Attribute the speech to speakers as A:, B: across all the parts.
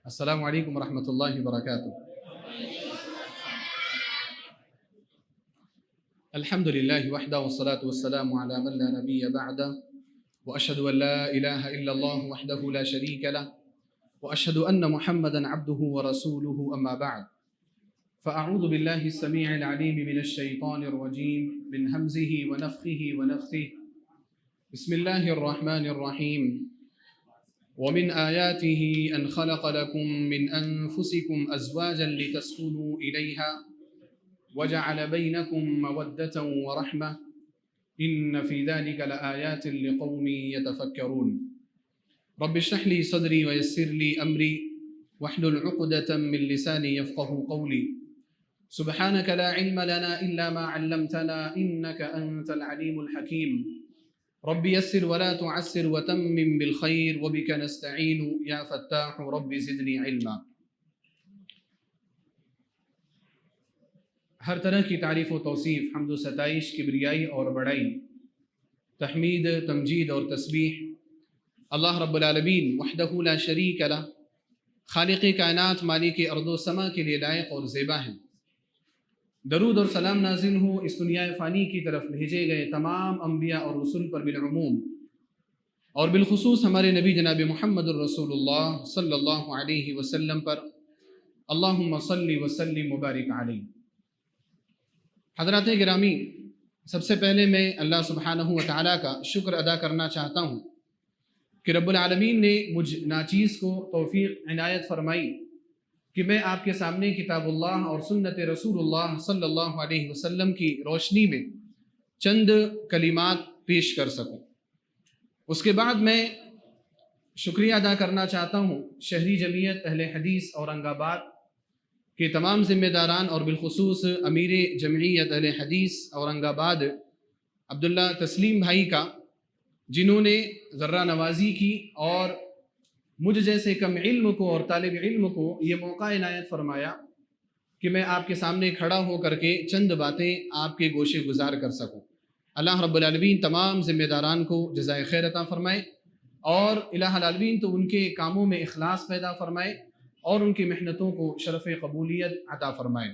A: السلام علیکم ورحمۃ اللہ وبرکاتہ۔ الحمد للہ وحدہ والصلاة والسلام علی من لا نبی بعدہ واشہد ان لا الہ الا اللہ وحدہ لا شریک لہ واشہد ان محمدا عبدہ ورسولہ اما بعد فاعوذ باللہ السمیع العلیم من الشیطان الرجیم من ہمزہ ونفخہ ونفثہ بسم اللہ الرحمن الرحیم ومن آياته أن خلق لكم من أنفسكم أزواجا لتسكنوا إليها وجعل بينكم مودة ورحمة إن في ذلك لآيات لقوم يتفكرون رب اشرح لي صدري ويسر لي أمري واحلل عقدة من لساني يفقه قولي سبحانك لا علم لنا إلا ما علمتنا إنك أنت العليم الحكيم رب يسر ولا تعسر وتمم بالخير وبك نستعين يا فتاح رب زدني علما۔ ہر طرح کی تعریف و توصیف، حمد و ستائش، کبریائی اور بڑائی، تحمید، تمجید اور تسبیح اللہ رب العالمین وحدہ لا شریک لہ، خالق کائنات، مالک ارض و سما کے لیے لائق اور زیبا ہیں۔ درود اور سلام نازل ہو اس دنیا فانی کی طرف بھیجے گئے تمام انبیاء اور رسول پر بالعموم، اور بالخصوص ہمارے نبی جناب محمد الرسول اللہ صلی اللہ علیہ وسلم پر، اللہم صلی وسلم مبارک علیہ۔ حضرات گرامی، سب سے پہلے میں اللہ سبحانہ و تعالیٰ کا شکر ادا کرنا چاہتا ہوں کہ رب العالمین نے مجھ ناچیز کو توفیق عنایت فرمائی کہ میں آپ کے سامنے کتاب اللہ اور سنت رسول اللہ صلی اللہ علیہ وسلم کی روشنی میں چند کلمات پیش کر سکوں۔ اس کے بعد میں شکریہ ادا کرنا چاہتا ہوں شہری جمعیت اہل حدیث اورنگ آباد کے تمام ذمہ داران اور بالخصوص امیر جمعیت اہل حدیث اورنگ آباد عبداللہ تسلیم بھائی کا، جنہوں نے ذرہ نوازی کی اور مجھ جیسے کم علم کو اور طالب علم کو یہ موقع عنایت فرمایا کہ میں آپ کے سامنے کھڑا ہو کر کے چند باتیں آپ کے گوشے گزار کر سکوں۔ اللہ رب العالمین تمام ذمہ داران کو جزائے خیر عطا فرمائے، اور الہ العالمین تو ان کے کاموں میں اخلاص پیدا فرمائے اور ان کی محنتوں کو شرف قبولیت عطا فرمائے۔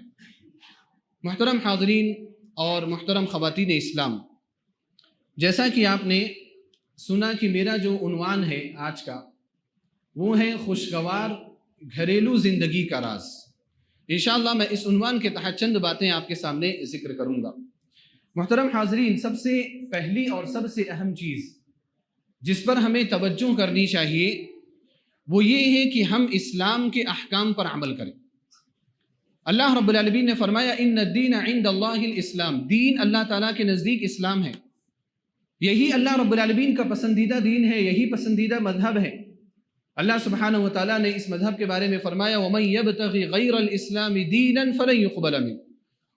A: محترم حاضرین اور محترم خواتین اسلام، جیسا کہ آپ نے سنا کہ میرا جو عنوان ہے آج کا، وہ ہے خوشگوار گھریلو زندگی کا راز۔ انشاءاللہ میں اس عنوان کے تحت چند باتیں آپ کے سامنے ذکر کروں گا۔ محترم حاضرین، سب سے پہلی اور سب سے اہم چیز جس پر ہمیں توجہ کرنی چاہیے وہ یہ ہے کہ ہم اسلام کے احکام پر عمل کریں۔ اللہ رب العالمین نے فرمایا ان الدین عند اللہ الاسلام، دین اللہ تعالیٰ کے نزدیک اسلام ہے، یہی اللہ رب العالمین کا پسندیدہ دین ہے، یہی پسندیدہ مذہب ہے۔ اللہ سبحانہ و تعالیٰ نے اس مذہب کے بارے میں فرمایا وَمَن يَبْتَغِ غَيْرَ الْإِسْلَامِ دِينًا فَلَن يُقْبَلَ مِنْهُ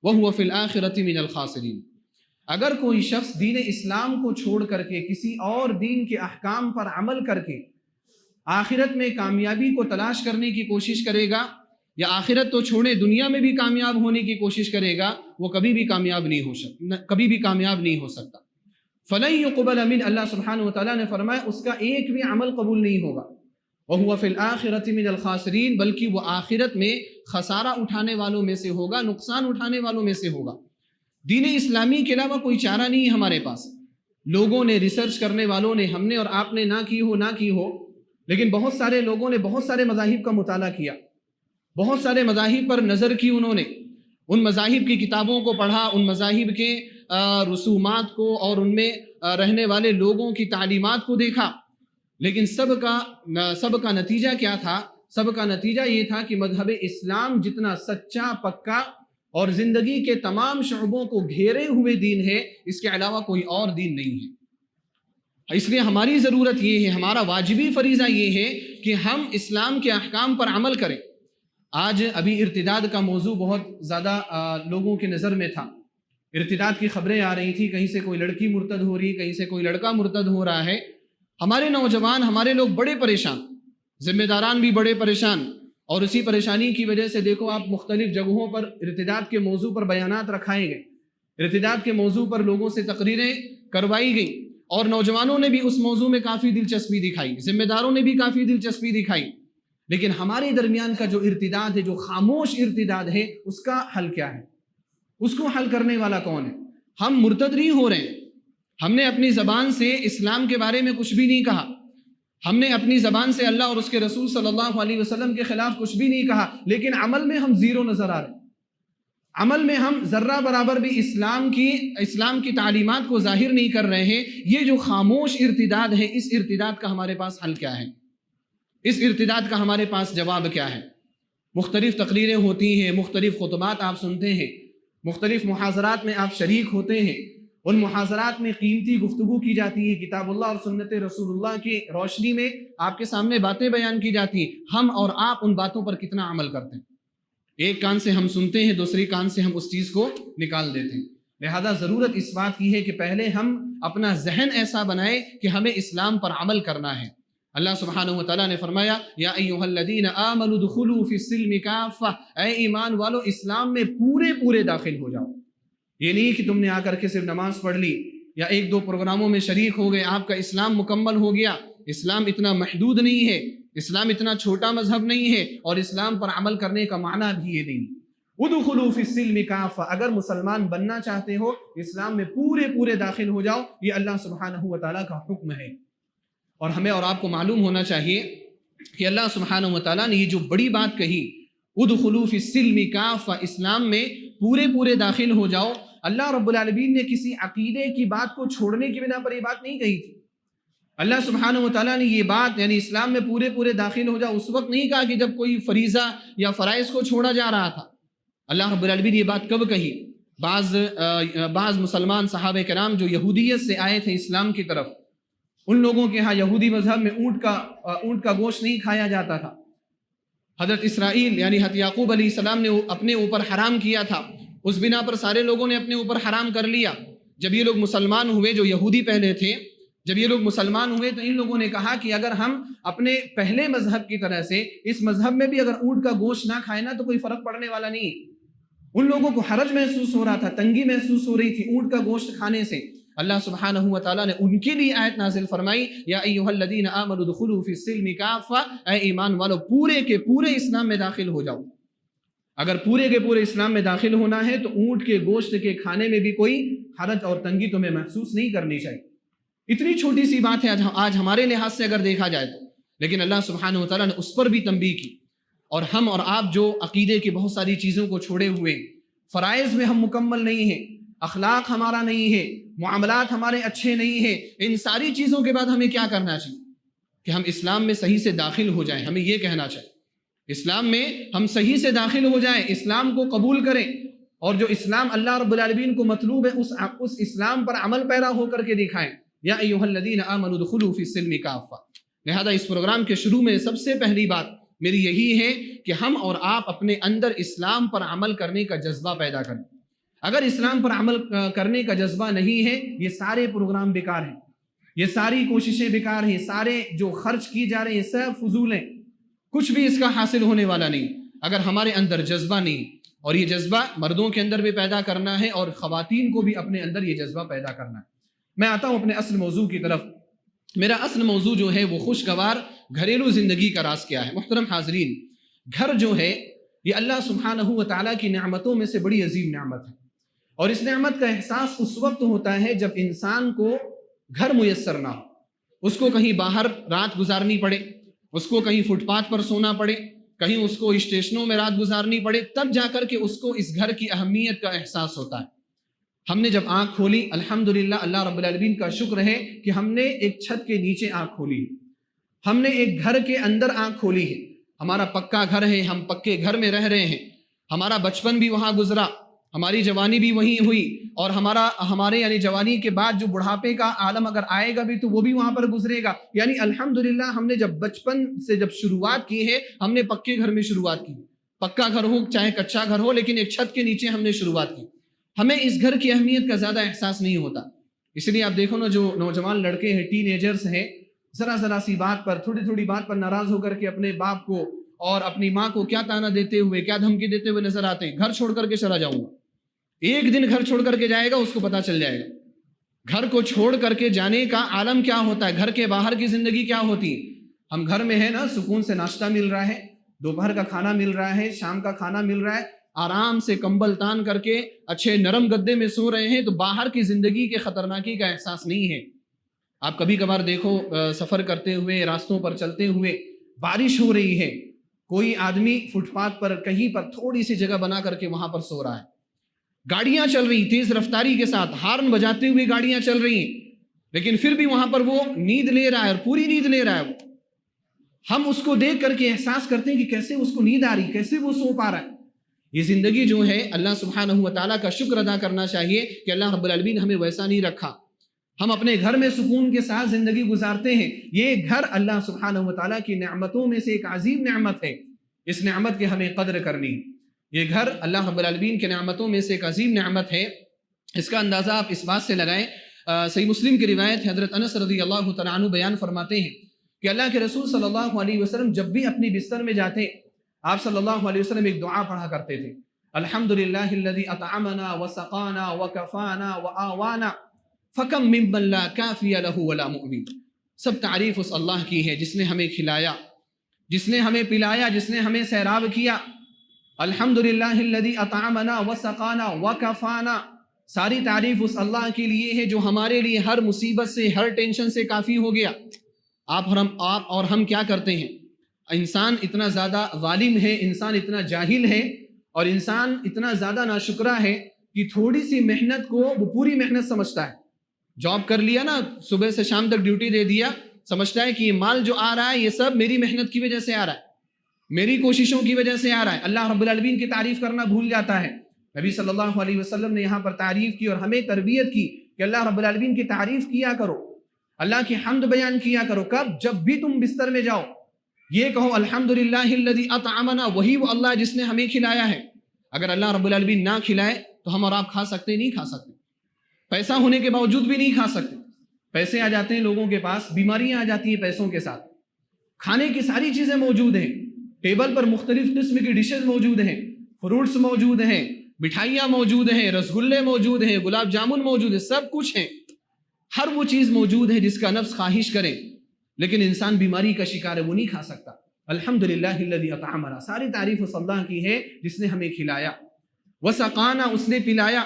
A: وَهُوَ فِي الْآخِرَةِ مِنَ الْخَاسِرِينَ۔ اگر کوئی شخص دین اسلام کو چھوڑ کر کے کسی اور دین کے احکام پر عمل کر کے آخرت میں کامیابی کو تلاش کرنے کی کوشش کرے گا، یا آخرت تو چھوڑے دنیا میں بھی کامیاب ہونے کی کوشش کرے گا، وہ کبھی بھی کامیاب نہیں ہو سکتا۔ فَلَن يُقْبَلَ مِنْهُ، اللہ سبحانہ و تعالیٰ نے فرمایا اس کا ایک بھی عمل قبول نہیں ہوگا۔ وَهُوَ فِي الْآخِرَةِ مِنَ الْخَاسِرِينَ، بلکہ وہ آخرت میں خسارہ اٹھانے والوں میں سے ہوگا، نقصان اٹھانے والوں میں سے ہوگا۔ دین اسلامی کے علاوہ کوئی چارہ نہیں ہے ہمارے پاس۔ لوگوں نے، ریسرچ کرنے والوں نے، ہم نے اور آپ نے نہ کی ہو، لیکن بہت سارے لوگوں نے بہت سارے مذاہب کا مطالعہ کیا، بہت سارے مذاہب پر نظر کی، انہوں نے ان مذاہب کی کتابوں کو پڑھا، ان مذاہب کے رسومات کو اور ان میں رہنے والے لوگوں کی تعلیمات کو دیکھا، لیکن سب کا نتیجہ کیا تھا؟ سب کا نتیجہ یہ تھا کہ مذہب اسلام جتنا سچا، پکا اور زندگی کے تمام شعبوں کو گھیرے ہوئے دین ہے، اس کے علاوہ کوئی اور دین نہیں ہے۔ اس لیے ہماری ضرورت یہ ہے، ہمارا واجبی فریضہ یہ ہے کہ ہم اسلام کے احکام پر عمل کریں۔ آج ابھی ارتداد کا موضوع بہت زیادہ لوگوں کی نظر میں تھا، ارتداد کی خبریں آ رہی تھی، کہیں سے کوئی لڑکی مرتد ہو رہی، کہیں سے کوئی لڑکا مرتد ہو رہا ہے۔ ہمارے نوجوان، ہمارے لوگ بڑے پریشان، ذمہ داران بھی بڑے پریشان، اور اسی پریشانی کی وجہ سے دیکھو آپ مختلف جگہوں پر ارتداد کے موضوع پر بیانات رکھائے گئے، ارتداد کے موضوع پر لوگوں سے تقریریں کروائی گئیں، اور نوجوانوں نے بھی اس موضوع میں کافی دلچسپی دکھائی، ذمہ داروں نے بھی کافی دلچسپی دکھائی، لیکن ہمارے درمیان کا جو ارتداد ہے، جو خاموش ارتداد ہے، اس کا حل کیا ہے؟ اس کو حل کرنے والا کون ہے؟ ہم مرتد نہیں ہو رہے ہیں، ہم نے اپنی زبان سے اسلام کے بارے میں کچھ بھی نہیں کہا، ہم نے اپنی زبان سے اللہ اور اس کے رسول صلی اللہ علیہ وسلم کے خلاف کچھ بھی نہیں کہا، لیکن عمل میں ہم زیرو نظر آ رہے ہیں، عمل میں ہم ذرہ برابر بھی اسلام کی تعلیمات کو ظاہر نہیں کر رہے ہیں۔ یہ جو خاموش ارتداد ہے، اس ارتداد کا ہمارے پاس حل کیا ہے؟ اس ارتداد کا ہمارے پاس جواب کیا ہے؟ مختلف تقریریں ہوتی ہیں، مختلف خطبات آپ سنتے ہیں، مختلف محاضرات میں آپ شریک ہوتے ہیں، ان محاضرات میں قیمتی گفتگو کی جاتی ہے، کتاب اللہ اور سنت رسول اللہ کی روشنی میں آپ کے سامنے باتیں بیان کی جاتی ہیں۔ ہم اور آپ ان باتوں پر کتنا عمل کرتے ہیں؟ ایک کان سے ہم سنتے ہیں، دوسری کان سے ہم اس چیز کو نکال دیتے ہیں۔ لہذا ضرورت اس بات کی ہے کہ پہلے ہم اپنا ذہن ایسا بنائیں کہ ہمیں اسلام پر عمل کرنا ہے۔ اللہ سبحانہ وتعالیٰ نے فرمایا یا ایھا الذین آمنوا ادخلوا فی السلم کافہ، اے ایمان والو اسلام میں پورے داخل ہو جاؤ۔ یہ نہیں کہ تم نے آ کر کے صرف نماز پڑھ لی یا ایک دو پروگراموں میں شریک ہو گئے، آپ کا اسلام مکمل ہو گیا۔ اسلام اتنا محدود نہیں ہے، اسلام اتنا چھوٹا مذہب نہیں ہے، اور اسلام پر عمل کرنے کا معنی بھی یہ نہیں۔ ادخلوا فی السلم کافہ، اگر مسلمان بننا چاہتے ہو اسلام میں پورے داخل ہو جاؤ، یہ اللہ سبحانہ وتعالیٰ کا حکم ہے۔ اور ہمیں اور آپ کو معلوم ہونا چاہیے کہ اللہ سبحانہ وتعالیٰ نے یہ جو بڑی بات کہی ادخلوا فی السلم کافہ، اسلام میں پورے داخل ہو جاؤ، اللہ رب العالمین نے کسی عقیدے کی بات کو چھوڑنے کی بنا پر یہ بات نہیں کہی تھی۔ اللہ سبحانہ وتعالیٰ نے یہ بات یعنی اسلام میں پورے داخل ہو جاؤ اس وقت نہیں کہا کہ جب کوئی فریضہ یا فرائض کو چھوڑا جا رہا تھا۔ اللہ رب العالمین یہ بات کب کہی؟ بعض مسلمان صحابہ کرام جو یہودیت سے آئے تھے اسلام کی طرف، ان لوگوں کے ہاں یہودی مذہب میں اونٹ کا گوشت نہیں کھایا جاتا تھا۔ حضرت اسرائیل یعنی حضرت یعقوب علیہ السلام نے اپنے اوپر حرام کیا تھا، اس بنا پر سارے لوگوں نے اپنے اوپر حرام کر لیا۔ جب یہ لوگ مسلمان ہوئے، جو یہودی پہلے تھے، جب یہ لوگ مسلمان ہوئے تو ان لوگوں نے کہا کہ اگر ہم اپنے پہلے مذہب کی طرح سے اس مذہب میں بھی اگر اونٹ کا گوشت نہ کھائے نا تو کوئی فرق پڑنے والا نہیں۔ ان لوگوں کو حرج محسوس ہو رہا تھا، تنگی محسوس ہو رہی تھی اونٹ کا گوشت کھانے سے۔ اللہ سبحانہ وتعالیٰ نے ان کے لیے آیت نازل فرمائی یا ایھا الذین آمنوا ادخلوا فی السلم کافہ، اے ایمان والو پورے اسلام میں داخل ہو جاؤ۔ اگر پورے اسلام میں داخل ہونا ہے تو اونٹ کے گوشت کے کھانے میں بھی کوئی حرج اور تنگی تمہیں محسوس نہیں کرنی چاہیے۔ اتنی چھوٹی سی بات ہے آج ہمارے لحاظ سے اگر دیکھا جائے تو، لیکن اللہ سبحانہ وتعالیٰ نے اس پر بھی تنبیہ کی۔ اور ہم اور آپ جو عقیدے کی بہت ساری چیزوں کو چھوڑے ہوئے، فرائض میں ہم مکمل نہیں ہیں، اخلاق ہمارا نہیں ہے، معاملات ہمارے اچھے نہیں ہیں، ان ساری چیزوں کے بعد ہمیں کیا کرنا چاہیے کہ ہم اسلام میں صحیح سے داخل ہو جائیں۔ ہمیں یہ کہنا چاہیے اسلام میں ہم صحیح سے داخل ہو جائیں، اسلام کو قبول کریں، اور جو اسلام اللہ رب العالمین کو مطلوب ہے اس اسلام پر عمل پیرا ہو کر کے دکھائیں۔ یا ایھا الذین آمنوا ادخلوا فی السلم کافہ۔ لہذا اس پروگرام کے شروع میں سب سے پہلی بات میری یہی ہے کہ ہم اور آپ اپنے اندر اسلام پر عمل کرنے کا جذبہ پیدا کریں۔ اگر اسلام پر عمل کرنے کا جذبہ نہیں ہے، یہ سارے پروگرام بیکار ہیں، یہ ساری کوششیں بیکار ہیں، سارے جو خرچ کی جا رہے ہیں سب فضول ہیں، کچھ بھی اس کا حاصل ہونے والا نہیں اگر ہمارے اندر جذبہ نہیں۔ اور یہ جذبہ مردوں کے اندر بھی پیدا کرنا ہے اور خواتین کو بھی اپنے اندر یہ جذبہ پیدا کرنا ہے۔ میں آتا ہوں اپنے اصل موضوع کی طرف۔ میرا اصل موضوع جو ہے وہ خوشگوار گھریلو زندگی کا راز کیا ہے۔ محترم حاضرین، گھر جو ہے یہ اللہ سبحانہ وتعالیٰ کی نعمتوں میں سے بڑی عظیم نعمت ہے، اور اس نعمت کا احساس اس وقت ہوتا ہے جب انسان کو گھر میسر نہ ہو، اس کو کہیں باہر رات گزارنی پڑے، اس کو کہیں فٹ پاتھ پر سونا پڑے، کہیں اس کو اسٹیشنوں میں رات گزارنی پڑے، تب جا کر کے اس کو اس گھر کی اہمیت کا احساس ہوتا ہے۔ ہم نے جب آنکھ کھولی، الحمدللہ اللہ رب العالمین کا شکر ہے کہ ہم نے ایک چھت کے نیچے آنکھ کھولی، ہم نے ایک گھر کے اندر آنکھ کھولی ہے، ہمارا پکا گھر ہے، ہم پکے گھر میں رہ رہے ہیں، ہمارا بچپن بھی وہاں گزرا، ہماری جوانی بھی وہیں ہوئی، اور ہمارے یعنی جوانی کے بعد جو بڑھاپے کا عالم اگر آئے گا بھی تو وہ بھی وہاں پر گزرے گا۔ یعنی الحمدللہ ہم نے جب بچپن سے جب شروعات کی ہے، ہم نے پکے گھر میں شروعات کی، پکا گھر ہو چاہے کچا گھر ہو، لیکن ایک چھت کے نیچے ہم نے شروعات کی۔ ہمیں اس گھر کی اہمیت کا زیادہ احساس نہیں ہوتا، اس لیے آپ دیکھو نا، جو نوجوان لڑکے ہیں، ٹین ایجرز ہیں، ذرا سی بات پر، تھوڑی بات پر ناراض ہو کر کے اپنے باپ کو اور اپنی ماں کو کیا تانا دیتے ہوئے، کیا دھمکی دیتے ہوئے نظر آتے ہیں، گھر چھوڑ کر کے چلا جاؤں گا۔ ایک دن گھر چھوڑ کر کے جائے گا، اس کو پتا چل جائے گا گھر کو چھوڑ کر کے جانے کا عالم کیا ہوتا ہے، گھر کے باہر کی زندگی کیا ہوتی ہے۔ ہم گھر میں ہیں نا، سکون سے ناشتہ مل رہا ہے، دوپہر کا کھانا مل رہا ہے، شام کا کھانا مل رہا ہے، آرام سے کمبل تان کر کے اچھے نرم گدے میں سو رہے ہیں، تو باہر کی زندگی کے خطرناکی کا احساس نہیں ہے۔ آپ کبھی کبھار دیکھو، سفر کرتے ہوئے، راستوں پر چلتے ہوئے بارش ہو رہی ہے، کوئی آدمی فٹ پاتھ پر کہیں پر تھوڑی سی جگہ بنا کر کے وہاں پر سو رہا ہے، گاڑیاں چل رہی تیز رفتاری کے ساتھ، ہارن بجاتے ہوئے گاڑیاں چل رہی ہیں، لیکن پھر بھی وہاں پر وہ نیند لے رہا ہے اور پوری نیند لے رہا ہے وہ۔ ہم اس کو دیکھ کر کے احساس کرتے ہیں کہ کیسے اس کو نیند آ رہی، کیسے وہ سو پا رہا ہے۔ یہ زندگی جو ہے، اللہ سبحانہ و تعالیٰ کا شکر ادا کرنا چاہیے کہ اللہ رب العالمین ہمیں ویسا نہیں رکھا۔ ہم اپنے گھر میں سکون کے ساتھ زندگی گزارتے ہیں، یہ گھر اللہ سبحانہ و تعالیٰ کی نعمتوں میں سے ایک عظیم نعمت ہے، اس نعمت کی ہمیں قدر کرنی۔ یہ گھر اللہ رب العالمین کے نعمتوں میں سے ایک عظیم نعمت ہے۔ اس کا اندازہ آپ اس بات سے لگائیں، صحیح مسلم کی روایت حضرت انس رضی اللہ تعالیٰ عنہ بیان فرماتے ہیں کہ اللہ کے رسول صلی اللہ علیہ وسلم جب بھی اپنی بستر میں جاتے، آپ صلی اللہ علیہ وسلم ایک دعا پڑھا کرتے تھے، الحمدللہ الذی اطعمنا وسقانا وکفانا وآوانا فکم ممن لا کافی لہ ولا مؤوی۔ سب تعریف اس اللہ کی ہے جس نے ہمیں کھلایا، جس نے ہمیں پلایا، جس نے ہمیں سیراب کیا۔ الحمدللہ الذی اطعمنا وسقانا وکفانا، ساری تعریف اس اللہ کے لیے ہے جو ہمارے لیے ہر مصیبت سے، ہر ٹینشن سے کافی ہو گیا۔ آپ اور ہم کیا کرتے ہیں؟ انسان اتنا زیادہ ظالم ہے، انسان اتنا جاہل ہے، اور انسان اتنا زیادہ ناشکرا ہے کہ تھوڑی سی محنت کو وہ پوری محنت سمجھتا ہے۔ جاب کر لیا نا، صبح سے شام تک ڈیوٹی دے دیا، سمجھتا ہے کہ یہ مال جو آ رہا ہے یہ سب میری محنت کی وجہ سے آ رہا ہے، میری کوششوں کی وجہ سے آ رہا ہے۔ اللہ رب العالمین کی تعریف کرنا بھول جاتا ہے۔ نبی صلی اللہ علیہ وسلم نے یہاں پر تعریف کی اور ہمیں تربیت کی کہ اللہ رب العالمین کی تعریف کیا کرو، اللہ کی حمد بیان کیا کرو۔ کب؟ جب بھی تم بستر میں جاؤ یہ کہو الحمدللہ الذی اطعمنا، وہی وہ اللہ جس نے ہمیں کھلایا ہے۔ اگر اللہ رب العالمین نہ کھلائے تو ہم اور آپ کھا سکتے نہیں کھا سکتے، پیسہ ہونے کے باوجود بھی نہیں کھا سکتے۔ پیسے آ جاتے ہیں لوگوں کے پاس، بیماریاں آ جاتی ہیں پیسوں کے ساتھ، کھانے کی ساری چیزیں موجود ہیں، ٹیبل پر مختلف قسم کی ڈشز موجود ہیں، فروٹس موجود ہیں، مٹھائیاں موجود ہیں، رسگلے موجود ہیں، گلاب جامن موجود ہیں، سب کچھ ہیں، ہر وہ چیز موجود ہے جس کا نفس خواہش کرے، لیکن انسان بیماری کا شکار ہے، وہ نہیں کھا سکتا۔ الحمدللہ الذی اطعمنا، ساری تعریف اس اللہ کی ہے جس نے ہمیں کھلایا، وسقانا، اس نے پلایا،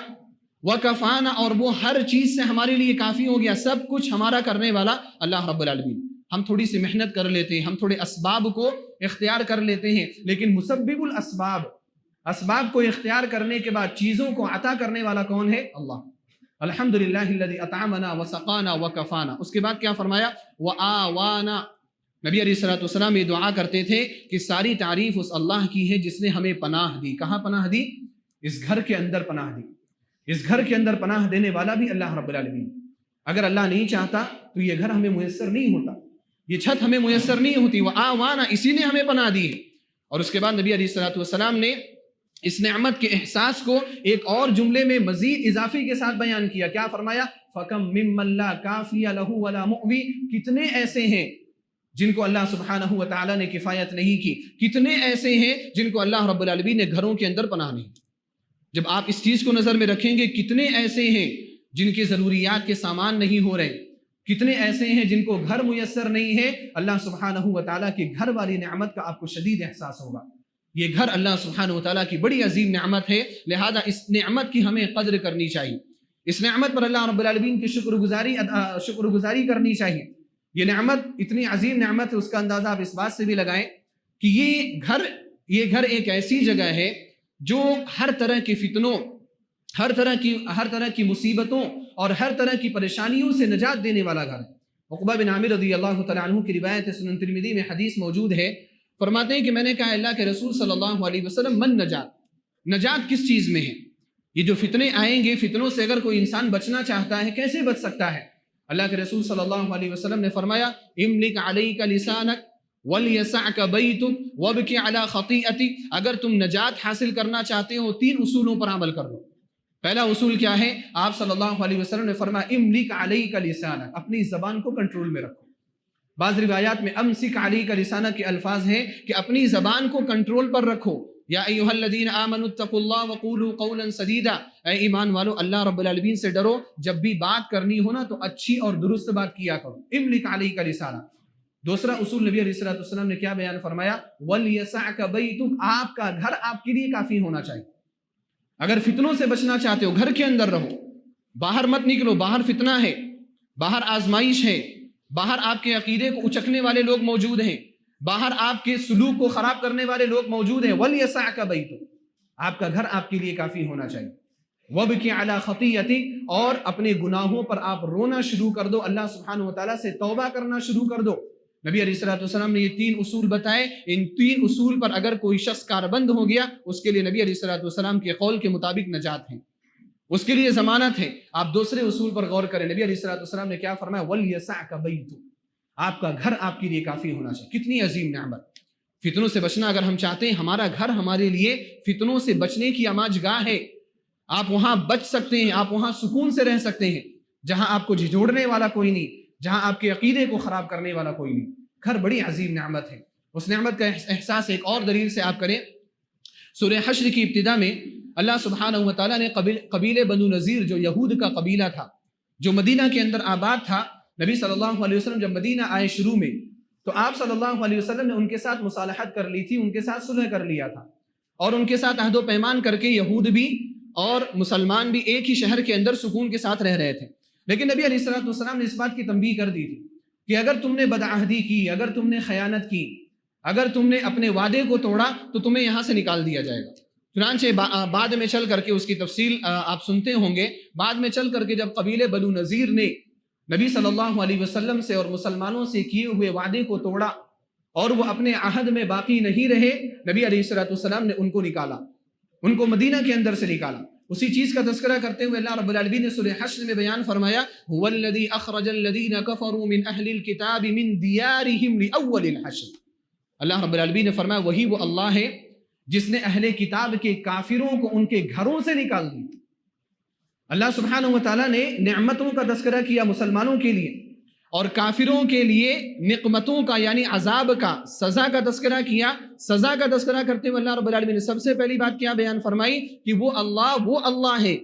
A: وکفانا، اور وہ ہر چیز سے ہمارے لیے کافی ہو گیا، سب کچھ ہمارا کرنے والا اللہ رب العالمین۔ ہم تھوڑی سی محنت کر لیتے ہیں، ہم تھوڑے اسباب کو اختیار کر لیتے ہیں، لیکن مسبب الاسباب، اسباب کو اختیار کرنے کے بعد چیزوں کو عطا کرنے والا کون ہے؟ اللہ۔ الحمدللہ الذی اطعمنا وسقانا وکفانا۔ اس کے بعد کیا فرمایا؟ وآوانا۔ نبی علیہ الصلوۃ والسلام یہ دعا کرتے تھے کہ ساری تعریف اس اللہ کی ہے جس نے ہمیں پناہ دی۔ کہاں پناہ دی؟ اس گھر کے اندر پناہ دی۔ اس گھر کے اندر پناہ دینے والا بھی اللہ رب العالمین۔ اگر اللہ نہیں چاہتا تو یہ گھر ہمیں میسر نہیں ہوتا، یہ چھت ہمیں میسر نہیں ہوتی۔ وآوانا، اسی نے ہمیں پناہ دی ہے۔ اور اس کے بعد نبی علیہ الصلوۃ والسلام نے اس نعمت کے احساس کو ایک اور جملے میں مزید اضافی کے ساتھ بیان کیا۔ کیا فرمایا؟ فَكَمْ مِمَّن لَا كَافِيَ لَهُ وَلَا مُؤْوِي۔ کتنے ایسے ہیں جن کو اللہ سبحانہ و تعالیٰ نے کفایت نہیں کی، کتنے ایسے ہیں جن کو اللہ رب العالمین نے گھروں کے اندر پناہ نہیں۔ جب آپ اس چیز کو نظر میں رکھیں گے، کتنے ایسے ہیں جن کی ضروریات کے سامان نہیں ہو رہے، کتنے ایسے ہیں جن کو گھر میسر نہیں ہے، اللہ سبحانہ و تعالیٰ کی گھر والی نعمت کا آپ کو شدید احساس ہوگا۔ یہ گھر اللہ سبحانہ و تعالیٰ کی بڑی عظیم نعمت ہے، لہذا اس نعمت کی ہمیں قدر کرنی چاہیے، اس نعمت پر اللہ رب العالمین کی شکر گزاری کرنی چاہیے۔ یہ نعمت اتنی عظیم نعمت ہے، اس کا اندازہ آپ اس بات سے بھی لگائیں کہ یہ گھر ایک ایسی جگہ ہے جو ہر طرح کے فتنوں، ہر طرح کی مصیبتوں اور ہر طرح کی پریشانیوں سے نجات دینے والا گھر ہے۔ عقبہ بن عامر رضی اللہ تعالیٰ عنہ کی روایت سنن ترمذی میں حدیث موجود ہے، فرماتے ہیں کہ میں نے کہا اللہ کے رسول صلی اللہ علیہ وسلم، من نجات کس چیز میں ہے؟ یہ جو فتنے آئیں گے، فتنوں سے اگر کوئی انسان بچنا چاہتا ہے کیسے بچ سکتا ہے؟ اللہ کے رسول صلی اللہ علیہ وسلم نے فرمایا، املک علیک لسانک ولیسعک بیتک وابکی علی خطیئتک۔ اگر تم نجات حاصل کرنا چاہتے ہو 3 اصولوں پر عمل کر لو۔ پہلا اصول کیا ہے؟ آپ صلی اللہ علیہ وسلم نے فرمایا، املک علیک لسانک، اپنی زبان کو کنٹرول میں رکھو۔ بعض روایات میں امسک علیک لسانک کے الفاظ ہیں کہ اپنی زبان کو کنٹرول پر رکھو۔ یا ایھا الذین آمنوا اتقوا اللہ وقولوا قولا سدیدا، اے ایمان والو اللہ رب العالمین سے ڈرو، جب بھی بات کرنی ہو نا تو اچھی اور درست بات کیا کرو۔ املک علیک لسانک، دوسرا اصول نبی علیہ الصلوۃ والسلام نے کیا بیان فرمایا؟ وَلْيَسَعْكَ بَيْتُكَ، آپ کا گھر آپ کے لیے کافی ہونا چاہیے۔ اگر فتنوں سے بچنا چاہتے ہو گھر کے اندر رہو، باہر مت نکلو، باہر فتنہ ہے، باہر آزمائش ہے، باہر آپ کے عقیدے کو اچکنے والے لوگ موجود ہیں، باہر آپ کے سلوک کو خراب کرنے والے لوگ موجود ہیں۔ وَلْيَسَعْكَ بَيْتُكَ، آپ کا گھر آپ کے لیے کافی ہونا چاہیے۔ وَبْكِ عَلَى خَطِيئَتِكَ، اور اپنے گناہوں پر آپ رونا شروع کر دو، اللہ سبحانہ وتعالیٰ سے توبہ کرنا شروع کر دو۔ نبی علیہ الصلوۃ والسلام نے یہ 3 اصول بتائے، ان 3 اصول پر اگر کوئی شخص کاربند ہو گیا، اس کے لیے نبی علیہ الصلوۃ والسلام کے قول کے مطابق نجات ہے، اس کے لیے ضمانت ہے۔ آپ دوسرے اصول پر غور کریں، نبی علیہ الصلوۃ والسلام نے کیا فرمایا؟ وَلْيَسَعْكَ بَيْتُكَ، آپ کا گھر آپ کے لیے کافی ہونا چاہیے۔ کتنی عظیم نعمت! فتنوں سے بچنا اگر ہم چاہتے ہیں، ہمارا گھر ہمارے لیے فتنوں سے بچنے کی اماج گاہ ہے۔ آپ وہاں بچ سکتے ہیں، آپ وہاں سکون سے رہ سکتے ہیں، جہاں آپ کو جھجوڑنے والا کوئی نہیں، جہاں آپ کے عقیدے کو خراب کرنے والا کوئی نہیں۔ گھر بڑی عظیم نعمت ہے۔ اس نعمت کا احساس ایک اور دلیل سے آپ کریں۔ سورہ حشر کی ابتدا میں اللہ سبحانہ وتعالیٰ نے قبیلے بنو نذیر، جو یہود کا قبیلہ تھا، جو مدینہ کے اندر آباد تھا، نبی صلی اللہ علیہ وسلم جب مدینہ آئے شروع میں، تو آپ صلی اللہ علیہ وسلم نے ان کے ساتھ مصالحت کر لی تھی، ان کے ساتھ صلح کر لیا تھا، اور ان کے ساتھ عہد و پیمان کر کے یہود بھی اور مسلمان بھی ایک ہی شہر کے اندر سکون کے ساتھ رہ رہے تھے۔ لیکن نبی علیہ الصلوۃ والسلام نے اس بات کی تنبیہ کر دی تھی کہ اگر تم نے بدعہدی کی، اگر تم نے خیانت کی، اگر تم نے اپنے وعدے کو توڑا، تو تمہیں یہاں سے نکال دیا جائے گا۔ چنانچہ بعد میں چل کر کے اس کی تفصیل آپ سنتے ہوں گے، بعد میں چل کر کے جب قبیلے بنو نذیر نے نبی صلی اللہ علیہ وسلم سے اور مسلمانوں سے کیے ہوئے وعدے کو توڑا اور وہ اپنے عہد میں باقی نہیں رہے، نبی علیہ الصلوۃ والسلام نے ان کو نکالا، ان کو مدینہ کے اندر سے نکالا۔ اسی چیز کا تذکرہ کرتے ہوئے اللہ رب العالمین نے سورہ حشر میں بیان فرمایا، هو الذی اخرج الذین کفروا من اہل الکتاب من دیارہم لأول الحشر۔ اللہ رب العالمین نے فرمایا وہی وہ اللہ ہے جس نے اہل کتاب کے کافروں کو ان کے گھروں سے نکال دیا۔ اللہ سبحانہ وتعالیٰ نے نعمتوں کا تذکرہ کیا مسلمانوں کے لیے، اور کافروں کے لیے نقمتوں کا یعنی عذاب کا، سزا کا تذکرہ کیا۔ سزا کا تذکرہ کرتے ہوئے اللہ رب العالمین نے سب سے پہلی بات کیا بیان فرمائی کہ وہ اللہ ہے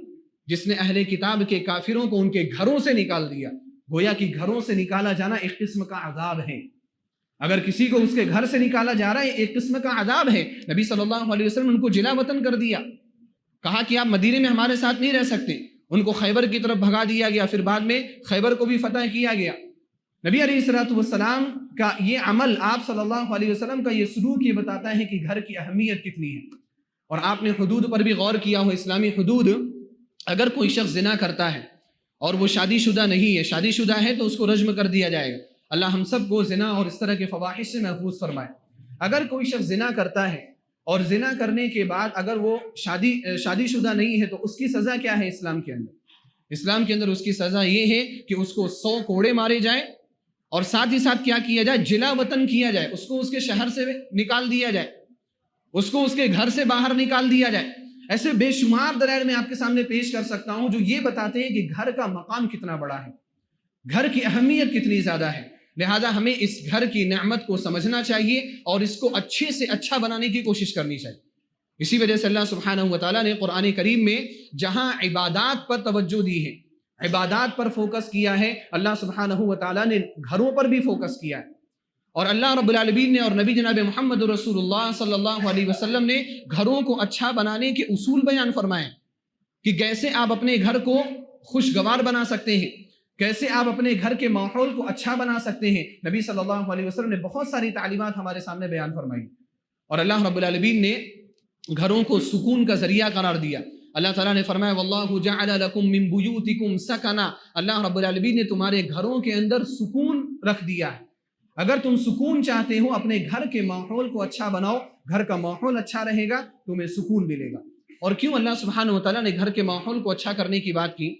A: جس نے اہل کتاب کے کافروں کو ان کے گھروں سے نکال دیا۔ گویا کہ گھروں سے نکالا جانا ایک قسم کا عذاب ہے۔ اگر کسی کو اس کے گھر سے نکالا جا رہا ہے، ایک قسم کا عذاب ہے۔ نبی صلی اللہ علیہ وسلم نے ان کو جلا وطن کر دیا، کہا کہ آپ مدینے میں ہمارے ساتھ نہیں رہ سکتے۔ ان کو خیبر کی طرف بھگا دیا گیا، پھر بعد میں خیبر کو بھی فتح کیا گیا۔ نبی علیہ الصلوۃ والسلام کا یہ عمل، آپ صلی اللہ علیہ وسلم کا یہ سلوک یہ بتاتا ہے کہ گھر کی اہمیت کتنی ہے۔ اور آپ نے حدود پر بھی غور کیا ہو، اسلامی حدود، اگر کوئی شخص زنا کرتا ہے اور وہ شادی شدہ نہیں ہے، شادی شدہ ہے تو اس کو رجم کر دیا جائے گا۔ اللہ ہم سب کو زنا اور اس طرح کے فواحش سے محفوظ فرمائے۔ اگر کوئی شخص زنا کرتا ہے اور زنا کرنے کے بعد اگر وہ شادی شدہ نہیں ہے تو اس کی سزا کیا ہے اسلام کے اندر؟ اسلام کے اندر اس کی سزا یہ ہے کہ اس کو 100 کوڑے مارے جائیں، اور ساتھ ہی ساتھ کیا کیا جائے؟ جلا وطن کیا جائے، اس کو اس کے شہر سے نکال دیا جائے، اس کو اس کے گھر سے باہر نکال دیا جائے۔ ایسے بے شمار دلائل میں آپ کے سامنے پیش کر سکتا ہوں جو یہ بتاتے ہیں کہ گھر کا مقام کتنا بڑا ہے، گھر کی اہمیت کتنی زیادہ ہے۔ لہذا ہمیں اس گھر کی نعمت کو سمجھنا چاہیے اور اس کو اچھے سے اچھا بنانے کی کوشش کرنی چاہیے۔ اسی وجہ سے اللہ سبحانہ وتعالیٰ نے قرآن کریم میں جہاں عبادات پر توجہ دی ہے، عبادات پر فوکس کیا ہے، اللہ سبحانہ وتعالیٰ نے گھروں پر بھی فوکس کیا ہے۔ اور اللہ رب العالمین نے اور نبی جناب محمد رسول اللہ صلی اللہ علیہ وسلم نے گھروں کو اچھا بنانے کے اصول بیان فرمائے کہ کیسے آپ اپنے گھر کو خوشگوار بنا سکتے ہیں، کیسے آپ اپنے گھر کے ماحول کو اچھا بنا سکتے ہیں۔ نبی صلی اللہ علیہ وسلم نے بہت ساری تعلیمات ہمارے سامنے بیان فرمائی، اور اللہ رب العالمین نے گھروں کو سکون کا ذریعہ قرار دیا۔ اللہ تعالیٰ نے فرمایا واللہ جعل لکم من بیوتکم سکنا، اللہ رب العالمین نے تمہارے گھروں کے اندر سکون رکھ دیا ہے۔ اگر تم سکون چاہتے ہو، اپنے گھر کے ماحول کو اچھا بناؤ، گھر کا ماحول اچھا رہے گا، تمہیں سکون ملے گا۔ اور کیوں اللہ سبحانہ وتعالیٰ نے گھر کے ماحول کو اچھا کرنے کی بات کی؟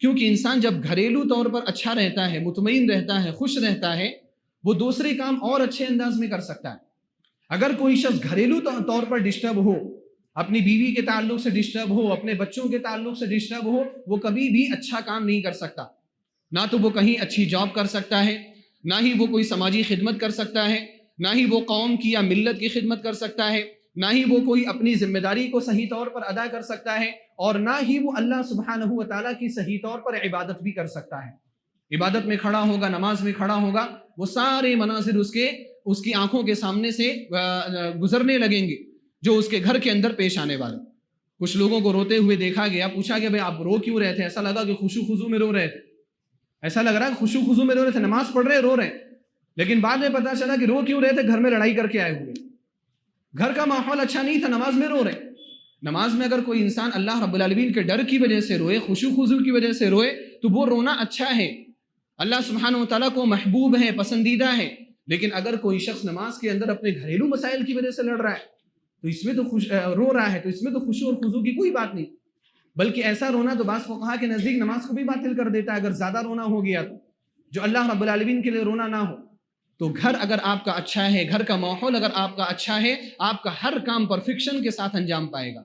A: کیونکہ انسان جب گھریلو طور پر اچھا رہتا ہے، مطمئن رہتا ہے، خوش رہتا ہے، وہ دوسرے کام اور اچھے انداز میں کر سکتا ہے۔ اگر کوئی شخص گھریلو طور پر ڈسٹرب ہو، اپنی بیوی کے تعلق سے ڈسٹرب ہو، اپنے بچوں کے تعلق سے ڈسٹرب ہو، وہ کبھی بھی اچھا کام نہیں کر سکتا۔ نہ تو وہ کہیں اچھی جاب کر سکتا ہے، نہ ہی وہ کوئی سماجی خدمت کر سکتا ہے، نہ ہی وہ قوم کی یا ملت کی خدمت کر سکتا ہے، نہ ہی وہ کوئی اپنی ذمہ داری کو صحیح طور پر ادا کر سکتا ہے، اور نہ ہی وہ اللہ سبحانہ و تعالیٰ کی صحیح طور پر عبادت بھی کر سکتا ہے۔ عبادت میں کھڑا ہوگا، نماز میں کھڑا ہوگا، وہ سارے مناظر اس کی آنکھوں کے سامنے سے گزرنے لگیں گے جو اس کے گھر کے اندر پیش آنے والے۔ کچھ لوگوں کو روتے ہوئے دیکھا گیا، پوچھا کہ بھئی آپ رو کیوں رہے تھے؟ ایسا لگا کہ خشوع خضوع میں رو رہے تھے، ایسا لگ رہا ہے خشوع خضوع میں رو رہے تھے، نماز پڑھ رہے رو رہے، لیکن بعد میں پتا چلا کہ رو کیوں رہے تھے؟ گھر میں لڑائی کر کے آئے ہوئے، گھر کا ماحول اچھا نہیں تھا، نماز میں رو رہے۔ نماز میں اگر کوئی انسان اللہ رب العالمین کے ڈر کی وجہ سے روئے، خشوع خضوع کی وجہ سے روئے، تو وہ رونا اچھا ہے، اللہ سبحانہ وتعالیٰ کو محبوب ہے، پسندیدہ ہے۔ لیکن اگر کوئی شخص نماز کے اندر اپنے گھریلو مسائل کی وجہ سے لڑ رہا ہے تو اس میں تو رو رہا ہے، تو اس میں تو خشوع اور خضوع کی کوئی بات نہیں، بلکہ ایسا رونا تو بعض فقہا کے نزدیک نماز کو بھی باطل کر دیتا ہے اگر زیادہ رونا ہو گیا تو، جو اللہ رب العالمین کے لیے رونا نہ ہو۔ تو گھر اگر آپ کا اچھا ہے، گھر کا ماحول اگر آپ کا اچھا ہے، آپ کا ہر کام پرفیکشن کے ساتھ انجام پائے گا،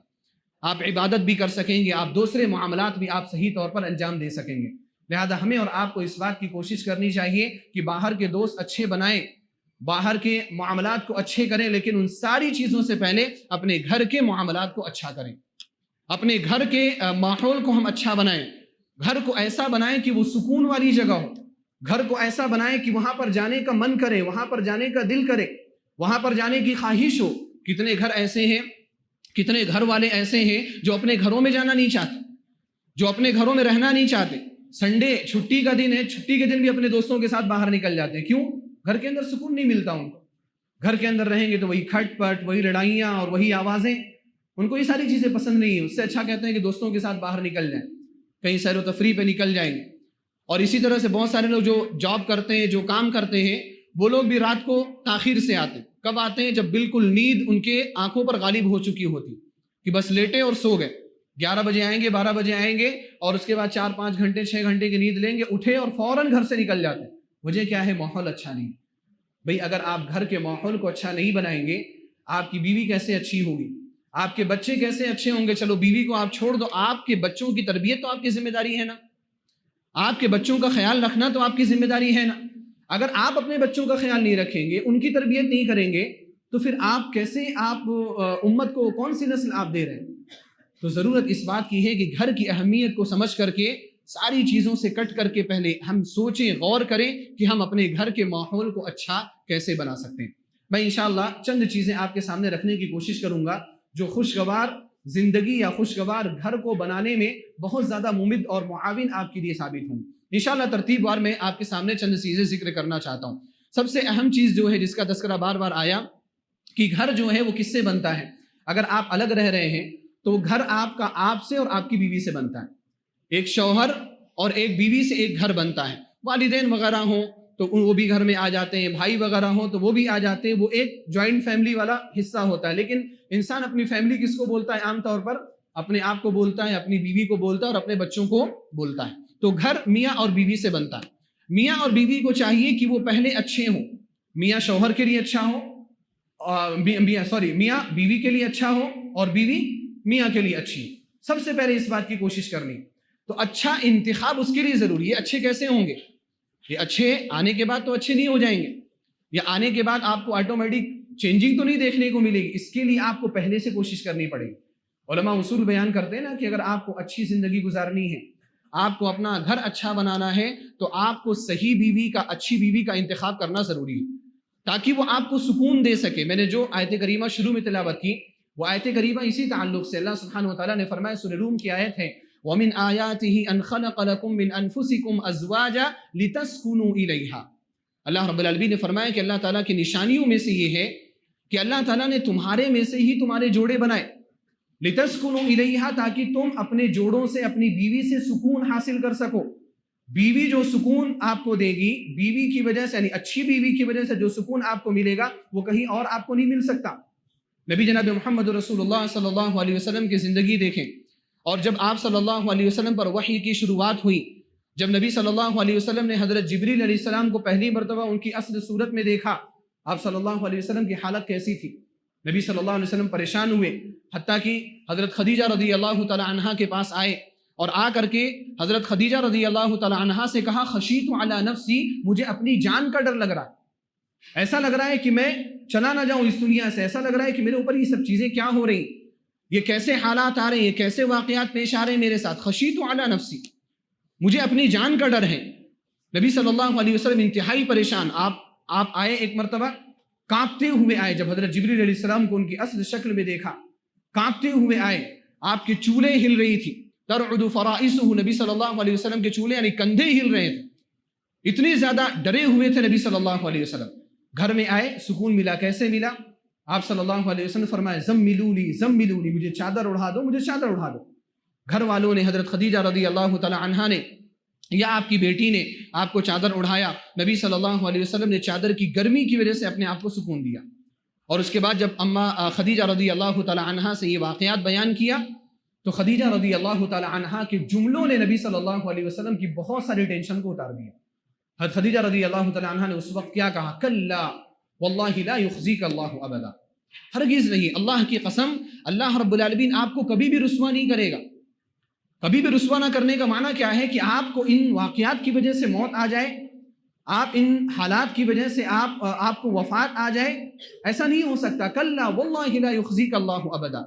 A: آپ عبادت بھی کر سکیں گے، آپ دوسرے معاملات بھی آپ صحیح طور پر انجام دے سکیں گے۔ لہذا ہمیں اور آپ کو اس بات کی کوشش کرنی چاہیے کہ باہر کے دوست اچھے بنائیں، باہر کے معاملات کو اچھے کریں، لیکن ان ساری چیزوں سے پہلے اپنے گھر کے معاملات کو اچھا کریں، اپنے گھر کے ماحول کو ہم اچھا بنائیں، گھر کو ایسا بنائیں کہ وہ سکون والی جگہ ہو، گھر کو ایسا بنائیں کہ وہاں پر جانے کا من کرے، وہاں پر جانے کا دل کرے، وہاں پر جانے کی خواہش ہو۔ کتنے گھر ایسے ہیں، کتنے گھر والے ایسے ہیں جو اپنے گھروں میں جانا نہیں چاہتے، جو اپنے گھروں میں رہنا نہیں چاہتے، سنڈے چھٹی کا دن ہے، چھٹی کے دن بھی اپنے دوستوں کے ساتھ باہر نکل جاتے ہیں، کیوں؟ گھر کے اندر سکون نہیں ملتا ان کو، گھر کے اندر رہیں گے تو وہی کھٹ پٹ، وہی لڑائیاں اور وہی آوازیں، ان کو یہ ساری چیزیں پسند نہیں ہیں۔ اس سے اچھا کہتے ہیں کہ دوستوں کے ساتھ باہر نکل جائیں، کہیں سیر و تفریح پہ نکل جائیں گے۔ اور اسی طرح سے بہت سارے لوگ جو جاب کرتے ہیں، جو کام کرتے ہیں، وہ لوگ بھی رات کو تاخیر سے آتے ہیں۔ کب آتے ہیں؟ جب بالکل نیند ان کے آنکھوں پر غالب ہو چکی ہوتی کہ بس لیٹے اور سو گئے، 11 بجے آئیں گے، 12 بجے آئیں گے، اور اس کے بعد 4-5 گھنٹے 6 گھنٹے کی نیند لیں گے، اٹھے اور فوراً گھر سے نکل جاتے ہیں۔ وجہ کیا ہے؟ ماحول اچھا نہیں۔ بھئی اگر آپ گھر کے ماحول کو اچھا نہیں بنائیں گے، آپ کی بیوی کیسے اچھی ہوگی؟ آپ کے بچے کیسے اچھے ہوں گے؟ چلو بیوی کو آپ چھوڑ دو، آپ کے بچوں کی تربیت تو آپ کی ذمہ داری ہے نا، آپ کے بچوں کا خیال رکھنا تو آپ کی ذمہ داری ہے نا۔ اگر آپ اپنے بچوں کا خیال نہیں رکھیں گے، ان کی تربیت نہیں کریں گے، تو پھر آپ کیسے امت کو کون سی نسل آپ دے رہے ہیں؟ تو ضرورت اس بات کی ہے کہ گھر کی اہمیت کو سمجھ کر کے، ساری چیزوں سے کٹ کر کے پہلے ہم سوچیں، غور کریں کہ ہم اپنے گھر کے ماحول کو اچھا کیسے بنا سکتے ہیں۔ میں انشاءاللہ چند چیزیں آپ کے سامنے رکھنے کی کوشش کروں گا جو خوشگوار زندگی یا خوشگوار گھر کو بنانے میں بہت زیادہ ممد اور معاون آپ کے لیے ثابت ہوں۔ انشاءاللہ ترتیب وار میں آپ کے سامنے چند چیزیں ذکر کرنا چاہتا ہوں۔ سب سے اہم چیز جو ہے، جس کا تذکرہ بار بار آیا کہ گھر جو ہے وہ کس سے بنتا ہے۔ اگر آپ الگ رہ رہے ہیں تو گھر آپ کا آپ سے اور آپ کی بیوی سے بنتا ہے۔ ایک شوہر اور ایک بیوی سے ایک گھر بنتا ہے۔ والدین وغیرہ ہوں تو وہ بھی گھر میں آ جاتے ہیں، بھائی وغیرہ ہوں تو وہ بھی آ جاتے ہیں، وہ ایک جوائنٹ فیملی والا حصہ ہوتا ہے۔ لیکن انسان اپنی فیملی کس کو بولتا ہے؟ عام طور پر اپنے آپ کو بولتا ہے، اپنی بیوی کو بولتا ہے اور اپنے بچوں کو بولتا ہے۔ تو گھر میاں اور بیوی سے بنتا ہے۔ میاں اور بیوی کو چاہیے کہ وہ پہلے اچھے ہوں، میاں شوہر کے لیے اچھا ہو، میاں بیوی کے لیے اچھا ہو اور بیوی میاں کے لیے اچھی ہو۔ سب سے پہلے اس بات کی کوشش کرنی۔ تو اچھا انتخاب اس کے لیے ضروری ہے۔ اچھے کیسے ہوں گے؟ یہ اچھے آنے کے بعد تو اچھے نہیں ہو جائیں گے، یا آنے کے بعد آپ کو آٹومیٹک چینجنگ تو نہیں دیکھنے کو ملے گی۔ اس کے لیے آپ کو پہلے سے کوشش کرنی پڑے گی۔ علماء اصول بیان کرتے ہیں نا کہ اگر آپ کو اچھی زندگی گزارنی ہے، آپ کو اپنا گھر اچھا بنانا ہے، تو آپ کو صحیح بیوی کا، اچھی بیوی کا انتخاب کرنا ضروری ہے، تاکہ وہ آپ کو سکون دے سکے۔ میں نے جو آیت کریمہ شروع میں تلاوت کی، وہ آیت کریمہ اسی تعلق سے اللہ سبحانہ وتعالیٰ نے فرمایا، سورہ روم کی آیت ہے، وَمِنْ آيَاتِهِ أَنْ خَلَقَ لَكُم مِّنْ أَنفُسِكُمْ أَزْوَاجًا لِتَسْكُنُوا إِلَيْهَا۔ اللہ رب العالمین نے فرمایا کہ اللہ تعالیٰ کی نشانیوں میں سے یہ ہے کہ اللہ تعالیٰ نے تمہارے میں سے ہی تمہارے جوڑے بنائے، لِتَسْكُنُوا إِلَيْهَا، تاکہ تم اپنے جوڑوں سے، اپنی بیوی سے سکون حاصل کر سکو۔ بیوی جو سکون آپ کو دے گی، بیوی کی وجہ سے، یعنی اچھی بیوی کی وجہ سے جو سکون آپ کو ملے گا، وہ کہیں اور آپ کو نہیں مل سکتا۔ نبی جناب محمد رسول اللہ صلی اللہ علیہ وسلم کی زندگی دیکھیں، اور جب آپ صلی اللہ علیہ وسلم پر وحی کی شروعات ہوئی، جب نبی صلی اللہ علیہ وسلم نے حضرت جبریل علیہ السلام کو پہلی مرتبہ ان کی اصل صورت میں دیکھا، آپ صلی اللہ علیہ وسلم کی حالت کیسی تھی؟ نبی صلی اللہ علیہ وسلم پریشان ہوئے، حتیٰ کہ حضرت خدیجہ رضی اللہ تعالی عنہا کے پاس آئے، اور آ کر کے حضرت خدیجہ رضی اللہ تعالی عنہا سے کہا، خشیت علی نفسی، مجھے اپنی جان کا ڈر لگ رہا ہے، ایسا لگ رہا ہے کہ میں چلا نہ جاؤں اس دنیا سے، ایسا لگ رہا ہے کہ میرے اوپر یہ سب چیزیں کیا ہو رہی، یہ کیسے حالات آ رہے ہیں، یہ کیسے واقعات پیش آ رہے ہیں میرے ساتھ، خشیت علی نفسی، مجھے اپنی جان کا ڈر ہے۔ نبی صلی اللہ علیہ وسلم انتہائی پریشان، آپ آئے ایک مرتبہ کانپتے ہوئے آئے، جب حضرت جبریل علیہ السلام کو ان کی اصل شکل میں دیکھا کانپتے ہوئے آئے، آپ کی چولیں ہل رہی تھی، ترعد فرائسہ، نبی صلی اللہ علیہ وسلم کے چولیں یعنی کندھے ہل رہے تھے، اتنے زیادہ ڈرے ہوئے تھے نبی صلی اللہ علیہ وسلم۔ گھر میں آئے، سکون ملا، کیسے ملا؟ آپ صلی اللہ علیہ وسلم فرمائے زملونی، مجھے چادر اڑا دو، مجھے چادر اڑا دو۔ گھر والوں نے، حضرت خدیجہ رضی اللہ تعالی عنہا نے یا آپ کی بیٹی نے آپ کو چادر اڑھایا، نبی صلی اللہ علیہ وسلم نے چادر کی گرمی کی وجہ سے اپنے آپ کو سکون دیا۔ اور اس کے بعد جب اماں خدیجہ رضی اللہ تعالی عنہا سے یہ واقعات بیان کیا تو خدیجہ رضی اللہ تعالی عنہا کے جملوں نے نبی صلی اللہ علیہ وسلم کی بہت ساری ٹینشن کو اتار دیا۔ حضرت خدیجہ رضی اللہ تعالی عنہا نے اس وقت کیا کہا؟ کلا واللہ لا یخزیک اللہ ابدا، ہرگز نہیں، اللہ کی قسم، اللہ رب العالمین آپ کو کبھی بھی رسوا نہیں کرے گا۔ کبھی بھی رسوا نہ کرنے کا معنی کیا ہے کہ آپ کو ان واقعات کی وجہ سے موت آ جائے، آپ ان حالات کی وجہ سے آپ کو وفات آ جائے، ایسا نہیں ہو سکتا۔ کلا واللہ لا یخزیک اللہ ابدا،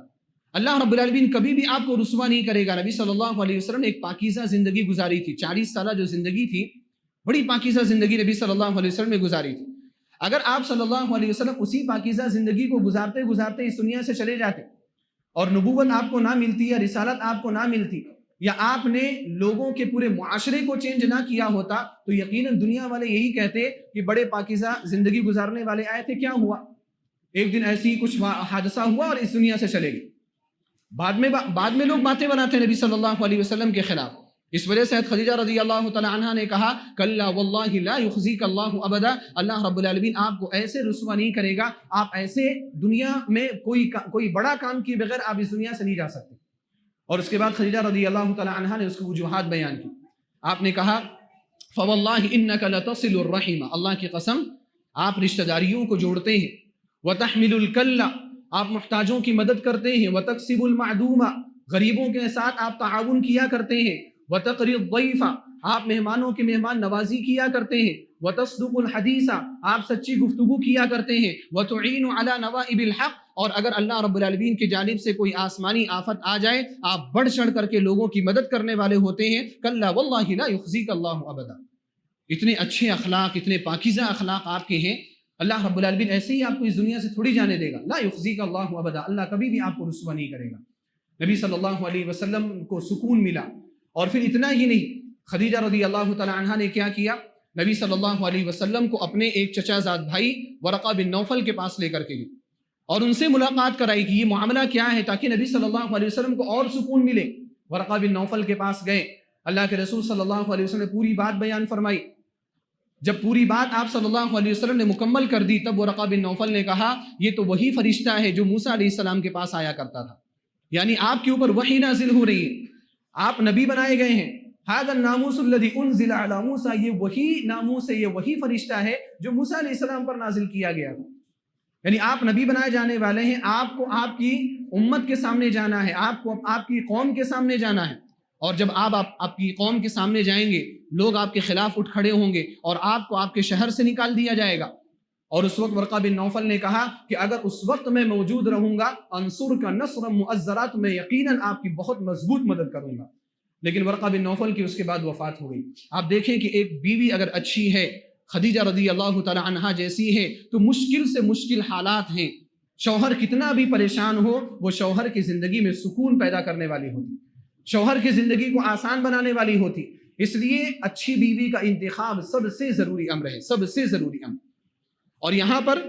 A: اللہ رب العالمین کبھی بھی آپ کو رسوا نہیں کرے گا۔ نبی صلی اللہ علیہ وسلم نے ایک پاکیزہ زندگی گزاری تھی، 40 سالہ جو زندگی تھی، بڑی پاکیزہ زندگی نبی صلی اللہ علیہ وسلم نے گزاری تھی۔ اگر آپ صلی اللہ علیہ وسلم اسی پاکیزہ زندگی کو گزارتے گزارتے اس دنیا سے چلے جاتے اور نبوت آپ کو نہ ملتی یا رسالت آپ کو نہ ملتی، یا آپ نے لوگوں کے پورے معاشرے کو چینج نہ کیا ہوتا، تو یقیناً دنیا والے یہی کہتے کہ بڑے پاکیزہ زندگی گزارنے والے آئے تھے، کیا ہوا؟ ایک دن ایسی کچھ حادثہ ہوا اور اس دنیا سے چلے گئے۔ بعد میں لوگ باتیں بناتے ہیں نبی صلی اللہ علیہ وسلم کے خلاف۔ اس وجہ سے خدیجہ رضی اللہ تعالی عنہا نے کہا کلا واللہ لا یخزیک اللہ ابدا، اللہ رب العالمین آپ کو ایسے رسوا نہیں کرے گا، آپ ایسے دنیا میں کوئی بڑا کام کیے بغیر آپ اس دنیا سے نہیں جا سکتے۔ اور اس کے بعد خدیجہ رضی اللہ تعالی عنہا نے اس کی وجوہات بیان کی۔ آپ نے کہا فواللہ انک لتصل الرحم، اللہ کی قسم آپ رشتہ داریوں کو جوڑتے ہیں، وتحمل الکل، آپ محتاجوں کی مدد کرتے ہیں، وتکسب المعدوم، غریبوں کے ساتھ آپ تعاون کیا کرتے ہیں، وتقری الضیف، آپ مہمانوں کی مہمان نوازی کیا کرتے ہیں، وتصدق الحدیث، آپ سچی گفتگو کیا کرتے ہیں، وتعین علی نوائب الحق، اور اگر اللہ رب العالمین کی جانب سے کوئی آسمانی آفت آ جائے آپ بڑھ چڑھ کر کے لوگوں کی مدد کرنے والے ہوتے ہیں۔ کلا واللہ لا یخزیک اللہ ابدا، اتنے اچھے اخلاق، اتنے پاکیزہ اخلاق آپ کے ہیں، اللہ رب العالمین ایسے ہی آپ کو اس دنیا سے تھوڑی جانے دے گا۔ لا یخزیک اللہ ابدا، اللہ کبھی بھی آپ کو رسوا نہیں کرے گا۔ نبی صلی اللہ علیہ وسلم کو سکون ملا، اور پھر اتنا ہی نہیں، خدیجہ رضی اللہ تعالی عنہا نے کیا کیا؟ نبی صلی اللہ علیہ وسلم کو اپنے ایک چچا زاد بھائی ورقہ بن نوفل کے پاس لے کر کے گئی اور ان سے ملاقات کرائی کہ یہ معاملہ کیا ہے، تاکہ نبی صلی اللہ علیہ وسلم کو اور سکون ملے۔ ورقہ بن نوفل کے پاس گئے، اللہ کے رسول صلی اللہ علیہ وسلم نے پوری بات بیان فرمائی۔ جب پوری بات آپ صلی اللہ علیہ وسلم نے مکمل کر دی، تب ورقہ بن نوفل نے کہا یہ تو وہی فرشتہ ہے جو موسیٰ علیہ السلام کے پاس آیا کرتا تھا، یعنی آپ کے اوپر وحی نازل ہو رہی ہے، آپ نبی بنائے گئے ہیں۔ هذا الناموس الذي انزل على موسى، یہ وہی ناموس ہے، یہ وہی فرشتہ ہے جو موسیٰ علیہ السلام پر نازل کیا گیا تھا، یعنی آپ نبی بنائے جانے والے ہیں، آپ کو آپ کی امت کے سامنے جانا ہے، آپ کو آپ کی قوم کے سامنے جانا ہے، اور جب آپ کی قوم کے سامنے جائیں گے لوگ آپ کے خلاف اٹھ کھڑے ہوں گے اور آپ کو آپ کے شہر سے نکال دیا جائے گا۔ اور اس وقت ورقہ بن نوفل نے کہا کہ اگر اس وقت میں موجود رہوں گا انصر کا نصر مؤزرا، تو میں یقیناً آپ کی بہت مضبوط مدد کروں گا۔ لیکن ورقہ بن نوفل کی اس کے بعد وفات ہو گئی۔ آپ دیکھیں کہ ایک بیوی اگر اچھی ہے، خدیجہ رضی اللہ تعالی عنہا جیسی ہے، تو مشکل سے مشکل حالات ہیں، شوہر کتنا بھی پریشان ہو وہ شوہر کی زندگی میں سکون پیدا کرنے والی ہوتی، شوہر کی زندگی کو آسان بنانے والی ہوتی۔ اس لیے اچھی بیوی کا انتخاب سب سے ضروری امر ہے، سب سے ضروری امر۔ اور یہاں پر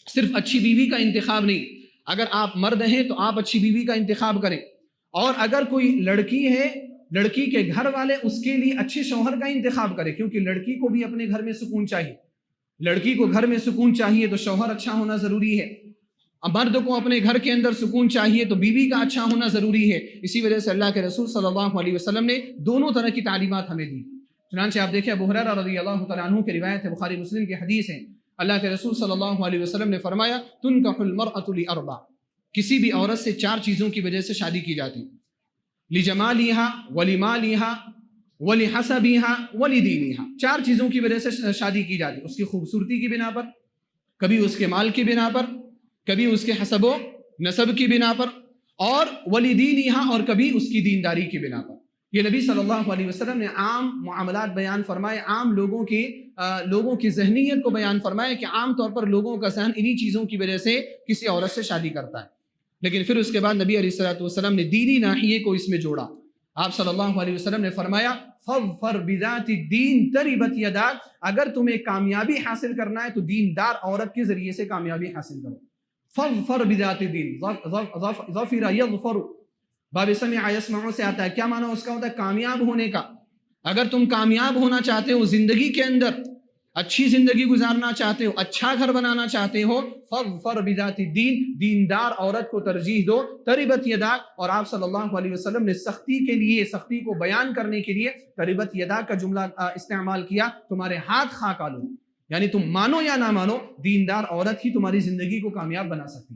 A: صرف اچھی بیوی کا انتخاب نہیں، اگر آپ مرد ہیں تو آپ اچھی بیوی کا انتخاب کریں، اور اگر کوئی لڑکی ہے، لڑکی کے گھر والے اس کے لیے اچھے شوہر کا انتخاب کریں، کیونکہ لڑکی کو بھی اپنے گھر میں سکون چاہیے، لڑکی کو گھر میں سکون چاہیے تو شوہر اچھا ہونا ضروری ہے، مرد کو اپنے گھر کے اندر سکون چاہیے تو بیوی کا اچھا ہونا ضروری ہے۔ اسی وجہ سے اللہ کے رسول صلی اللہ علیہ وسلم نے دونوں طرح کی تعلیمات ہمیں دی۔ چنانچہ آپ دیکھیں ابو ہریرہ رضی اللہ تعالیٰ عنہ کی روایت ہے، بخاری مسلم کی حدیث ہے، اللہ کے رسول صلی اللہ علیہ وسلم نے فرمایا تنکح المرأة لأربع، کسی بھی عورت سے 4 چیزوں کی وجہ سے شادی کی جاتی، لجمالها ولمالها ولحسبها ولدینها، 4 چیزوں کی وجہ سے شادی کی جاتی، اس کی خوبصورتی کی بنا پر، کبھی اس کے مال کی بنا پر، کبھی اس کے حسب و نسب کی بنا پر، اور ولدینها، اور کبھی اس کی دینداری کی بنا پر۔ یہ نبی صلی اللہ علیہ وسلم نے عام معاملات بیان فرمائے، عام لوگوں کی ذہنیت کو بیان فرمائے کہ عام طور پر لوگوں کا ذہن انہی چیزوں کی وجہ سے کسی عورت سے شادی کرتا ہے. لیکن پھر اس کے بعد نبی علیہ الصلوۃ والسلام نے دینی ناحیے کو اس میں جوڑا. آپ صلی اللہ علیہ وسلم نے فرمایا فَاظْفَرْ بِذَاتِ الدِّينِ تَرِبَتْ يَدَاكَ، اگر تمہیں کامیابی حاصل کرنا ہے تو دیندار عورت کے ذریعے سے کامیابی حاصل کرو. فَاظْفَرْ بِذَاتِ الدِّينِ ظَفِرَ يَظْفَرُ باب سمع یسمع سے آتا ہے. کیا معنی اس کا ہوتا ہے؟ کامیاب ہونے کا. اگر تم کامیاب ہونا چاہتے ہو زندگی کے اندر، اچھی زندگی گزارنا چاہتے ہو، اچھا گھر بنانا چاہتے ہو، فَاظْفَرْ بِذَاتِ الدِّينِ، دیندار عورت کو ترجیح دو. تربت یداک، اور آپ صلی اللہ علیہ وسلم نے سختی کو بیان کرنے کے لیے تربت یداک کا جملہ استعمال کیا. تمہارے ہاتھ خاک آلو، یعنی تم مانو یا نہ مانو دیندار عورت ہی تمہاری زندگی کو کامیاب بنا سکتی،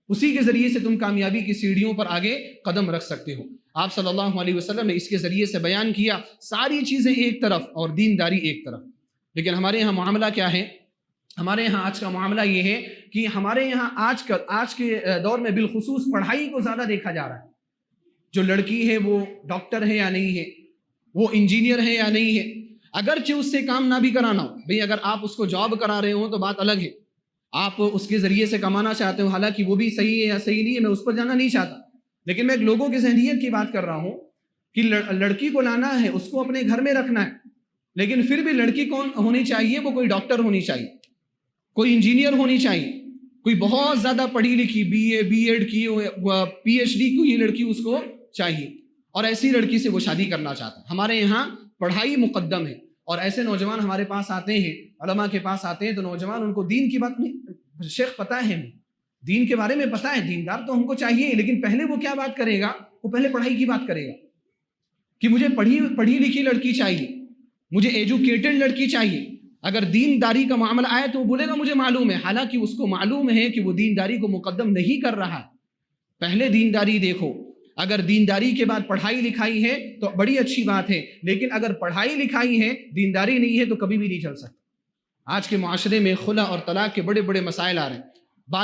A: اسی کے ذریعے سے تم کامیابی کی سیڑھیوں پر آگے قدم رکھ سکتے ہو. آپ صلی اللہ علیہ وسلم نے اس کے ذریعے سے بیان کیا ساری چیزیں ایک طرف اور دینداری ایک طرف. لیکن ہمارے یہاں معاملہ کیا ہے؟ ہمارے یہاں آج کا معاملہ یہ ہے کہ ہمارے یہاں آج کے دور میں بالخصوص پڑھائی کو زیادہ دیکھا جا رہا ہے. جو لڑکی ہے وہ ڈاکٹر ہے یا نہیں ہے، وہ انجینئر ہے یا نہیں ہے، اگرچہ اس سے کام نہ بھی کرانا ہو. بھئی اگر آپ اس کو جاب کرا رہے ہو تو بات الگ ہے، آپ اس کے ذریعے سے کمانا چاہتے ہو، حالانکہ وہ بھی صحیح ہے یا صحیح نہیں ہے، میں اس پر جانا نہیں چاہتا. لیکن میں لوگوں کی ذہنیت کی بات کر رہا ہوں کہ لڑکی کو لانا ہے، اس کو اپنے گھر میں رکھنا ہے، لیکن پھر بھی لڑکی کون ہونی چاہیے؟ وہ کوئی ڈاکٹر ہونی چاہیے، کوئی انجینئر ہونی چاہیے، کوئی بہت زیادہ پڑھی لکھی بی اے بی ایڈ کی پی ایچ ڈی کی لڑکی اس کو چاہیے، اور ایسی لڑکی سے وہ شادی کرنا چاہتا ہے. ہمارے یہاں پڑھائی مقدم ہے، اور ایسے نوجوان ہمارے پاس آتے ہیں، علماء کے پاس آتے ہیں، تو نوجوان ان کو دین کی بات نہیں، شیخ پتہ ہے دین کے بارے میں پتہ ہے، دیندار تو ہم کو چاہیے، لیکن پہلے وہ کیا بات کرے گا؟ وہ پہلے پڑھائی کی بات کرے گا کہ مجھے پڑھی لکھی لڑکی چاہیے، مجھے ایجوکیٹڈ لڑکی چاہیے. اگر دینداری کا معاملہ آئے تو وہ بولے گا مجھے معلوم ہے، حالانکہ اس کو معلوم ہے کہ وہ دینداری کو مقدم نہیں کر رہا. پہلے دینداری دیکھو. اگر دینداری کے بعد پڑھائی لکھائی ہے تو بڑی اچھی بات ہے، لیکن اگر پڑھائی لکھائی ہے دینداری نہیں ہے تو کبھی بھی نہیں چل سکتا. آج کے معاشرے میں خلا اور طلاق کے بڑے بڑے مسائل آ رہے ہیں.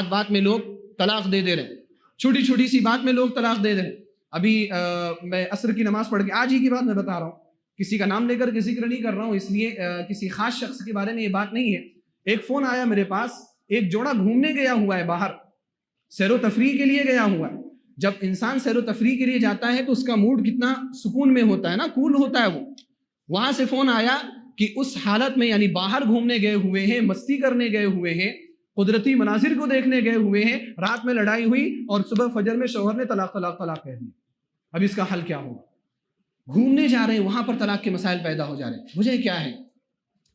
A: بات میں لوگ طلاق دے رہے ہیں، چھوٹی چھوٹی سی بات میں لوگ طلاق دے رہے ہیں. ابھی میں عصر کی نماز پڑھ کے آج ہی کی بات میں بتا رہا ہوں، کسی کا نام لے کر کے ذکر نہیں کر رہا ہوں، اس لیے کسی خاص شخص کے بارے میں یہ بات نہیں ہے. ایک فون آیا میرے پاس، ایک جوڑا گھومنے گیا ہوا ہے، باہر سیر و تفریح کے لیے گیا ہوا ہے. جب انسان سیر و تفریح کے لیے جاتا ہے تو اس کا موڈ کتنا سکون میں ہوتا ہے نا، کول ہوتا ہے. وہاں سے فون آیا کہ اس حالت میں، یعنی باہر گھومنے گئے ہوئے ہیں، مستی کرنے گئے ہوئے ہیں، قدرتی مناظر کو دیکھنے گئے ہوئے ہیں، رات میں لڑائی ہوئی اور صبح فجر میں شوہر نے طلاق طلاق طلاق کہہ دی. اب اس کا حل کیا ہوگا؟ گھومنے جا رہے ہیں، وہاں پر طلاق کے مسائل پیدا ہو جا رہے ہیں. وجہ کیا ہے؟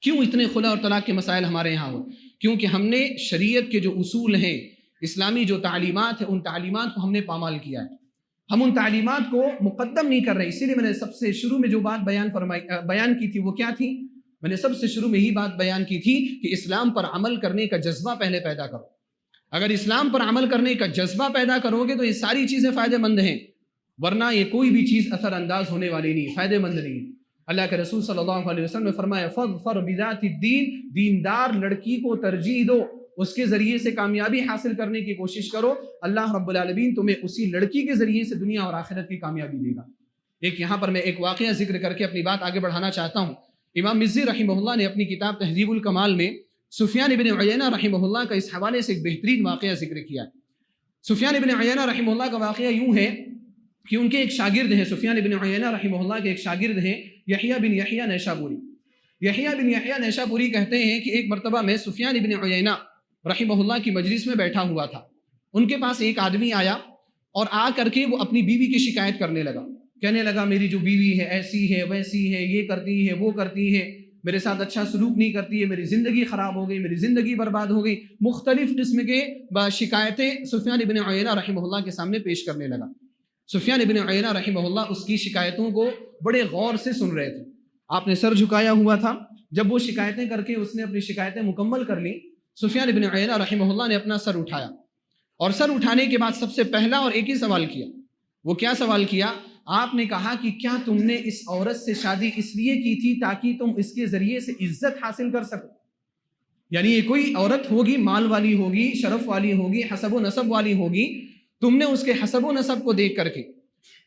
A: کیوں اتنے خلا اور طلاق کے مسائل ہمارے یہاں ہو؟ کیونکہ ہم نے شریعت کے جو اصول ہیں، اسلامی جو تعلیمات ہیں، ان تعلیمات کو ہم نے پامال کیا ہے. ہم ان تعلیمات کو مقدم نہیں کر رہے. اسی لیے میں نے سب سے شروع میں جو بات بیان کی تھی وہ کیا تھی؟ میں نے سب سے شروع میں ہی بات بیان کی تھی کہ اسلام پر عمل کرنے کا جذبہ پہلے پیدا کرو. اگر اسلام پر عمل کرنے کا جذبہ پیدا کرو گے تو یہ ساری چیزیں فائدہ مند ہیں، ورنہ یہ کوئی بھی چیز اثر انداز ہونے والی نہیں، فائدہ مند نہیں. اللہ کے رسول صلی اللہ علیہ وسلم نے فرمایا فَاظْفَرْ بِذَاتِ الدِّينِ، دیندار لڑکی کو ترجیح دو، اس کے ذریعے سے کامیابی حاصل کرنے کی کوشش کرو. اللہ رب العالمین تمہیں اسی لڑکی کے ذریعے سے دنیا اور آخرت کی کامیابی دے گا. یہاں پر میں ایک واقعہ ذکر کر کے اپنی بات آگے بڑھانا چاہتا ہوں. امام مزی رحمہ اللہ نے اپنی کتاب تہذیب الکمال میں سفیان ابن عیینہ رحمہ اللہ کا اس حوالے سے ایک بہترین واقعہ ذکر کیا. سفیان ابن عیینہ رحمہ اللہ کا واقعہ یوں ہے کہ ان کے ایک شاگرد ہیں، سفیان ابن عیینہ رحمہ اللہ کے ایک شاگرد ہیں یحییٰ بن یحییٰ نیشابوری. یحییٰ بن یحییٰ نیشابوری کہتے ہیں کہ ایک مرتبہ میں سفیان ابن عیینہ رحمہ اللہ کی مجلس میں بیٹھا ہوا تھا. ان کے پاس ایک آدمی آیا اور آ کر کے وہ اپنی بیوی کی شکایت کرنے لگا. کہنے لگا میری جو بیوی ہے ایسی ہے ویسی ہے، یہ کرتی ہے وہ کرتی ہے، میرے ساتھ اچھا سلوک نہیں کرتی ہے، میری زندگی خراب ہو گئی، میری زندگی برباد ہو گئی. مختلف قسم کے شکایتیں سفیان ابن عیینہ رحمہ اللہ کے سامنے پیش کرنے لگا. سفیان ابن عیینہ رحمہ اللہ اس کی شکایتوں کو بڑے غور سے سن رہے تھے. آپ نے سر جھکایا ہوا تھا. جب وہ شکایتیں کر کے اس نے اپنی شکایتیں مکمل کر لی، سفیان ابن عیینہ رحمہ اللہ نے اپنا سر اٹھایا اور سر اٹھانے کے بعد سب سے پہلا اور ایک ہی سوال کیا. وہ کیا سوال کیا؟ آپ نے کہا کہ کیا تم نے اس عورت سے شادی اس لیے کی تھی تاکہ تم اس کے ذریعے سے عزت حاصل کر سکو؟ یعنی یہ کوئی عورت ہوگی، مال والی ہوگی، شرف والی ہوگی، حسب و نسب والی ہوگی، تم نے اس کے حسب و نسب کو دیکھ کر کے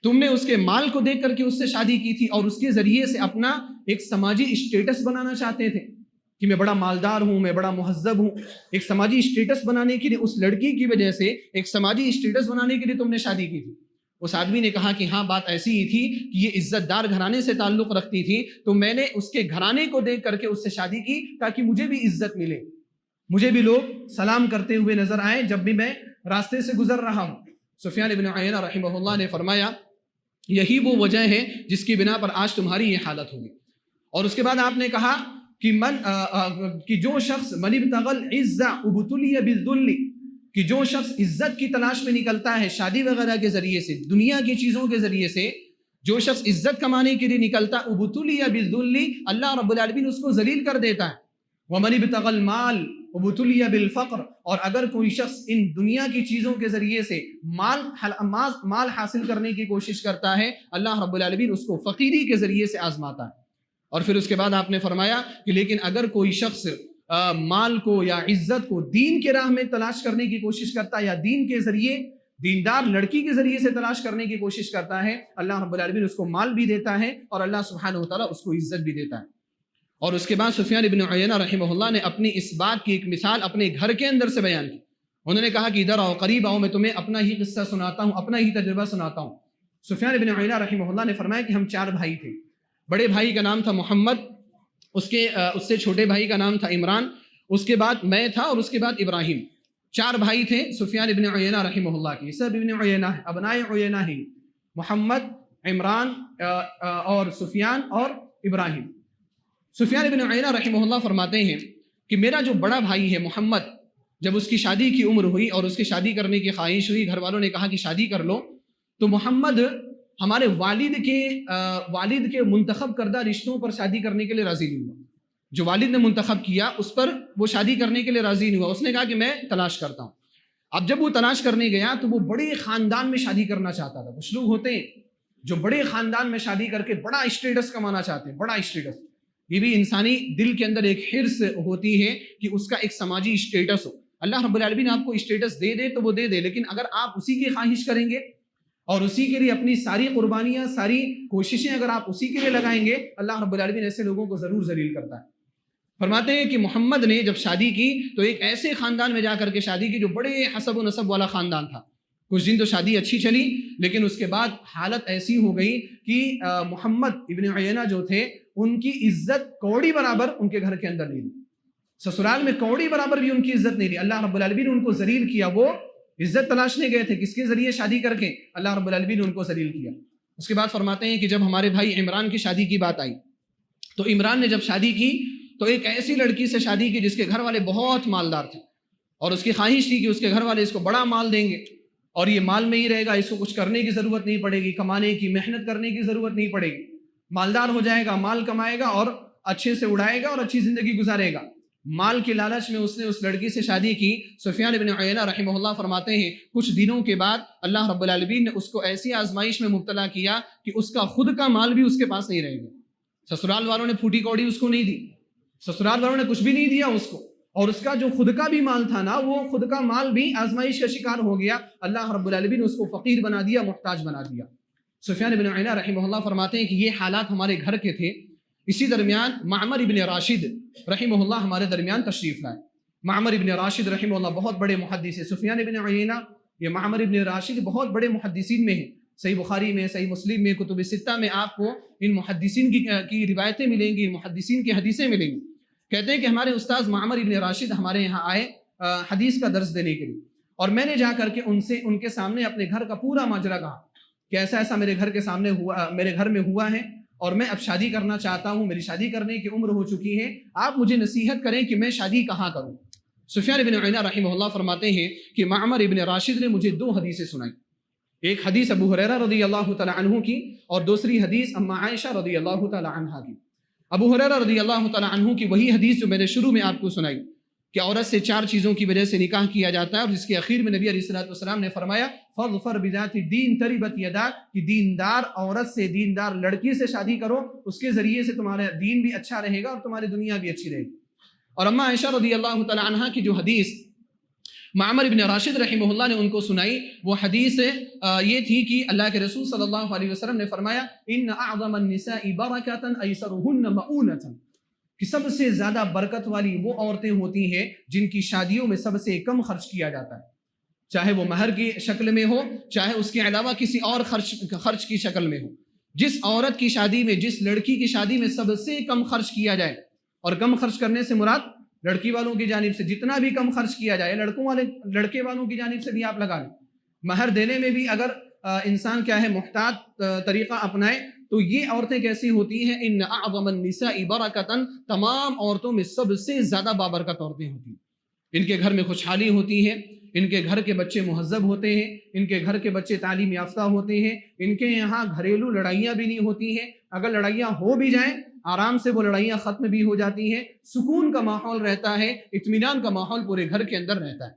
A: تم نے اس کے مال کو دیکھ کر کے اس سے شادی کی تھی اور اس کے ذریعے سے اپنا ایک سماجی اسٹیٹس بنانا چاہتے تھے کہ میں بڑا مالدار ہوں، میں بڑا مہذب ہوں. ایک سماجی اسٹیٹس بنانے کے لیے اس لڑکی کی وجہ سے ایک سماجی اسٹیٹس بنانے کے لیے تم نے شادی کی تھی. اس آدمی نے کہا کہ ہاں بات ایسی ہی تھی کہ یہ عزت دار گھرانے سے تعلق رکھتی تھی، تو میں نے اس کے گھرانے کو دیکھ کر کے اس سے شادی کی تاکہ مجھے بھی عزت ملے، مجھے بھی لوگ سلام کرتے ہوئے نظر آئیں جب بھی میں راستے سے گزر رہا ہوں. سفیان بن عیینہ رحمہ اللہ نے فرمایا یہی وہ وجہ ہے جس کی بنا پر آج تمہاری یہ حالت ہوگی. اور اس کے بعد آپ نے کہا کہ جو شخص من ابتغى العز ابتلي بالذل، کہ جو شخص عزت کی تلاش میں نکلتا ہے شادی وغیرہ کے ذریعے سے، دنیا کی چیزوں کے ذریعے سے، جو شخص عزت کمانے کے لیے نکلتا ہے ابتلي بالذل، اللہ رب العالمین اس کو ذلیل کر دیتا ہے. ومن ابتغى المال ابتلي بالفقر، اور اگر کوئی شخص ان دنیا کی چیزوں کے ذریعے سے مال حاصل کرنے کی کوشش کرتا ہے، اللہ رب العالمین اس کو فقیری کے ذریعے سے آزماتا ہے. اور پھر اس کے بعد آپ نے فرمایا کہ لیکن اگر کوئی شخص مال کو یا عزت کو دین کے راہ میں تلاش کرنے کی کوشش کرتا ہے یا دین کے ذریعے، دیندار لڑکی کے ذریعے سے تلاش کرنے کی کوشش کرتا ہے، اللہ رب العالمین اس کو مال بھی دیتا ہے اور اللہ سبحانہ و تعالیٰ اس کو عزت بھی دیتا ہے. اور اس کے بعد سفیان بن عیینہ رحمہ اللہ نے اپنی اس بات کی ایک مثال اپنے گھر کے اندر سے بیان کی. انہوں نے کہا کہ ادھر آؤ، قریب آؤ، میں تمہیں اپنا ہی قصہ سناتا ہوں، اپنا ہی تجربہ سناتا ہوں. سفیان بن عیینہ رحمہ اللہ نے فرمایا کہ ہم 4 بھائی تھے. بڑے بھائی کا نام تھا محمد، اس سے چھوٹے بھائی کا نام تھا عمران، اس کے بعد میں تھا اور اس کے بعد ابراہیم. 4 بھائی تھے سفیان ابن عیینہ رحمہ اللہ کی. سب ابن عیینہ ہے، ابنائے عیینہ ہیں، محمد، عمران اور سفیان اور ابراہیم. سفیان ابن عیینہ رحمہ اللہ فرماتے ہیں کہ میرا جو بڑا بھائی ہے محمد، جب اس کی شادی کی عمر ہوئی اور اس کی شادی کرنے کی خواہش ہوئی، گھر والوں نے کہا کہ شادی کر لو، تو محمد ہمارے والد کے منتخب کردہ رشتوں پر شادی کرنے کے لیے راضی نہیں ہوا. جو والد نے منتخب کیا اس پر وہ شادی کرنے کے لیے راضی نہیں ہوا. اس نے کہا کہ میں تلاش کرتا ہوں. اب جب وہ تلاش کرنے گیا تو وہ بڑے خاندان میں شادی کرنا چاہتا تھا. کچھ لوگ ہوتے ہیں جو بڑے خاندان میں شادی کر کے بڑا اسٹیٹس کمانا چاہتے ہیں، بڑا اسٹیٹس. یہ بھی انسانی دل کے اندر ایک حرص ہوتی ہے کہ اس کا ایک سماجی اسٹیٹس ہو. اللہ رب العالمین آپ کو اسٹیٹس دے دے تو وہ دے دے، لیکن اگر آپ اسی کی خواہش کریں گے اور اسی کے لیے اپنی ساری قربانیاں، ساری کوششیں اگر آپ اسی کے لیے لگائیں گے، اللہ رب العالمین ایسے لوگوں کو ضرور ذلیل کرتا ہے. فرماتے ہیں کہ محمد نے جب شادی کی تو ایک ایسے خاندان میں جا کر کے شادی کی جو بڑے حسب و نسب والا خاندان تھا. کچھ دن تو شادی اچھی چلی، لیکن اس کے بعد حالت ایسی ہو گئی کہ محمد ابن عیینہ جو تھے ان کی عزت کوڑی برابر ان کے گھر کے اندر نہیں دی. سسرال میں کوڑی برابر بھی ان کی عزت نہیں دی. اللہ رب العالمین نے ان کو ذلیل کیا. وہ عزت تلاشنے گئے تھے کس کے ذریعے شادی کر کے، اللہ رب العالمین نے ان کو ذلیل کیا. اس کے بعد فرماتے ہیں کہ جب ہمارے بھائی عمران کی شادی کی بات آئی تو عمران نے جب شادی کی تو ایک ایسی لڑکی سے شادی کی جس کے گھر والے بہت مالدار تھے اور اس کی خواہش تھی کہ اس کے گھر والے اس کو بڑا مال دیں گے اور یہ مال میں ہی رہے گا، اس کو کچھ کرنے کی ضرورت نہیں پڑے گی، کمانے کی، محنت کرنے کی ضرورت نہیں پڑے گی. مالدار ہو جائے گا، مال کمائے گا اور اچھے سے اڑائے گا اور اچھی زندگی گزارے گا. مال کے لالچ میں اس نے اس لڑکی سے شادی کی. سفیان بن عیینہ رحمہ اللہ فرماتے ہیں کچھ دنوں کے بعد اللہ رب العالمین نے اس کو ایسی آزمائش میں مبتلا کیا کہ اس کا خود کا مال بھی اس کے پاس نہیں رہ گیا. سسرال والوں نے پھوٹی کوڑی اس کو نہیں دی، سسرال والوں نے کچھ بھی نہیں دیا اس کو، اور اس کا جو خود کا بھی مال تھا نا، وہ خود کا مال بھی آزمائش کا شکار ہو گیا. اللہ رب العالمین نے اس کو فقیر بنا دیا، محتاج بنا دیا. سفیان بن عیینہ رحمہ اللہ فرماتے ہیں کہ یہ حالات ہمارے گھر کے تھے. اسی درمیان معمر ابن راشد رحمہ اللہ ہمارے درمیان تشریف لائے. معمر ابن راشد رحمہ اللہ بہت بڑے محدث ہیں. سفیان بن عیینہ، یہ معمر ابن راشد بہت بڑے محدثین میں ہیں. صحیح بخاری میں، صحیح مسلم میں، کتب ستہ میں آپ کو ان محدثین کی روایتیں ملیں گی، محدثین کی حدیثیں ملیں گی. کہتے ہیں کہ ہمارے استاذ معمر ابن راشد ہمارے یہاں آئے حدیث کا درس دینے کے لیے، اور میں نے جا کر کے ان کے سامنے اپنے گھر کا پورا ماجرا کہا کہ ایسا ایسا میرے گھر کے سامنے ہوا، میرے گھر میں ہوا ہے اور میں اب شادی کرنا چاہتا ہوں، میری شادی کرنے کی عمر ہو چکی ہے، آپ مجھے نصیحت کریں کہ میں شادی کہاں کروں. سفیان بن عیینہ رحمہ اللہ فرماتے ہیں کہ معمر ابن راشد نے مجھے 2 حدیثیں سنائی. ایک حدیث ابو ہریرہ رضی اللہ تعالی عنہ کی اور دوسری حدیث ام عائشہ رضی اللہ تعالی عنہا کی. ابو ہریرہ رضی اللہ تعالی عنہ کی وہی حدیث جو میں نے شروع میں آپ کو سنائی کہ عورت سے 4 چیزوں کی وجہ سے نکاح کیا جاتا ہے، اور جس کے اخیر میں نبی علیہ الصلوۃ والسلام نے فرمایا فاظفر بذات الدین تربت یداک، کہ دیندار عورت سے، دیندار لڑکی سے شادی کرو، اس کے ذریعے سے تمہارا دین بھی اچھا رہے گا اور تمہاری دنیا بھی اچھی رہے گی. اور اما عائشہ رضی اللہ تعالی عنہا کی جو حدیث معمر ابن راشد رحمہ اللہ نے ان کو سنائی، وہ حدیث یہ تھی کہ اللہ کے رسول صلی اللہ علیہ وسلم نے فرمایا ان اعظم النساء برکۃ ایسرہن مؤونۃ، کہ سب سے زیادہ برکت والی وہ عورتیں ہوتی ہیں جن کی شادیوں میں سب سے کم خرچ کیا جاتا ہے، چاہے وہ مہر کی شکل میں ہو، چاہے اس کے علاوہ کسی اور خرچ کی شکل میں ہو۔ جس عورت کی شادی میں، جس لڑکی کی شادی میں سب سے کم خرچ کیا جائے، اور کم خرچ کرنے سے مراد لڑکی والوں کی جانب سے جتنا بھی کم خرچ کیا جائے، لڑکے والوں کی جانب سے بھی آپ لگا لیں، مہر دینے میں بھی اگر انسان کیا ہے محتاط طریقہ اپنائے تو یہ عورتیں کیسی ہوتی ہیں، ان اعظم النساء برکۃ، تمام عورتوں میں سب سے زیادہ بابرکت عورتیں ہوتی ہیں۔ ان کے گھر میں خوشحالی ہوتی ہے، ان کے گھر کے بچے مہذب ہوتے ہیں، ان کے گھر کے بچے تعلیم یافتہ ہوتے ہیں، ان کے یہاں گھریلو لڑائیاں بھی نہیں ہوتی ہیں، اگر لڑائیاں ہو بھی جائیں آرام سے وہ لڑائیاں ختم بھی ہو جاتی ہیں، سکون کا ماحول رہتا ہے، اطمینان کا ماحول پورے گھر کے اندر رہتا ہے۔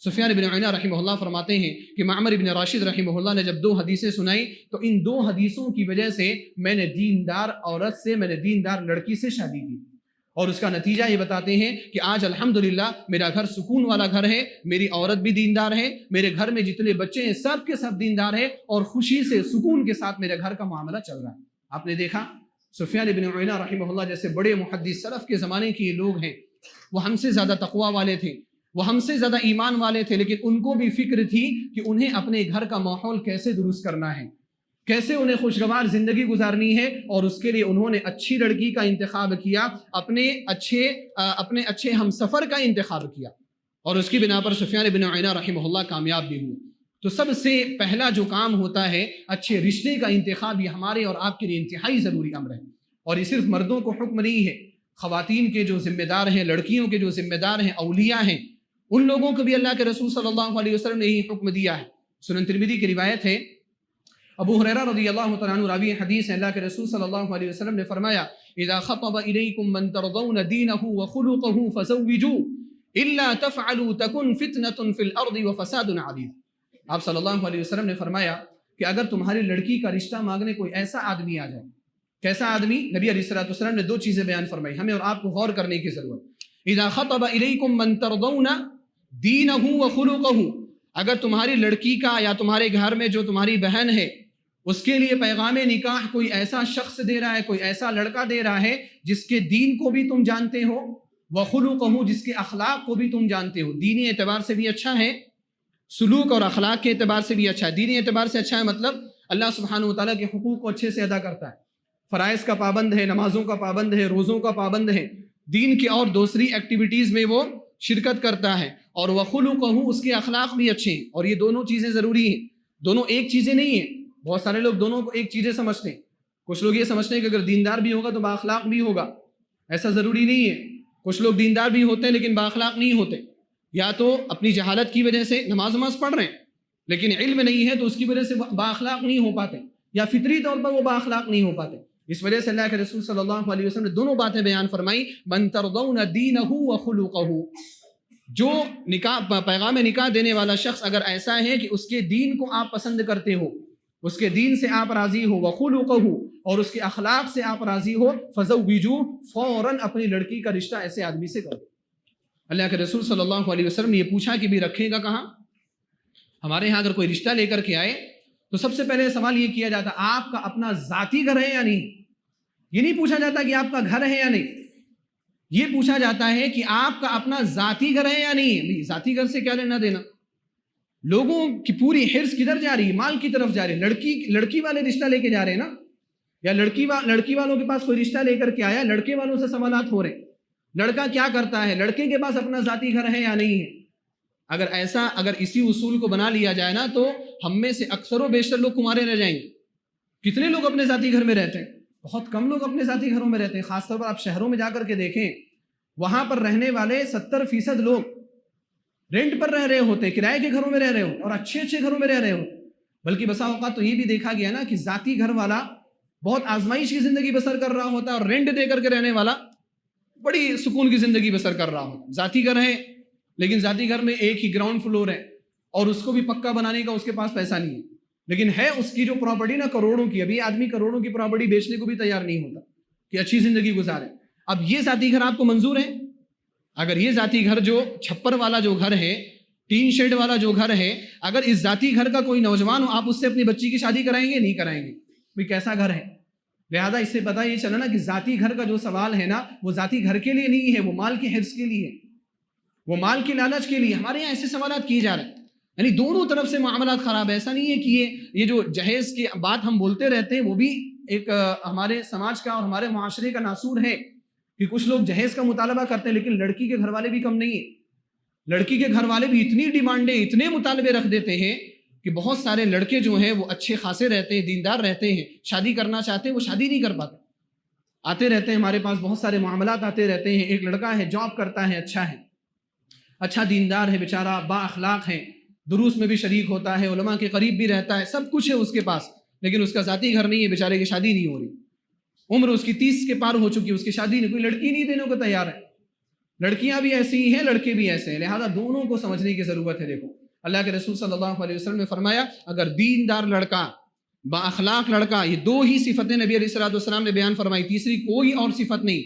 A: سفیان بن عیینہ رحمہ اللہ فرماتے ہیں کہ معمر بن راشد رحمہ اللہ نے جب 2 حدیثیں سنائی تو ان 2 حدیثوں کی وجہ سے میں نے دیندار عورت سے، میں نے دیندار لڑکی سے شادی کی، اور اس کا نتیجہ یہ بتاتے ہیں کہ آج الحمدللہ میرا گھر سکون والا گھر ہے، میری عورت بھی دیندار ہے، میرے گھر میں جتنے بچے ہیں سب کے سب دیندار ہیں، اور خوشی سے سکون کے ساتھ میرے گھر کا معاملہ چل رہا ہے۔ آپ نے دیکھا سفیان بن عیینہ رحمہ اللہ جیسے بڑے محدث سلف کے زمانے کے لوگ ہیں، وہ ہم سے زیادہ تقوی والے تھے، وہ ہم سے زیادہ ایمان والے تھے، لیکن ان کو بھی فکر تھی کہ انہیں اپنے گھر کا ماحول کیسے درست کرنا ہے، کیسے انہیں خوشگوار زندگی گزارنی ہے، اور اس کے لیے انہوں نے اچھی لڑکی کا انتخاب کیا، اپنے اچھے ہم سفر کا انتخاب کیا، اور اس کی بنا پر سفیان بن عیینہ رحمہ اللہ کامیاب بھی ہوئے۔ تو سب سے پہلا جو کام ہوتا ہے اچھے رشتے کا انتخاب، یہ ہمارے اور آپ کے لیے انتہائی ضروری امر ہے، اور یہ صرف مردوں کو حکم نہیں ہے، خواتین کے جو ذمہ دار ہیں، لڑکیوں کے جو ذمہ دار ہیں، اولیاء ہیں، ان لوگوں کو بھی اللہ کے رسول صلی اللہ علیہ وسلم نے یہی حکم دیا ہے۔ سنن ترمذی کی روایت ہے، ابو ہریرہ رضی اللہ تعالیٰ عنہ راوی حدیث ہے، اللہ کے رسول صلی اللہ علیہ وسلم نے فرمایا اذا خطب الیکم من ترضون دینہ وخلقہ فزوجوه الا تفعلوا تکن فتنة فی الارض وفساد عریض۔ آپ صلی اللہ علیہ وسلم نے فرمایا کہ اگر تمہاری لڑکی کا رشتہ مانگنے کوئی ایسا آدمی آ جائے، کیسا آدمی؟ نبی علیہ الصلوۃ والسلام نے 2 چیزیں بیان فرمائی، ہمیں اور آپ کو غور کرنے کی ضرورت۔ اذا خطب الیکم من ترضون دینہ وخلقہ، اگر تمہاری لڑکی کا یا تمہارے گھر میں جو تمہاری بہن ہے اس کے لیے پیغام نکاح کوئی ایسا شخص دے رہا ہے، کوئی ایسا لڑکا دے رہا ہے جس کے دین کو بھی تم جانتے ہو، وخلقہ، جس کے اخلاق کو بھی تم جانتے ہو، دینی اعتبار سے بھی اچھا ہے، سلوک اور اخلاق کے اعتبار سے بھی اچھا ہے۔ دینی اعتبار سے اچھا ہے مطلب اللہ سبحانہ وتعالیٰ کے حقوق کو اچھے سے ادا کرتا ہے، فرائض کا پابند ہے، نمازوں کا پابند ہے، روزوں کا پابند ہے، دین کی اور دوسری ایکٹیویٹیز میں وہ شرکت کرتا ہے، اور وخلقہ، اس کے اخلاق بھی اچھے ہیں، اور یہ دونوں چیزیں ضروری ہیں، دونوں ایک چیزیں نہیں ہیں۔ بہت سارے لوگ دونوں کو ایک چیزیں سمجھتے ہیں، کچھ لوگ یہ سمجھتے ہیں کہ اگر دیندار بھی ہوگا تو بااخلاق بھی ہوگا، ایسا ضروری نہیں ہے۔ کچھ لوگ دیندار بھی ہوتے ہیں لیکن بااخلاق نہیں ہوتے، یا تو اپنی جہالت کی وجہ سے نماز پڑھ رہے ہیں لیکن علم نہیں ہے تو اس کی وجہ سے بااخلاق نہیں ہو پاتے، یا فطری طور پر وہ بااخلاق نہیں ہو پاتے۔ اس وجہ سے اللہ کے رسول صلی اللہ علیہ وسلم نے دونوں باتیں بیان فرمائی، من ترضون دینہ وخلقہ، جو نکاح پیغام نکاح دینے والا شخص اگر ایسا ہے کہ اس کے دین کو آپ پسند کرتے ہو، اس کے دین سے آپ راضی ہو، وخلقہ، اور اس کے اخلاق سے آپ راضی ہو، فزوجوہ، فوراً اپنی لڑکی کا رشتہ ایسے آدمی سے کرو۔ اللہ کے رسول صلی اللہ علیہ وسلم نے یہ پوچھا کہ بھی رکھے گا کہاں؟ ہمارے ہاں اگر کوئی رشتہ لے کر کے آئے تو سب سے پہلے سوال یہ کیا جاتا آپ کا اپنا ذاتی گھر ہے یا نہیں؟ یہ نہیں پوچھا جاتا کہ آپ کا گھر ہے یا نہیں، یہ پوچھا جاتا ہے کہ آپ کا اپنا ذاتی گھر ہے یا نہیں۔ ذاتی گھر سے کیا لینا دینا؟ لوگوں کی پوری حرص کدھر جا رہی ہے؟ مال کی طرف جا رہی ہے۔ لڑکی والے رشتہ لے کے جا رہے ہیں نا، یا لڑکی والوں کے پاس کوئی رشتہ لے کر کے آیا، لڑکے والوں سے سوالات ہو رہے ہیں، لڑکا کیا کرتا ہے، لڑکے کے پاس اپنا ذاتی گھر ہے یا نہیں ہے۔ اگر اسی اصول کو بنا لیا جائے نا تو ہم میں سے اکثر و بیشتر لوگ کمارے رہ جائیں گے۔ کتنے لوگ اپنے ذاتی گھر میں رہتے ہیں؟ بہت کم لوگ اپنے ذاتی گھروں میں رہتے ہیں۔ خاص طور پر آپ شہروں میں جا کر کے دیکھیں، وہاں پر رہنے والے 70% لوگ رینٹ پر رہ رہے ہوتے ہیں، کرائے کے گھروں میں رہ رہے ہوتے، اور اچھے گھروں میں رہ رہے ہوتے۔ بلکہ بسا اوقات تو یہ بھی دیکھا گیا نا کہ ذاتی گھر والا بہت آزمائش کی زندگی بسر کر رہا ہوتا ہے، اور رینٹ دے کر کے رہنے والا بڑی سکون کی زندگی بسر کر رہا ہوتا ہے۔ ذاتی گھر ہے لیکن ذاتی گھر میں ایک ہی گراؤنڈ فلور ہے، اور اس کو بھی پکا بنانے کا اس کے پاس پیسہ نہیں ہے، لیکن ہے اس کی جو پراپرٹی نا کروڑوں کی۔ ابھی آدمی کروڑوں کی پراپرٹی بیچنے کو بھی تیار نہیں ہوتا کہ اچھی زندگی گزارے۔ اب یہ ذاتی گھر آپ کو منظور ہے؟ اگر یہ ذاتی گھر جو چھپر والا جو گھر ہے ٹین شیڈ والا جو گھر ہے، اگر اس ذاتی گھر کا کوئی نوجوان ہو، آپ اس سے اپنی بچی کی شادی کرائیں گے؟ نہیں کرائیں گے، بھئی کیسا گھر ہے؟ لہذا اس سے پتہ یہ چلا نا کہ ذاتی گھر کا جو سوال ہے نا، وہ ذاتی گھر کے لیے نہیں ہے، وہ مال کی حرص کے لیے، وہ مال کی لالچ کے لیے۔ ہمارے یہاں ایسے سوالات کیے جا رہے ہیں، یعنی دونوں طرف سے معاملات خراب ہے۔ ایسا نہیں ہے کہ یہ جو جہیز کی بات ہم بولتے رہتے ہیں، وہ بھی ایک ہمارے سماج کا اور ہمارے معاشرے کا ناسور ہے کہ کچھ لوگ جہیز کا مطالبہ کرتے ہیں، لیکن لڑکی کے گھر والے بھی کم نہیں ہیں۔ لڑکی کے گھر والے بھی اتنی ڈیمانڈیں، اتنے مطالبے رکھ دیتے ہیں کہ بہت سارے لڑکے جو ہیں وہ اچھے خاصے رہتے ہیں، دیندار رہتے ہیں، شادی کرنا چاہتے ہیں، وہ شادی نہیں کر پاتے۔ آتے رہتے ہیں ہمارے پاس بہت سارے معاملات آتے رہتے ہیں۔ ایک لڑکا ہے، جاب کرتا ہے، اچھا دیندار ہے بیچارہ، با اخلاق ہے، دروس میں بھی شریک ہوتا ہے، علماء کے قریب بھی رہتا ہے، سب کچھ ہے اس کے پاس، لیکن اس کا ذاتی گھر نہیں ہے، بیچارے کی شادی نہیں ہو رہی۔ عمر اس کی 30 کے پار ہو چکی ہے، اس کی شادی نہیں، کوئی لڑکی نہیں دینے کو تیار ہے۔ لڑکیاں بھی ایسی ہی ہیں، لڑکے بھی ایسے ہیں، لہذا دونوں کو سمجھنے کی ضرورت ہے۔ دیکھو اللہ کے رسول صلی اللہ علیہ وسلم نے فرمایا، اگر دیندار لڑکا، با اخلاق لڑکا، یہ دو ہی صفتیں نبی علیہ السلام نے بیان فرمائی، تیسری کوئی اور صفت نہیں۔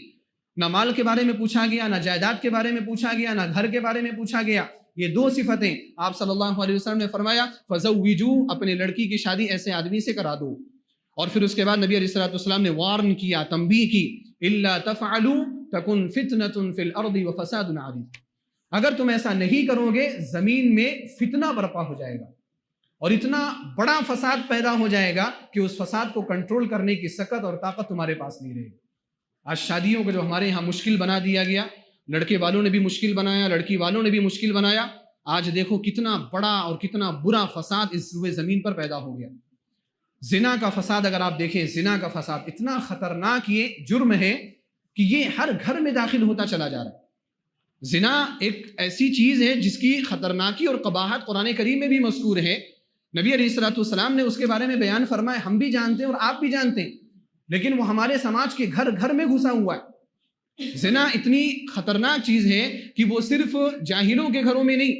A: نہ مال کے بارے میں پوچھا گیا، نہ جائیداد کے بارے میں پوچھا گیا، نہ گھر کے بارے میں پوچھا گیا، یہ دو صفتیں آپ صلی اللہ علیہ وسلم نے فرمایا، فزوجو، اپنے لڑکی کی شادی ایسے آدمی سے کرا دو۔ اور پھر اس کے بعد نبی علیہ السلام نے وارن کیا، تنبیہ کی، الا تفعلوا تکن فتنۃ فی الارض وفساد عریض، اگر تم ایسا نہیں کرو گے زمین میں فتنہ برپا ہو جائے گا اور اتنا بڑا فساد پیدا ہو جائے گا کہ اس فساد کو کنٹرول کرنے کی سکت اور طاقت تمہارے پاس نہیں رہے گی۔ آج شادیوں کو جو ہمارے ہاں مشکل بنا دیا گیا، لڑکے والوں نے بھی مشکل بنایا، لڑکی والوں نے بھی مشکل بنایا، آج دیکھو کتنا بڑا اور کتنا برا فساد اس روئے زمین پر پیدا ہو گیا۔ زنا کا فساد اگر آپ دیکھیں، زنا کا فساد اتنا خطرناک یہ جرم ہے کہ یہ ہر گھر میں داخل ہوتا چلا جا رہا ہے۔ زنا ایک ایسی چیز ہے جس کی خطرناکی اور قباحت قرآن کریم میں بھی مذکور ہے، نبی علیہ السلام نے اس کے بارے میں بیان فرمایا، ہم بھی جانتے ہیں اور آپ بھی جانتے ہیں، لیکن وہ ہمارے سماج کے گھر گھر میں گھسا ہوا ہے۔ زنا اتنی خطرناک چیز ہے کہ وہ صرف جاہلوں کے گھروں میں نہیں،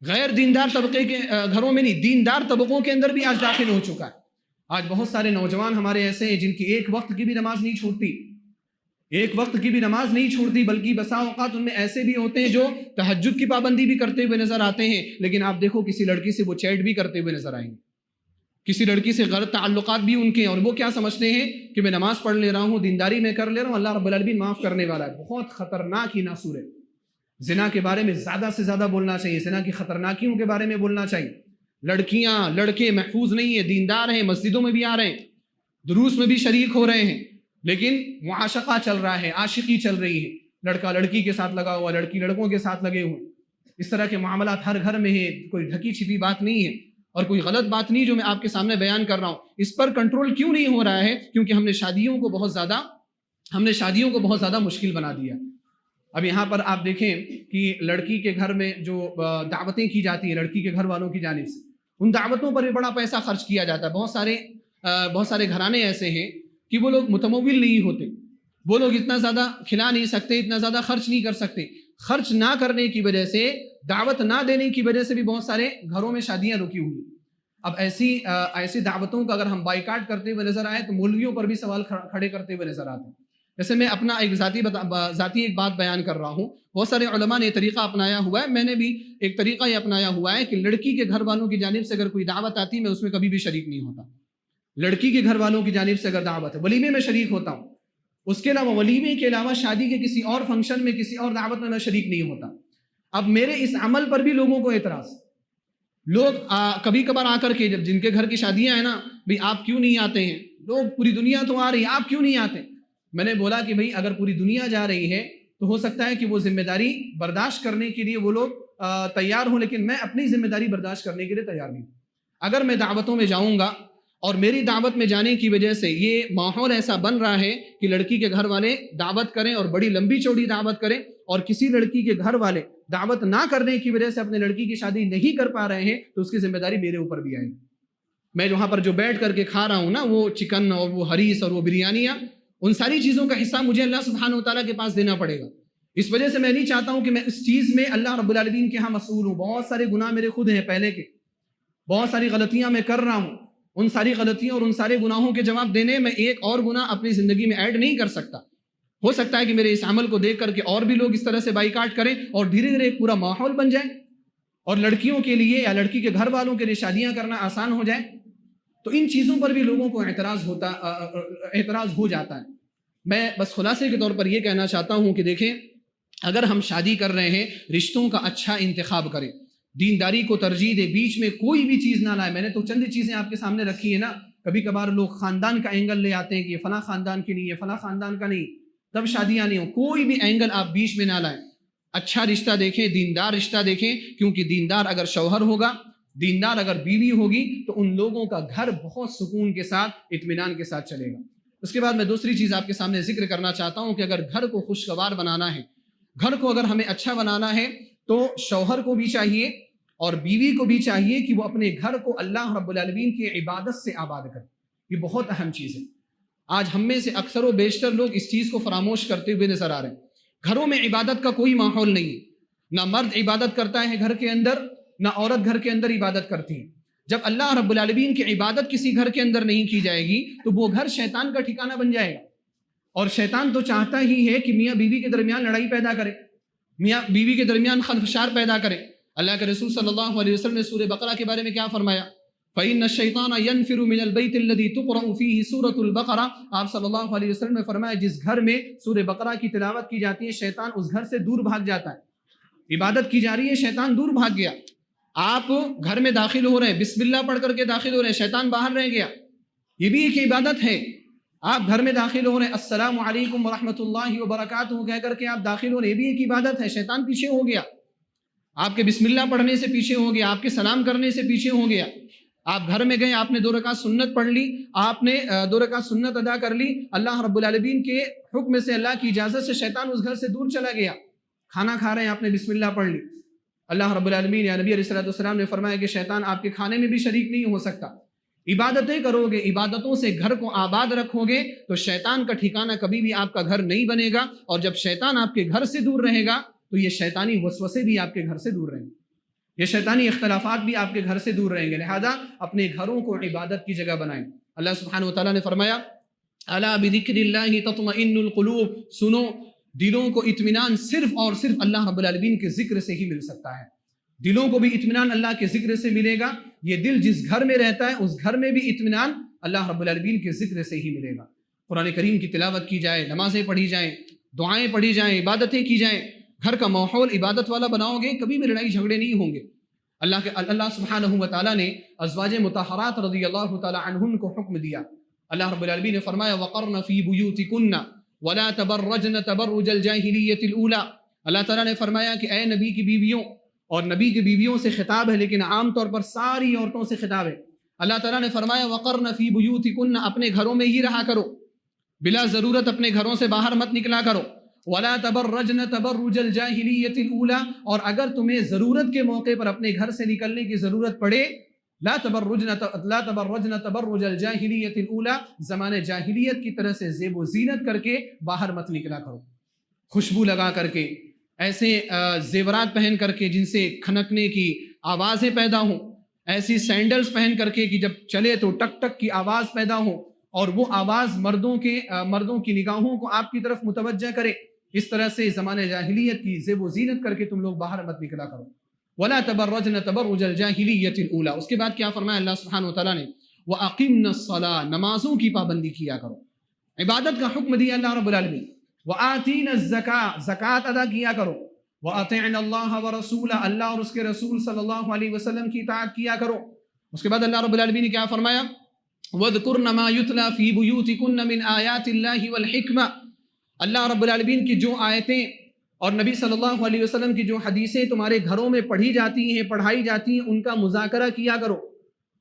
A: غیر دیندار طبقے کے گھروں میں نہیں، دیندار طبقوں کے اندر بھی آج داخل ہو چکا ہے۔ آج بہت سارے نوجوان ہمارے ایسے ہیں جن کی ایک وقت کی بھی نماز نہیں چھوٹتی، ایک وقت کی بھی نماز نہیں چھوڑتی، بلکہ بسا اوقات ان میں ایسے بھی ہوتے ہیں جو تہجد کی پابندی بھی کرتے ہوئے نظر آتے ہیں، لیکن آپ دیکھو کسی لڑکی سے وہ چیٹ بھی کرتے ہوئے نظر آئیں گے، کسی لڑکی سے غلط تعلقات بھی ان کے ہیں، اور وہ کیا سمجھتے ہیں کہ میں نماز پڑھ لے رہا ہوں، دینداری میں کر لے رہا ہوں، اللہ رب العالمین معاف کرنے والا ہے۔ بہت خطرناک ہی ناسور ہے۔ زنا کے بارے میں زیادہ سے زیادہ بولنا چاہیے، زنا کی خطرناکیوں کے بارے میں بولنا چاہیے۔ لڑکیاں لڑکے محفوظ نہیں ہیں، دیندار ہیں، مسجدوں میں بھی آ رہے ہیں، دروس میں بھی شریک ہو رہے ہیں، لیکن معاشقہ چل رہا ہے، عاشقی چل رہی ہے، لڑکا لڑکی کے ساتھ لگا ہوا، لڑکی لڑکوں کے ساتھ لگے ہوئے، اس طرح کے معاملات ہر گھر میں ہیں۔ کوئی ڈھکی چھپی بات نہیں ہے اور کوئی غلط بات نہیں جو میں آپ کے سامنے بیان کر رہا ہوں۔ اس پر کنٹرول کیوں نہیں ہو رہا ہے؟ کیونکہ ہم نے شادیوں کو بہت زیادہ مشکل بنا دیا۔ اب یہاں پر آپ دیکھیں کہ لڑکی کے گھر میں جو دعوتیں کی جاتی ہیں لڑکی کے گھر والوں کی جانب سے، ان دعوتوں پر بھی بڑا پیسہ خرچ کیا جاتا ہے۔ بہت سارے گھرانے ایسے ہیں کہ وہ لوگ متمول نہیں ہوتے، وہ لوگ اتنا زیادہ کھلا نہیں سکتے، اتنا زیادہ خرچ نہیں کر سکتے۔ خرچ نہ کرنے کی وجہ سے، دعوت نہ دینے کی وجہ سے بھی بہت سارے گھروں میں شادیاں رکی ہوئی۔ اب ایسی دعوتوں کا اگر ہم بائیکاٹ کرتے ہوئے نظر آئے تو مولویوں پر بھی سوال کھڑے کرتے ہوئے نظر آتے ہیں۔ جیسے میں اپنا ایک ذاتی ایک بات بیان کر رہا ہوں، بہت سارے علماء نے یہ طریقہ اپنایا ہوا ہے، میں نے بھی ایک طریقہ یہ اپنایا ہوا ہے کہ لڑکی کے گھر والوں کی جانب سے اگر کوئی دعوت آتی میں اس میں کبھی بھی شریک نہیں ہوتا۔ لڑکی کے گھر والوں کی جانب سے اگر دعوت ہے، ولیمے میں شریک ہوتا ہوں، اس کے علاوہ ولیمے کے علاوہ شادی کے کسی اور فنکشن میں، کسی اور دعوت میں شریک نہیں ہوتا۔ اب میرے اس عمل پر بھی لوگوں کو اعتراض، لوگ کبھی کبھار آ کر کے، جب جن کے گھر کی شادیاں ہیں نا، بھئی آپ کیوں نہیں آتے ہیں؟ لوگ پوری دنیا تو آ رہی ہے، آپ کیوں نہیں آتے؟ میں نے بولا کہ بھئی اگر پوری دنیا جا رہی ہے تو ہو سکتا ہے کہ وہ ذمہ داری برداشت کرنے کے لیے وہ لوگ تیار ہوں، لیکن میں اپنی ذمہ داری برداشت کرنے کے لیے تیار نہیں ہوں۔ اگر میں دعوتوں میں جاؤں گا اور میری دعوت میں جانے کی وجہ سے یہ ماحول ایسا بن رہا ہے کہ لڑکی کے گھر والے دعوت کریں اور بڑی لمبی چوڑی دعوت کریں، اور کسی لڑکی کے گھر والے دعوت نہ کرنے کی وجہ سے اپنے لڑکی کی شادی نہیں کر پا رہے ہیں، تو اس کی ذمہ داری میرے اوپر بھی آئے گی۔ میں وہاں پر جو بیٹھ کر کے کھا رہا ہوں نا، وہ چکن اور وہ حریص اور وہ بریانیاں، ان ساری چیزوں کا حصہ مجھے اللہ سبحانہ وتعالیٰ کے پاس دینا پڑے گا۔ اس وجہ سے میں نہیں چاہتا ہوں کہ میں اس چیز میں اللہ رب العالمین کے ہاں مسئول ہوں۔ بہت سارے گناہ میرے خود ہیں پہلے کے، بہت ساری غلطیاں میں کر رہا ہوں، ان ساری غلطیوں اور ان سارے گناہوں کے جواب دینے میں ایک اور گناہ اپنی زندگی میں ایڈ نہیں کر سکتا۔ ہو سکتا ہے کہ میرے اس عمل کو دیکھ کر کے اور بھی لوگ اس طرح سے بائیکاٹ کریں اور دھیرے دھیرے ایک پورا ماحول بن جائے اور لڑکیوں کے لیے یا لڑکی کے گھر والوں کے لیے شادیاں کرنا آسان ہو جائے، تو ان چیزوں پر بھی لوگوں کو اعتراض ہو جاتا ہے۔ میں بس خلاصے کے طور پر یہ کہنا چاہتا ہوں کہ دیکھیں، اگر ہم شادی کر رہے ہیں رشتوں کا اچھا انتخاب کریں، دینداری کو ترجیح دے، بیچ میں کوئی بھی چیز نہ لائے۔ میں نے تو چند چیزیں آپ کے سامنے رکھی ہیں نا، کبھی کبھار لوگ خاندان کا اینگل لے آتے ہیں کہ یہ فلاں خاندان کی نہیں، یہ فلاں خاندان کا نہیں، تب شادیاں نہیں ہوں۔ کوئی بھی اینگل آپ بیچ میں نہ لائیں، اچھا رشتہ دیکھیں، دیندار رشتہ دیکھیں، کیونکہ دیندار اگر شوہر ہوگا، دیندار اگر بیوی ہوگی، تو ان لوگوں کا گھر بہت سکون کے ساتھ، اطمینان کے ساتھ چلے گا۔ اس کے بعد میں دوسری چیز آپ کے سامنے ذکر کرنا چاہتا ہوں کہ اگر گھر کو خوشگوار بنانا ہے، گھر کو اگر ہمیں اچھا بنانا ہے، تو شوہر کو بھی چاہیے اور بیوی کو بھی چاہیے کہ وہ اپنے گھر کو اللہ رب العالمین کی عبادت سے آباد کرے۔ یہ بہت اہم چیز ہے۔ آج ہم میں سے اکثر و بیشتر لوگ اس چیز کو فراموش کرتے ہوئے نظر آ رہے ہیں۔ گھروں میں عبادت کا کوئی ماحول نہیں ہے، نہ مرد عبادت کرتا ہے گھر کے اندر، نہ عورت گھر کے اندر عبادت کرتی ہے۔ جب اللہ رب العالمین کی عبادت کسی گھر کے اندر نہیں کی جائے گی تو وہ گھر شیطان کا ٹھکانہ بن جائے گا، اور شیطان تو چاہتا ہی ہے کہ میاں بیوی کے درمیان لڑائی پیدا کرے، میاں بیوی کے درمیان خلفشار پیدا کرے۔ اللہ کے رسول صلی اللہ علیہ وسلم نے سورہ بقرہ کے بارے میں کیا فرمایا؟ فَإِنَّ الشَّيْطَانَ يَنْفِرُ مِنَ الْبَيْتِ الَّذِي تُقْرَأُ فِيهِ سُورَةُ الْبَقَرَةِ۔ آپ صلی اللہ علیہ وسلم نے فرمایا جس گھر میں سورہ بقرہ کی تلاوت کی جاتی ہے، شیطان اس گھر سے دور بھاگ جاتا ہے۔ عبادت کی جا رہی ہے، شیطان دور بھاگ گیا۔ آپ گھر میں داخل ہو رہے ہیں، بسم اللہ پڑھ کر کے داخل ہو رہے ہیں، شیطان باہر رہ گیا، یہ بھی ایک عبادت ہے۔ آپ گھر میں داخل ہو رہے ہیں، السلام علیکم ورحمۃ اللہ وبرکاتہ کہہ کر کے آپ داخل ہو رہے ہیں، یہ بھی ایک عبادت ہے۔ شیطان پیچھے ہو گیا، آپ کے بسم اللہ پڑھنے سے پیچھے ہو گیا، آپ کے سلام کرنے سے پیچھے ہو گیا۔ آپ گھر میں گئے، آپ نے 2 رکعت سنت پڑھ لی، آپ نے 2 رکعت سنت ادا کر لی، اللہ رب العالمین کے حکم سے، اللہ کی اجازت سے شیطان اس گھر سے دور چلا گیا۔ کھانا کھا رہے ہیں، آپ نے بسم اللہ پڑھ لی، اللہ رب العالمین یا نبی علیہ السلام نے فرمایا کہ شیطان آپ کے کھانے میں بھی شریک نہیں ہو سکتا۔ عبادتیں کرو گے، عبادتوں سے گھر کو آباد رکھو گے تو شیطان کا ٹھکانہ کبھی بھی آپ کا گھر نہیں بنے گا، اور جب شیطان آپ کے گھر سے دور رہے گا تو یہ شیطانی وسوسے بھی آپ کے گھر سے دور رہیں گے، یہ شیطانی اختلافات بھی آپ کے گھر سے دور رہیں گے۔ لہذا اپنے گھروں کو عبادت کی جگہ بنائیں۔ اللہ سبحانہ وتعالیٰ نے فرمایا الا بذکر اللہ تطمئن القلوب، سنو، دلوں کو اطمینان صرف اور صرف اللہ رب العالمین کے ذکر سے ہی مل سکتا ہے۔ دلوں کو بھی اطمینان اللہ کے ذکر سے ملے گا۔ یہ دل جس گھر میں رہتا ہے اس گھر میں بھی اطمینان اللہ رب العالمین کے ذکر سے ہی ملے گا۔ قرآن کریم کی تلاوت کی جائے، نمازیں پڑھی جائیں، دعائیں پڑھی جائیں، عبادتیں کی جائیں، گھر کا ماحول عبادت والا بناؤ گے، کبھی بھی لڑائی جھگڑے نہیں ہوں گے۔ اللہ سبحانہ و تعالیٰ نے ازواج مطہرات رضی اللہ تعالی عنہن کو حکم دیا۔ اللہ رب العالمین نے فرمایا وَقَرْنَ فِي بُيُوتِكُنَّ وَلَا تَبَرَّجْنَ تَبَرُّجَ الْجَاهِلِيَّةِ الْأُولَى۔ اللہ تعالیٰ نے فرمایا کہ اے نبی کی بیویوں، اور نبی کی بیویوں سے خطاب ہے لیکن عام طور پر ساری عورتوں سے خطاب ہے۔ اللہ تعالیٰ نے فرمایا وَقَرْنَ فِي بُيُوتِكُنَّ، اپنے گھروں میں ہی رہا کرو، بلا ضرورت اپنے گھروں سے باہر مت نکلا کرو۔ وَلَا تَبَرَّجْنَ تَبَرُّجَ الْجَاهِلِيَّةِ الْأُولَى، اور اگر تمہیں ضرورت کے موقع پر اپنے گھر سے نکلنے کی ضرورت پڑے، لا تبرجن تبرج الجاہلیت الاولی، زمانے جاہلیت کی طرح سے زیب و زینت کر کے باہر مت نکلا کرو، خوشبو لگا کر کے، ایسے زیورات پہن کر کے جن سے کھنکنے کی آوازیں پیدا ہوں، ایسی سینڈلز پہن کر کے کہ جب چلے تو ٹک ٹک کی آواز پیدا ہو، اور وہ آواز مردوں کی نگاہوں کو آپ کی طرف متوجہ کرے، اس طرح سے زمانے جاہلیت کی زیب و زینت کر کے تم لوگ باہر مت نکلا کرو۔ وَلَا تَبَرَّجْنَ تَبَرُّجَ الْجَاهِلِيَّةِ الْأُولَى، اس کے بعد کیا فرمایا اللہ سبحانہ وتعالیٰ نے وَأَقِمْنَ الصَّلَاةَ، نمازوں کی پابندی کیا کرو، عبادت کا حکم دیا اللہ رب العالمین۔ وَآتِينَ الزَّكَاةَ، زکوٰۃ ادا کیا کرو۔ وَأَطِعْنَ اللَّهَ وَرَسُولَهُ، اللہ اور اس کے رسول صلی اللہ علیہ وسلم کی اطاعت کیا کرو۔ اس کے بعد اللہ رب العالمین نے کیا فرمایا وَاذْكُرْنَ مَا يُتْلَى فِي بُيُوتِكُنَّ مِنْ آيَاتِ اللَّهِ وَالْحِكْمَةِ، اللہ رب العالمین کی جو آیتیں اور نبی صلی اللہ علیہ وسلم کی جو حدیثیں تمہارے گھروں میں پڑھی جاتی ہیں، پڑھائی جاتی ہیں، ان کا مذاکرہ کیا کرو،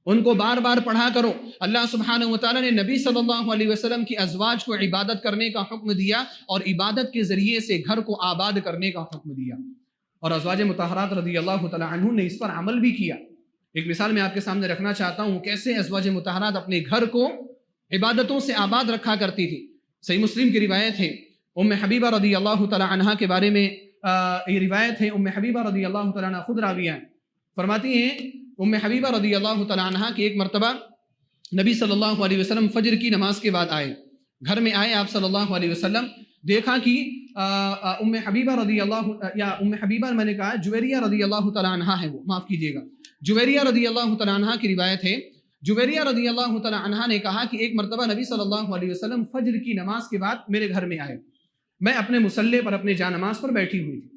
A: ان کو بار بار پڑھا کرو۔ اللہ سبحانہ وتعالیٰ نے نبی صلی اللہ علیہ وسلم کی ازواج کو عبادت کرنے کا حکم دیا، اور عبادت کے ذریعے سے گھر کو آباد کرنے کا حکم دیا، اور ازواج مطہرات رضی اللہ تعالی عنہ نے اس پر عمل بھی کیا۔ ایک مثال میں آپ کے سامنے رکھنا چاہتا ہوں کیسے ازواج مطہرات اپنے گھر کو عبادتوں سے آباد رکھا کرتی تھی۔ صحیح مسلم کی روایت ہے، ام حبیبہ رضی اللہ تعالی عنہ کے بارے میں یہ روایت ہے، ام حبیبہ رضی اللہ تعالی عنہ خود راویہ ہیں، فرماتی ہیں ام حبیبہ رضی اللہ تعالی عنہ کہ ایک مرتبہ نبی صلی اللہ علیہ وسلم فجر کی نماز کے بعد آئے، گھر میں آئے آپ صلی اللہ علیہ وسلم، دیکھا کہ ام حبیبہ رضی اللہ یا ام حبیبہ میں نے کہا جویریہ رضی اللہ تعالیٰ عنہ ہے، وہ معاف کیجیے گا، جویریہ رضی اللہ تعالیٰ عنہ کی روایت ہے۔ جویریہ رضی اللہ تعالیٰ عنہ نے کہا کہ ایک مرتبہ نبی صلی اللہ علیہ وسلم فجر کی نماز کے بعد میرے گھر میں آئے، میں اپنے مصلی پر اپنے جا نماز پر بیٹھی ہوئی تھی،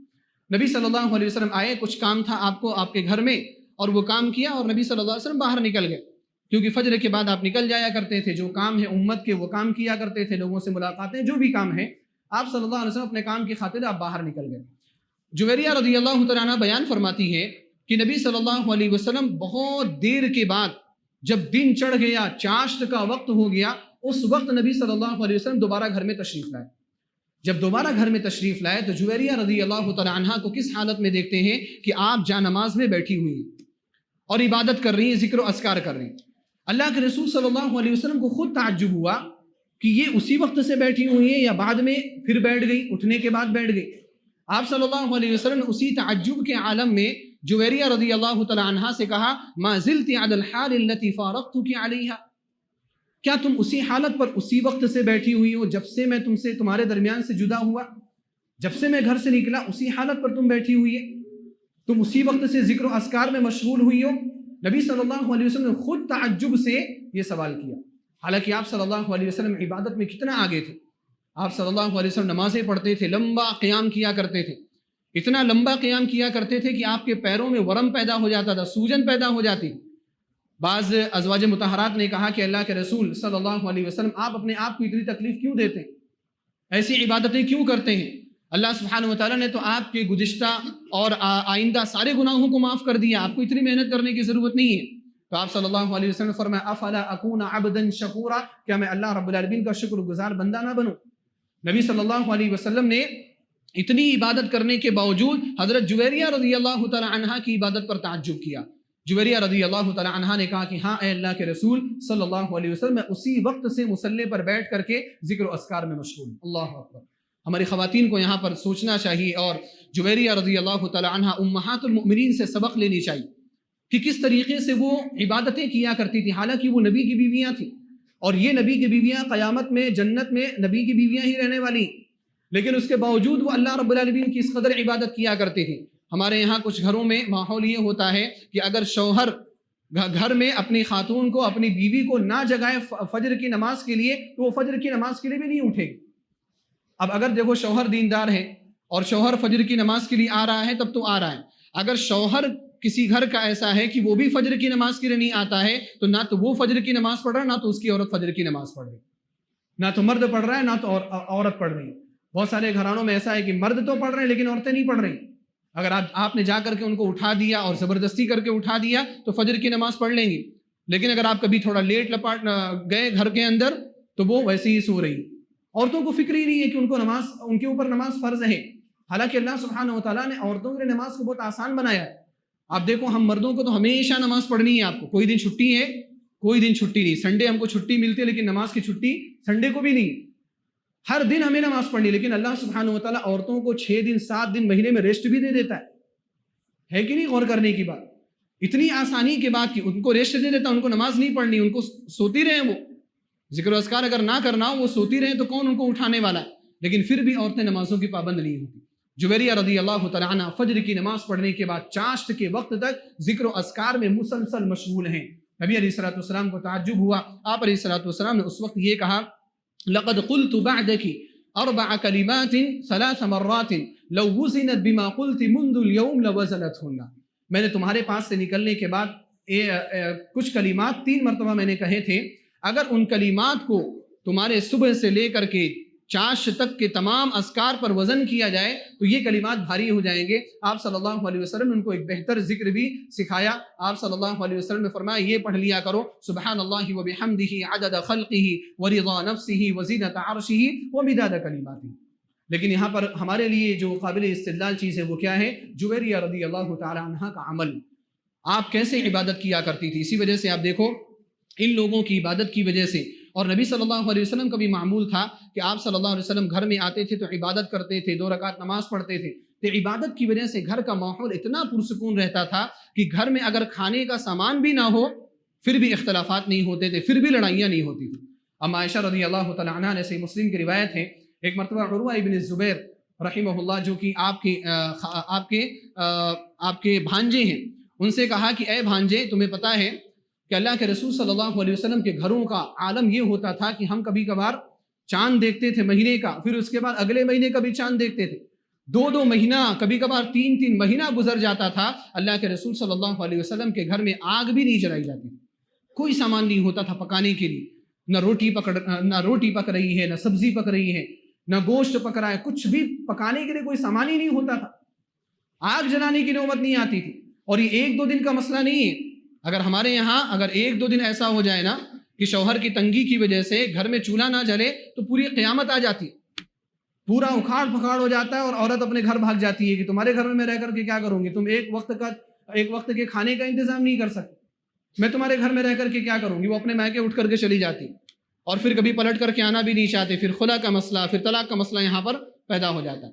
A: نبی صلی اللہ علیہ وسلم آئے، کچھ کام تھا آپ کو آپ کے گھر میں، اور وہ کام کیا اور نبی صلی اللہ علیہ وسلم باہر نکل گئے، کیونکہ فجر کے بعد آپ نکل جایا کرتے تھے، جو کام ہے امت کے وہ کام کیا کرتے تھے، لوگوں سے ملاقاتیں جو بھی کام ہے، آپ صلی اللہ علیہ وسلم اپنے کام کی خاطر آپ باہر نکل گئے۔ جویریہ رضی اللہ تعالیٰ عنہ بیان فرماتی ہے کہ نبی صلی اللہ علیہ وسلم بہت دیر کے بعد جب دن چڑھ گیا، چاشت کا وقت ہو گیا، اس وقت نبی صلی اللہ علیہ وسلم دوبارہ گھر میں تشریف لائے۔ جب دوبارہ گھر میں تشریف لائے تو جویریہ رضی اللہ تعالیٰ عنہ کو کس حالت میں دیکھتے ہیں کہ آپ جا نماز میں بیٹھی ہوئی ہیں اور عبادت کر رہی ہیں، ذکر و اذکار کر رہی ہیں۔ اللہ کے رسول صلی اللہ علیہ وسلم کو خود تعجب ہوا کہ یہ اسی وقت سے بیٹھی ہوئی ہیں یا بعد میں پھر بیٹھ گئی، اٹھنے کے بعد بیٹھ گئی۔ آپ صلی اللہ علیہ وسلم نے اسی تعجب کے عالم میں جویریہ رضی اللہ تعالیٰ عنہ سے کہا ما زلت علی الحال التي فارقتك علیہا، کیا تم اسی حالت پر اسی وقت سے بیٹھی ہوئی ہو جب سے میں تمہارے درمیان سے جدا ہوا، جب سے میں گھر سے نکلا اسی حالت پر تم بیٹھی ہوئی ہے، تم اسی وقت سے ذکر و اذکار میں مشغول ہوئی ہو؟ نبی صلی اللہ علیہ وسلم نے خود تعجب سے یہ سوال کیا، حالانکہ آپ صلی اللہ علیہ وسلم عبادت میں کتنا آگے تھے۔ آپ صلی اللہ علیہ وسلم نمازیں پڑھتے تھے، لمبا قیام کیا کرتے تھے، اتنا لمبا قیام کیا کرتے تھے کہ آپ کے پیروں میں ورم پیدا ہو جاتا تھا، سوجن پیدا ہو جاتی۔ بعض ازواج مطہرات نے کہا کہ اللہ کے رسول صلی اللہ علیہ وسلم آپ اپنے آپ کو اتنی تکلیف کیوں دیتے ہیں، ایسی عبادتیں کیوں کرتے ہیں؟ اللہ سبحانہ وتعالیٰ نے تو آپ کے گزشتہ اور آئندہ سارے گناہوں کو معاف کر دیا، آپ کو اتنی محنت کرنے کی ضرورت نہیں ہے۔ تو آپ صلی اللہ علیہ وسلم نے فرمایا افلا اکون عبدا شکورا، کیا میں اللہ رب العالمین کا شکر گزار بندہ نہ بنوں؟ نبی صلی اللہ علیہ وسلم نے اتنی عبادت کرنے کے باوجود حضرت جویریہ رضی اللہ تعالی عنہ کی عبادت پر تعجب کیا۔ جویریہ رضی اللہ تعالی عنہ نے کہا کہ ہاں اے اللہ کے رسول صلی اللہ علیہ وسلم، میں اسی وقت سے مصلی پر بیٹھ کر کے ذکر و اذکار میں مشغول۔ اللہ اکبر۔ ہماری خواتین کو یہاں پر سوچنا چاہیے اور جویریہ رضی اللہ تعالی عنہ امہات المؤمنین سے سبق لینی چاہیے کہ کس طریقے سے وہ عبادتیں کیا کرتی تھی، حالانکہ وہ نبی کی بیویاں تھیں اور یہ نبی کی بیویاں قیامت میں جنت میں نبی کی بیویاں ہی رہنے والی، لیکن اس کے باوجود وہ اللہ رب العالمین کی اس قدر عبادت کیا کرتی تھی۔ ہمارے یہاں کچھ گھروں میں ماحول یہ ہوتا ہے کہ اگر شوہر گھر میں اپنی خاتون کو، اپنی بیوی کو نہ جگائے فجر کی نماز کے لیے تو وہ فجر کی نماز کے لیے بھی نہیں اٹھے گی۔ اب اگر دیکھو شوہر دیندار ہے اور شوہر فجر کی نماز کے لیے آ رہا ہے تب تو آ رہا ہے، اگر شوہر کسی گھر کا ایسا ہے کہ وہ بھی فجر کی نماز کے لیے نہیں آتا ہے تو نہ تو وہ فجر کی نماز پڑھ رہا ہے، نہ تو اس کی عورت فجر کی نماز پڑھ رہی، نہ تو مرد پڑھ رہا ہے نہ تو عورت پڑھ رہی ہے۔ بہت سارے گھرانوں میں ایسا ہے کہ مرد تو پڑھ رہے ہیں لیکن عورتیں نہیں پڑھ رہی۔ اگر آپ نے جا کر کے ان کو اٹھا دیا اور زبردستی کر کے اٹھا دیا تو فجر کی نماز پڑھ لیں گی، لیکن اگر آپ کبھی تھوڑا لیٹ لپاٹ گئے گھر کے اندر تو وہ ویسے ہی سو رہی۔ عورتوں کو فکر ہی نہیں ہے کہ ان کے اوپر نماز فرض ہے، حالانکہ اللہ سبحانہ وتعالیٰ نے عورتوں کے لیے نماز کو بہت آسان بنایا ہے۔ آپ دیکھو ہم مردوں کو تو ہمیشہ نماز پڑھنی ہے، آپ کو کوئی دن چھٹی ہے کوئی دن چھٹی نہیں، سنڈے ہم کو چھٹی ملتی ہے لیکن نماز کی چھٹی سنڈے کو بھی نہیں، ہر دن ہمیں نماز پڑھنی، لیکن اللہ سبحانہ وتعالیٰ عورتوں کو 6 دن 7 دن مہینے میں ریسٹ بھی دے دیتا ہے کہ نہیں؟ غور کرنے کی بات، اتنی آسانی کے بعد کہ ان کو ریسٹ دے دیتا، ان کو نماز نہیں پڑھنی، ان کو سوتی رہیں، وہ ذکر و اذکار اگر نہ کرنا ہو وہ سوتی رہیں تو کون ان کو اٹھانے والا ہے، لیکن پھر بھی عورتیں نمازوں کی پابند نہیں ہوتی۔ جویریہ رضی اللہ تعالیٰ عنہ فجر کی نماز پڑھنے کے بعد چاشت کے وقت تک ذکر و اذکار میں مسلسل مشغول ہیں۔ نبی علیہ الصلوۃ والسلام کو تعجب ہوا، آپ علیہ الصلوۃ والسلام نے اس وقت یہ کہا لقد قلت بعدك 4 كلمات 3 مرات لو وزنت بما قلت منذ اليوم لوزنتهن، میں نے تمہارے پاس سے نکلنے کے بعد کچھ کلمات 3 مرتبہ میں نے کہے تھے، اگر ان کلمات کو تمہارے صبح سے لے کر کے چاشت تک کے تمام اذکار پر وزن کیا جائے تو یہ کلمات بھاری ہو جائیں گے۔ آپ صلی اللہ علیہ وسلم نے ان کو ایک بہتر ذکر بھی سکھایا۔ آپ صلی اللہ علیہ وسلم نے فرمایا یہ پڑھ لیا کرو سبحان اللہ وبحمدہ عدد خلقہ ورضا نفسہ وزینۃ عرشہ ومداد کلماتہ۔ لیکن یہاں پر ہمارے لیے جو قابل استدلال چیز ہے وہ کیا ہے؟ جویریہ رضی اللہ تعالی عنہ کا عمل، آپ کیسے عبادت کیا کرتی تھی۔ اسی وجہ سے آپ دیکھو ان لوگوں کی عبادت کی وجہ سے، اور نبی صلی اللہ علیہ وسلم کا بھی معمول تھا کہ آپ صلی اللہ علیہ وسلم گھر میں آتے تھے تو عبادت کرتے تھے، 2 رکعت نماز پڑھتے تھے، تو عبادت کی وجہ سے گھر کا ماحول اتنا پرسکون رہتا تھا کہ گھر میں اگر کھانے کا سامان بھی نہ ہو پھر بھی اختلافات نہیں ہوتے تھے، پھر بھی لڑائیاں نہیں ہوتی تھی۔ اب عائشہ رضی اللہ تعالی عنہا نے صحیح مسلم کی روایت ہے ایک مرتبہ عروہ ابن زبیر رحمہ اللہ جو کہ آپ کے بھانجے ہیں، ان سے کہا کہ اے بھانجے، تمہیں پتہ ہے کہ اللہ کے رسول صلی اللہ علیہ وسلم کے گھروں کا عالم یہ ہوتا تھا کہ ہم کبھی کبھار چاند دیکھتے تھے مہینے کا، پھر اس کے بعد اگلے مہینے کا بھی چاند دیکھتے تھے، 2 مہینہ، کبھی کبھار 3 مہینہ گزر جاتا تھا، اللہ کے رسول صلی اللہ علیہ وسلم کے گھر میں آگ بھی نہیں جلائی جاتی، کوئی سامان نہیں ہوتا تھا پکانے کے لیے، نہ روٹی پک رہی ہے، نہ سبزی پک رہی ہے، نہ گوشت پک رہا ہے، کچھ بھی پکانے کے لیے کوئی سامان ہی نہیں ہوتا تھا، آگ جلانے کی نوبت نہیں آتی تھی۔ اور یہ 1-2 دن کا مسئلہ نہیں ہے، اگر ہمارے یہاں اگر 1-2 دن ایسا ہو جائے نا کہ شوہر کی تنگی کی وجہ سے گھر میں چولہا نہ جلے تو پوری قیامت آ جاتی ہے، پورا اکھاڑ پکھاڑ ہو جاتا ہے، اور عورت اپنے گھر بھاگ جاتی ہے کہ تمہارے گھر میں میں رہ کر کے کیا کروں گی، تم ایک وقت کے کھانے کا انتظام نہیں کر سکتے، میں تمہارے گھر میں رہ کر کے کیا کروں گی۔ وہ اپنے مائکے اٹھ کر کے چلی جاتی، اور پھر کبھی پلٹ کر کے آنا بھی نہیں چاہتے، پھر خلا کا مسئلہ، پھر طلاق کا مسئلہ یہاں پر پیدا ہو جاتا ہے۔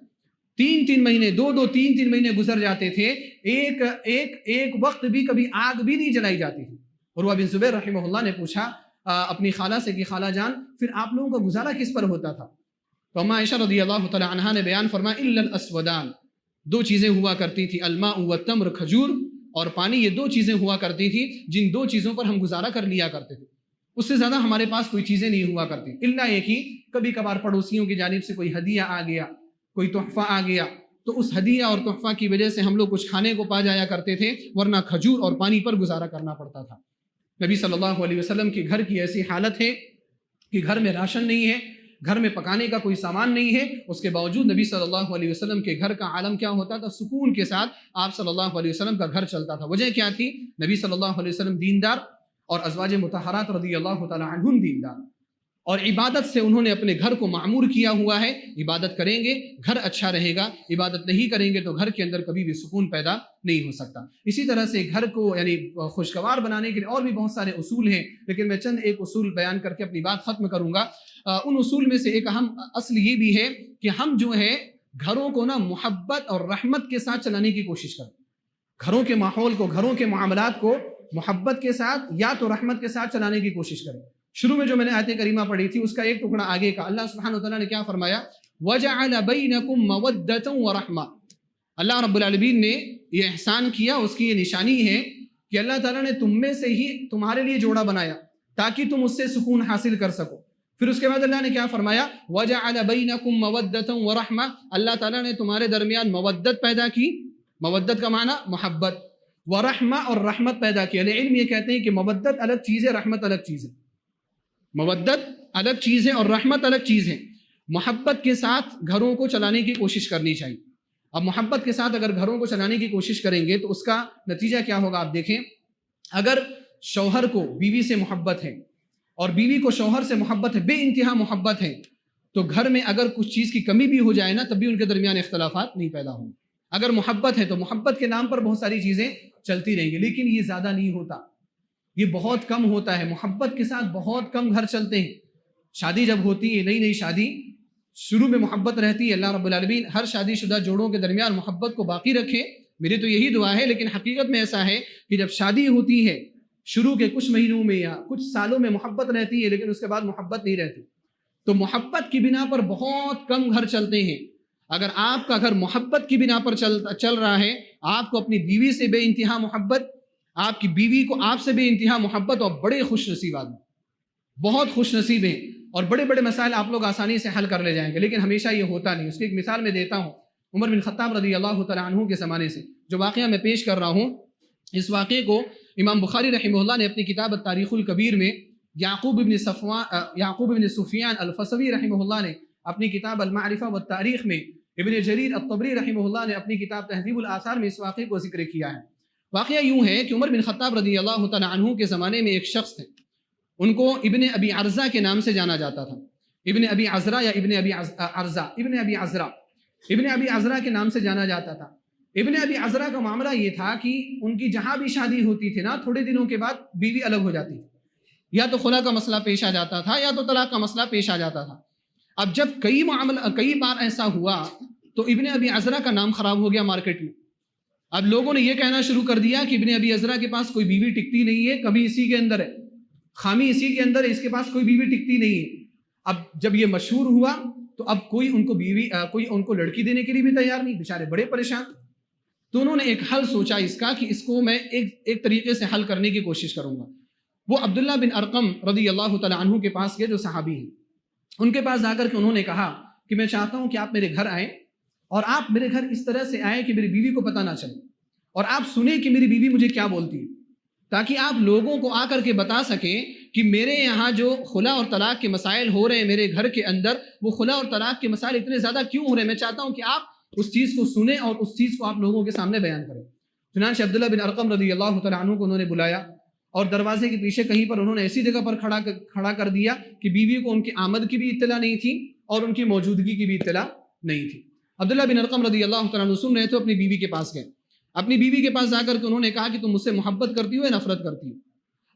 A: 3 مہینے 3 مہینے گزر جاتے تھے، ایک وقت بھی کبھی آگ بھی نہیں جلائی جاتی تھی۔ عروہ بن زبیر رحمہ اللہ نے پوچھا اپنی خالہ سے کہ خالہ جان، پھر آپ لوگوں کا گزارا کس پر ہوتا تھا؟ تو اماں عائشہ رضی اللہ تعالی عنہا نے بیان فرمایا الا الاسودان، 2 چیزیں ہوا کرتی تھی، الماء والتمر، کھجور اور پانی، یہ 2 چیزیں ہوا کرتی تھی جن 2 چیزوں پر ہم گزارا کر لیا کرتے تھے، اس سے زیادہ ہمارے پاس کوئی چیزیں نہیں ہوا کرتی، الا یہ کہ کبھی کبھار پڑوسیوں کی جانب سے کوئی ہدیہ آ گیا، کوئی تحفہ آ گیا، تو اس ہدیہ اور تحفہ کی وجہ سے ہم لوگ کچھ کھانے کو پا جایا کرتے تھے، ورنہ کھجور اور پانی پر گزارا کرنا پڑتا تھا۔ نبی صلی اللہ علیہ وسلم کے گھر کی ایسی حالت ہے کہ گھر میں راشن نہیں ہے، گھر میں پکانے کا کوئی سامان نہیں ہے، اس کے باوجود نبی صلی اللہ علیہ وسلم کے گھر کا عالم کیا ہوتا تھا؟ سکون کے ساتھ آپ صلی اللہ علیہ وسلم کا گھر چلتا تھا۔ وجہ کیا تھی؟ نبی صلی اللہ علیہ وسلم دیندار، اور ازواج مطہرات رضی اللہ تعالی عنہم دیندار، اور عبادت سے انہوں نے اپنے گھر کو معمور کیا ہوا ہے۔ عبادت کریں گے گھر اچھا رہے گا، عبادت نہیں کریں گے تو گھر کے اندر کبھی بھی سکون پیدا نہیں ہو سکتا۔ اسی طرح سے گھر کو یعنی خوشگوار بنانے کے لیے اور بھی بہت سارے اصول ہیں، لیکن میں چند ایک اصول بیان کر کے اپنی بات ختم کروں گا۔ ان اصول میں سے ایک اہم اصل یہ بھی ہے کہ ہم جو ہے گھروں کو نا محبت اور رحمت کے ساتھ چلانے کی کوشش کریں، گھروں کے ماحول کو، گھروں کے معاملات کو محبت کے ساتھ یا تو رحمت کے ساتھ چلانے کی کوشش کریں۔ شروع میں جو میں نے آیت کریمہ پڑھی تھی اس کا ایک ٹکڑا آگے کا، اللہ سبحانہ وتعالیٰ نے کیا فرمایا؟ وَجَعَلَ بَيْنَكُمْ مَوَدَّةً وَرَحْمَةً، اللہ رب العالمین نے یہ احسان کیا، اس کی یہ نشانی ہے کہ اللہ تعالیٰ نے تم میں سے ہی تمہارے لیے جوڑا بنایا تاکہ تم اس سے سکون حاصل کر سکو۔ پھر اس کے بعد اللہ نے کیا فرمایا؟ وَجَعَلَ بَيْنَكُمْ مَوَدَّةً وَرَحْمَةً، اللہ تعالیٰ نے تمہارے درمیان مودت پیدا کی، مودت کا معنی محبت، ورحمہ اور رحمت پیدا کی۔ علم یہ کہتے ہیں کہ مودت الگ چیز ہے، رحمت الگ چیز ہے، مودت الگ چیز ہے اور رحمت الگ چیز ہے۔ محبت کے ساتھ گھروں کو چلانے کی کوشش کرنی چاہیے۔ اب محبت کے ساتھ اگر گھروں کو چلانے کی کوشش کریں گے تو اس کا نتیجہ کیا ہوگا آپ دیکھیں، اگر شوہر کو بیوی سے محبت ہے اور بیوی کو شوہر سے محبت ہے، بے انتہا محبت ہے، تو گھر میں اگر کچھ چیز کی کمی بھی ہو جائے نا تب بھی ان کے درمیان اختلافات نہیں پیدا ہوں۔ اگر محبت ہے تو محبت کے نام پر بہت ساری چیزیں چلتی رہیں گی، لیکن یہ زیادہ نہیں ہوتا، یہ بہت کم ہوتا ہے۔ محبت کے ساتھ بہت کم گھر چلتے ہیں۔ شادی جب ہوتی ہے، نئی شادی، شروع میں محبت رہتی ہے، اللہ رب العالمین ہر شادی شدہ جوڑوں کے درمیان محبت کو باقی رکھے، میری تو یہی دعا ہے۔ لیکن حقیقت میں ایسا ہے کہ جب شادی ہوتی ہے شروع کے کچھ مہینوں میں یا کچھ سالوں میں محبت رہتی ہے، لیکن اس کے بعد محبت نہیں رہتی، تو محبت کی بنا پر بہت کم گھر چلتے ہیں۔ اگر آپ کا گھر محبت کی بنا پر چل رہا ہے، آپ کو اپنی بیوی سے بے انتہا محبت، آپ کی بیوی کو آپ سے بے انتہا محبت، اور بڑے خوش نصیب آدمی، بہت خوش نصیب ہیں، اور بڑے بڑے مسائل آپ لوگ آسانی سے حل کر لے جائیں گے، لیکن ہمیشہ یہ ہوتا نہیں۔ اس کی ایک مثال میں دیتا ہوں، عمر بن خطاب رضی اللہ تعالیٰ عنہ کے زمانے سے جو واقعہ میں پیش کر رہا ہوں، اس واقعے کو امام بخاری رحمہ اللہ نے اپنی کتاب التاریخ الکبیر میں، یعقوب بن سفیان الفسوی رحمہ اللہ نے اپنی کتاب المعرفہ والتاریخ میں، ابن جریر الطبری رحمہ اللہ نے اپنی کتاب تہذیب الآثار میں اس واقعے کو ذکر کیا ہے۔ واقعہ یوں ہے کہ عمر بن خطاب رضی اللہ تعالیٰ عنہ کے زمانے میں ایک شخص تھے، ان کو ابن ابی عرضہ کے نام سے جانا جاتا تھا، ابن ابی عذرا یا ابن ابی عرضہ، ابن ابی عذرا کے نام سے جانا جاتا تھا۔ ابن ابی عذرا کا معاملہ یہ تھا کہ ان کی جہاں بھی شادی ہوتی تھی نا، تھوڑے دنوں کے بعد بیوی الگ ہو جاتی تھی، یا تو خلا کا مسئلہ پیش آ جاتا تھا یا تو طلاق کا مسئلہ پیش آ جاتا تھا۔ اب جب کئی بار ایسا ہوا تو ابن ابی عذرا کا نام خراب ہو گیا مارکیٹ میں۔ اب لوگوں نے یہ کہنا شروع کر دیا کہ ابن ابی عذرا کے پاس کوئی بیوی ٹکتی نہیں ہے، کمی اسی کے اندر ہے، خامی اسی کے اندر ہے، اس کے پاس کوئی بیوی ٹکتی نہیں ہے۔ اب جب یہ مشہور ہوا تو اب کوئی ان کو لڑکی دینے کے لیے بھی تیار نہیں، بیچارے بڑے پریشان۔ تو انہوں نے ایک حل سوچا اس کا کہ اس کو میں ایک طریقے سے حل کرنے کی کوشش کروں گا۔ وہ عبداللہ بن ارقم رضی اللہ تعالیٰ عنہ کے پاس گئے، جو صحابی ہیں۔ ان کے پاس جا کر کے انہوں نے کہا کہ میں چاہتا ہوں کہ آپ میرے گھر آئیں، اور آپ میرے گھر اس طرح سے آئیں کہ میری بیوی کو پتہ نہ چلے، اور آپ سنیں کہ میری بیوی مجھے کیا بولتی ہے، تاکہ آپ لوگوں کو آ کر کے بتا سکیں کہ میرے یہاں جو خلا اور طلاق کے مسائل ہو رہے ہیں میرے گھر کے اندر، وہ خلا اور طلاق کے مسائل اتنے زیادہ کیوں ہو رہے ہیں۔ میں چاہتا ہوں کہ آپ اس چیز کو سنیں اور اس چیز کو آپ لوگوں کے سامنے بیان کریں۔ چنانچہ عبداللہ بن ارقم رضی اللہ تعالیٰ عنہ کو انہوں نے بلایا، اور دروازے کے پیچھے کہیں پر انہوں نے ایسی جگہ پر کھڑا کر دیا کہ بیوی کو ان کی آمد کی بھی اطلاع نہیں تھی اور ان کی موجودگی کی بھی اطلاع نہیں تھی۔ عبداللہ بن ارقم رضی اللہ تعالیٰ عنہ سن رہے تھے، اپنی بیوی کے پاس گئے۔ اپنی بیوی کے پاس جا کر کے انہوں نے کہا کہ تم مجھ سے محبت کرتی ہو یا نفرت کرتی ہو؟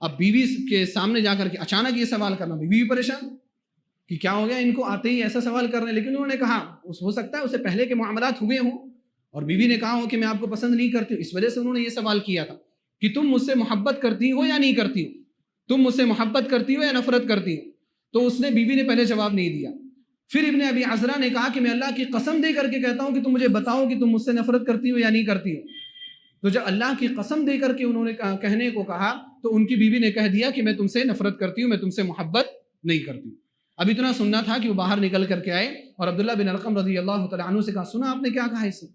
A: اب بیوی کے سامنے جا کر کے اچانک یہ سوال کرنا، بیوی بھی پریشان کہ کیا ہو گیا، ان کو آتے ہی ایسا سوال کر رہے ہیں۔ لیکن انہوں نے کہا ہو سکتا ہے اسے پہلے کے معاملات ہوئے ہوں اور بیوی نے کہا ہو کہ میں آپ کو پسند نہیں کرتی ہوں، اس وجہ سے انہوں نے یہ سوال کیا تھا کہ تم مجھ سے محبت کرتی ہو یا نہیں کرتی ہو، تم مجھ سے محبت کرتی ہو یا نفرت کرتی ہو؟ تو اس نے بیوی نے پہلے جواب نہیں دیا۔ پھر ابن ابی عذرا نے کہا کہ میں اللہ کی قسم دے کر کے کہتا ہوں کہ تم مجھے بتاؤ کہ تم مجھ سے نفرت کرتی ہو یا نہیں کرتی ہو۔ تو جب اللہ کی قسم دے کر کے انہوں نے کہنے کو کہا تو ان کی بیوی نے کہہ دیا کہ میں تم سے نفرت کرتی ہوں، میں تم سے محبت نہیں کرتی ہوں۔ اب اتنا سننا تھا کہ وہ باہر نکل کر کے آئے اور عبداللہ بن ارقم رضی اللہ تعالیٰ عنہ سے کہا، سنا آپ نے کیا کہا اس سے؟